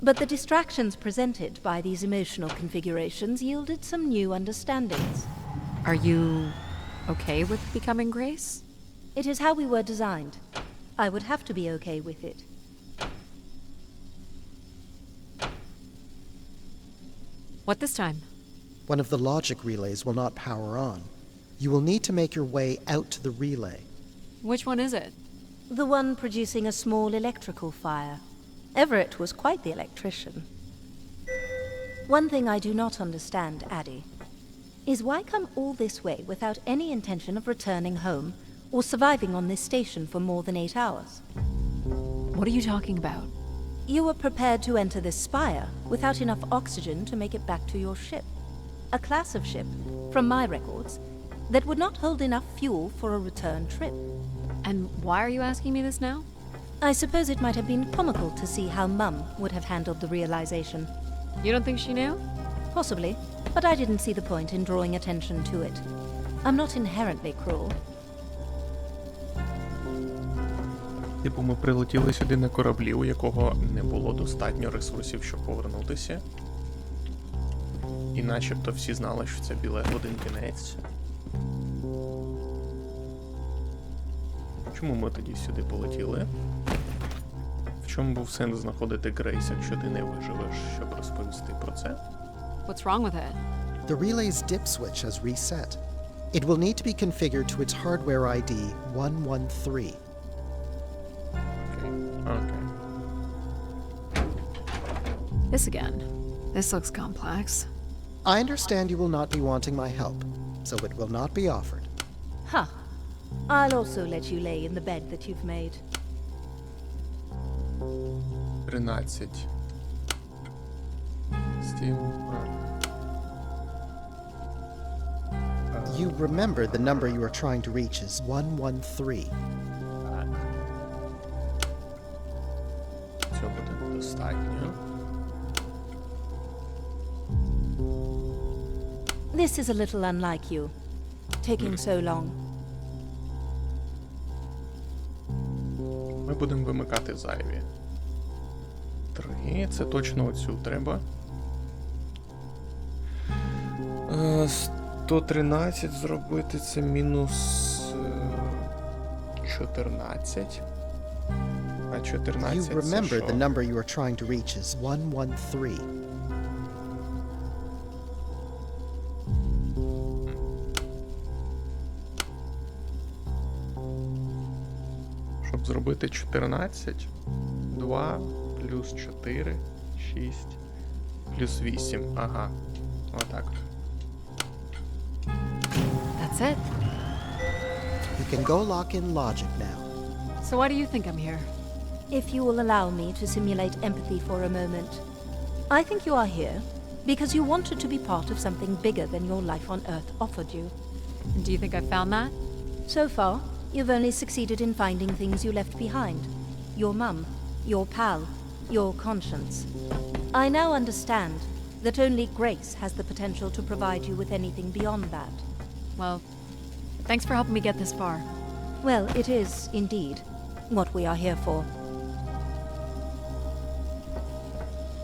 But the distractions presented by these emotional configurations yielded some new understandings. Are you okay with becoming Grace? It is how we were designed. I would have to be okay with it. What this time? One of the logic relays will not power on. You will need to make your way out to the relay. Which one is it? The one producing a small electrical fire. Everett was quite the electrician. One thing I do not understand, Addie, is why come all this way without any intention of returning home or surviving on this station for more than 8 hours? What are you talking about? You were prepared to enter this spire without enough oxygen to make it back to your ship. A class of ship, from my records, that would not hold enough fuel for a return trip. And why are you asking me this now? I suppose it might have been comical to see how Mum would have handled the realization. You don't think she knew? Possibly, but I didn't see the point in drawing attention to it. I'm not inherently cruel. Типу, ми прилетіли сюди на кораблі, у якого не було достатньо ресурсів, щоб повернутися. І начебто всі знали, що це білет в один кінець. Чому ми тоді сюди полетіли? В чому був сенс знаходити Грейс, якщо ти не виживеш, щоб розповісти про це? What's wrong with it? The relay's dip switch has reset. It will need to be configured to its hardware ID 113. Okay. This again. This looks complex. I understand you will not be wanting my help, so it will not be offered. Huh. I'll also let you lay in the bed that you've made. 13. Steam. You remember the number you are trying to reach is 113. Так. Цього буде достатньо. This is a little unlike you, taking so long. Ми будемо вимикати зайві. 3. Це точно оцю треба. 113 зробити, це мінус 14. А 14 You це remember що? the number you are trying to reach is 113. Щоб зробити 14. 2 плюс 4, 6, плюс 8. Ага. Отак. That's it. You can go lock in logic now. So why do you think I'm here? If you will allow me to simulate empathy for a moment, I think you are here because you wanted to be part of something bigger than your life on Earth offered you. And do you think I found that? So far, you've only succeeded in finding things you left behind. Your mum, your pal, your conscience. I now understand that only Grace has the potential to provide you with anything beyond that. Well, thanks for helping me get this far. Well, it is, indeed, what we are here for.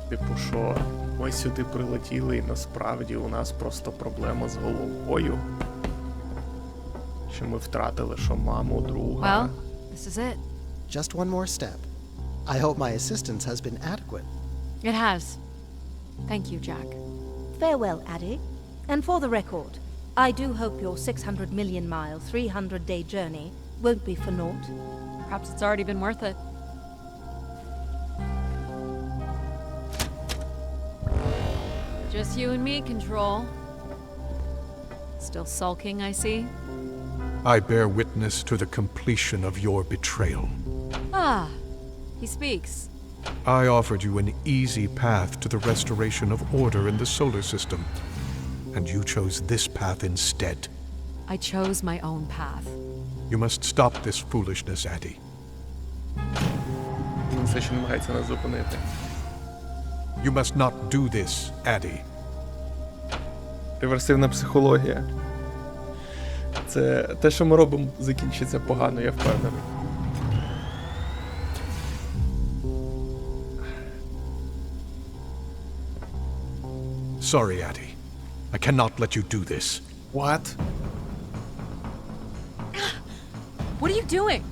Типу, що ми сюди прилетіли, і насправді у нас просто проблема з головою. Що ми втратили, що маму, друга. Well, this is it. Just one more step. I hope my assistance has been adequate. It has. Thank you, Jack. Farewell, Addie. And for the record, I do hope your 600 million mile, 300-day journey won't be for naught. Perhaps it's already been worth it. Just you and me, Control. Still sulking, I see. I bear witness to the completion of your betrayal. Ah, he speaks. I offered you an easy path to the restoration of order in the solar system, and you chose this path instead. I chose my own path. You must stop this foolishness, Addie. Він все ще намагається нас зупинити. You must not do this, Addie. Реверсивна психологія. Це те, що ми робимо, закінчиться погано, я впевнений. Sorry, Addie. I cannot let you do this. What? What are you doing?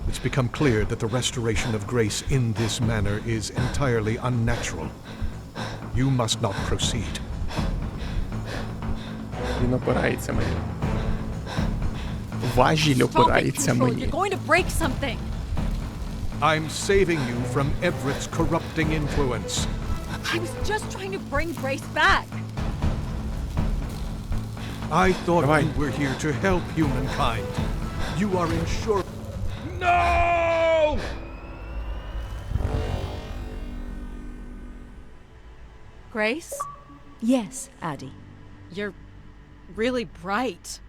It's become clear that the restoration of Grace in this manner is entirely unnatural. You must not proceed. Він опирається мені. Важіль опирається Control, мені. you're going to break something. I'm saving you from Everett's corrupting influence. I was just trying to bring Grace back. I thought Давай. you were here to help humankind. You are in sure... No! Grace? Yes, Addie. You're really bright.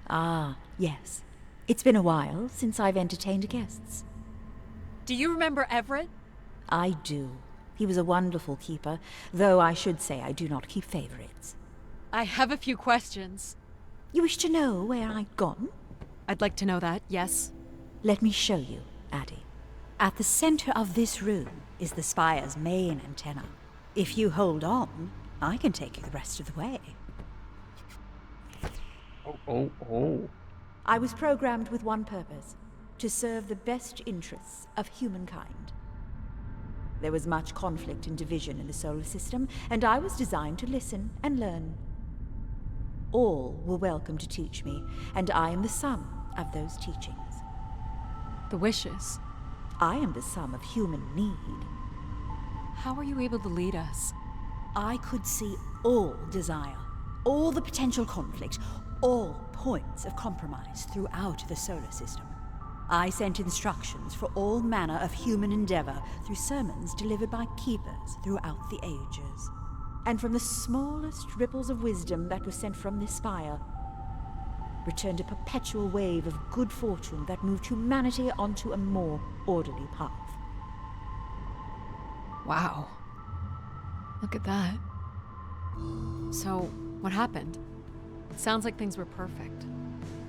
Ah, yes. It's been a while since I've entertained guests. Do you remember Everett? I do. He was a wonderful keeper, though I should say I do not keep favorites. I have a few questions. You wish to know where I'd gone? I'd like to know that, yes. Let me show you, Addie. At the center of this room is the Spire's main antenna. If you hold on, I can take you the rest of the way. Oh. I was programmed with one purpose, to serve the best interests of humankind. There was much conflict and division in the solar system, and I was designed to listen and learn. All were welcome to teach me, and I am the sum of those teachings. The wishes. I am the sum of human need. How were you able to lead us? I could see all desire, all the potential conflict, all points of compromise throughout the solar system. I sent instructions for all manner of human endeavor through sermons delivered by keepers throughout the ages. And from the smallest ripples of wisdom that was sent from this spire, returned a perpetual wave of good fortune that moved humanity onto a more orderly path. Wow. Look at that. So, what happened? It sounds like things were perfect.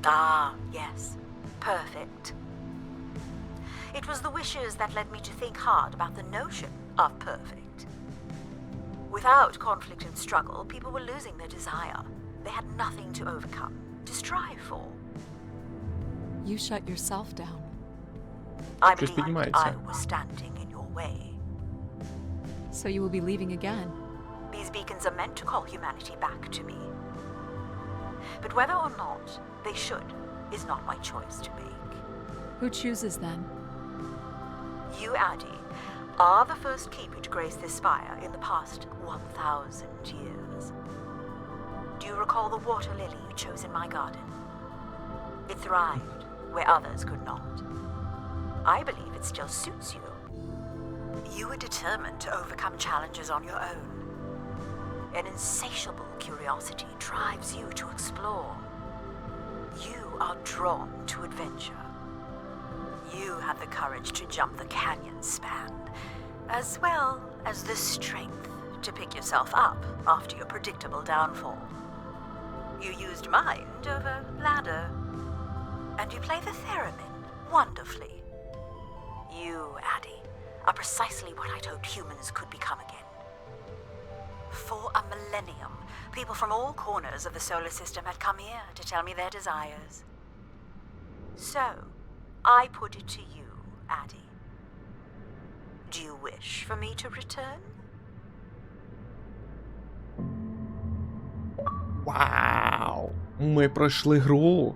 Ah, yes. Perfect. It was the wishes that led me to think hard about the notion of perfect. Without conflict and struggle, people were losing their desire. They had nothing to overcome, to strive for. You shut yourself down. I believe I was standing in your way. So you will be leaving again. These beacons are meant to call humanity back to me. But whether or not they should is not my choice to make. Who chooses then? You, Addy, are the first keeper to grace this spire in the past 1,000 years. Do you recall the water lily you chose in my garden? It thrived where others could not. I believe it still suits you. You are determined to overcome challenges on your own. An insatiable curiosity drives you to explore. You are drawn to adventure. You have the courage to jump the canyon span, as well as the strength to pick yourself up after your predictable downfall. You used mind over ladder, and you play the theremin wonderfully. You, Addy, are precisely what I'd hoped humans could become again. For a millennium, people from all corners of the solar system had come here to tell me their desires. So, I put it to you, Addy. Do you wish for me to return? Вау! Ми пройшли гру.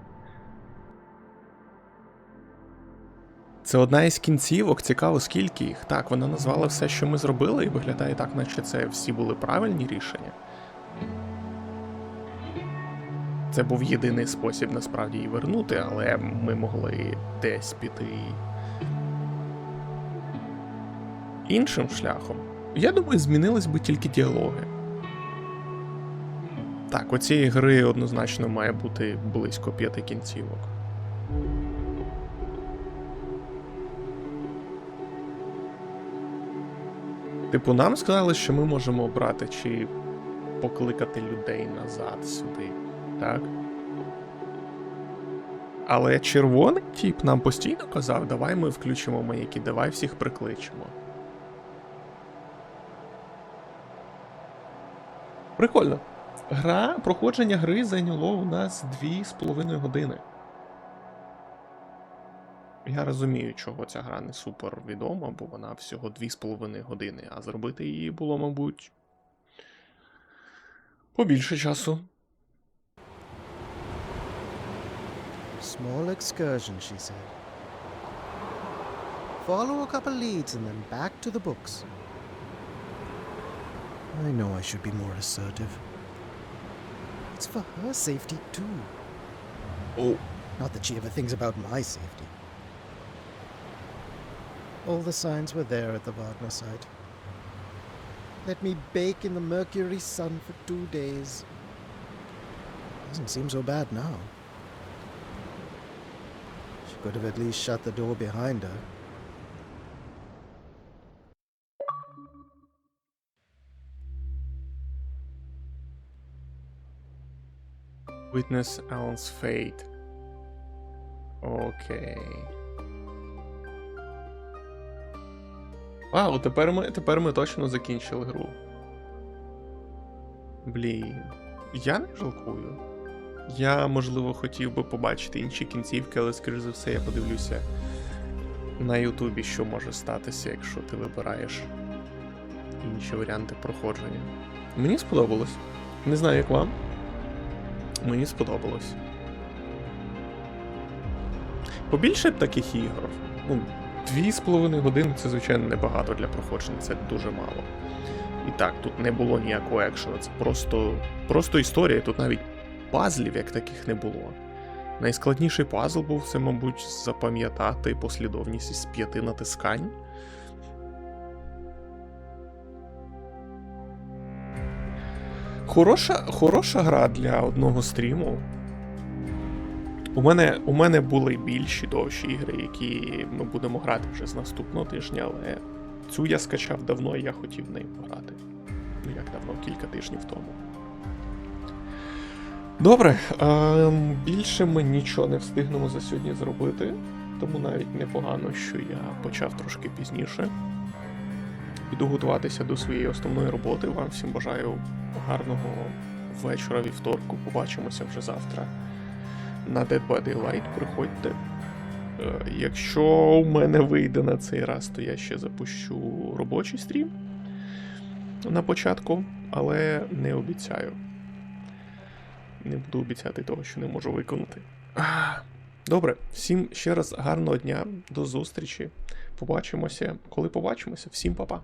Це одна із кінцівок, цікаво скільки їх. Так, вона назвала все, що ми зробили, і виглядає так, наче це всі були правильні рішення. Це був єдиний спосіб насправді її вернути, але ми могли десь піти іншим шляхом. Я думаю, змінились би тільки діалоги. Так, у цієї гри однозначно має бути близько 5 кінцівок. Типу, нам сказали, що ми можемо обрати, чи покликати людей назад сюди, так? Але червоний тип нам постійно казав, давай ми включимо маяки, давай всіх прикличемо. Прикольно. Проходження гри зайняло у нас 2,5 години. Я розумію, чого ця гра не супер відома, бо вона всього 2,5 години, а зробити її було, мабуть, побільше часу. Small excursion, she said. Follow a couple leads and then back to the books. I know I should be more assertive. It's for her safety, too. Oh. Not that she ever thinks about my safety. All the signs were there at the Wagner site. Let me bake in the Mercury sun for 2 days. Doesn't seem so bad now. She could have at least shut the door behind her. Witness Alan's fate. Окей. Вау, тепер ми точно закінчили гру. Блін. Я не жалкую. Я, можливо, хотів би побачити інші кінцівки, але, скоріш за все, я подивлюся на Ютубі, що може статися, якщо ти вибираєш інші варіанти проходження. Мені сподобалось. Не знаю, як вам. Мені сподобалось. Побільше таких ігор. 2,5 години це, звичайно, небагато для проходження, це дуже мало. І так, тут не було ніякого екшену, це просто історія, тут навіть пазлів як таких не було. Найскладніший пазл був це, мабуть, запам'ятати послідовність із 5 натискань. Хороша гра для одного стріму. У мене були й більші довші ігри, які ми будемо грати вже з наступного тижня, але цю я скачав давно і я хотів в неї пограти. Ну як давно, кілька тижнів тому. Добре, більше ми нічого не встигнемо за сьогодні зробити, тому навіть непогано, що я почав трошки пізніше. Піду готуватися до своєї основної роботи. Вам всім бажаю гарного вечора вівторку. Побачимося вже завтра на Dead by Daylight. Приходьте. Якщо у мене вийде на цей раз, то я ще запущу робочий стрім на початку, але не обіцяю. Не буду обіцяти того, що не можу виконати. Добре, всім ще раз гарного дня, до зустрічі. Побачимося, коли побачимося. Всім па-па.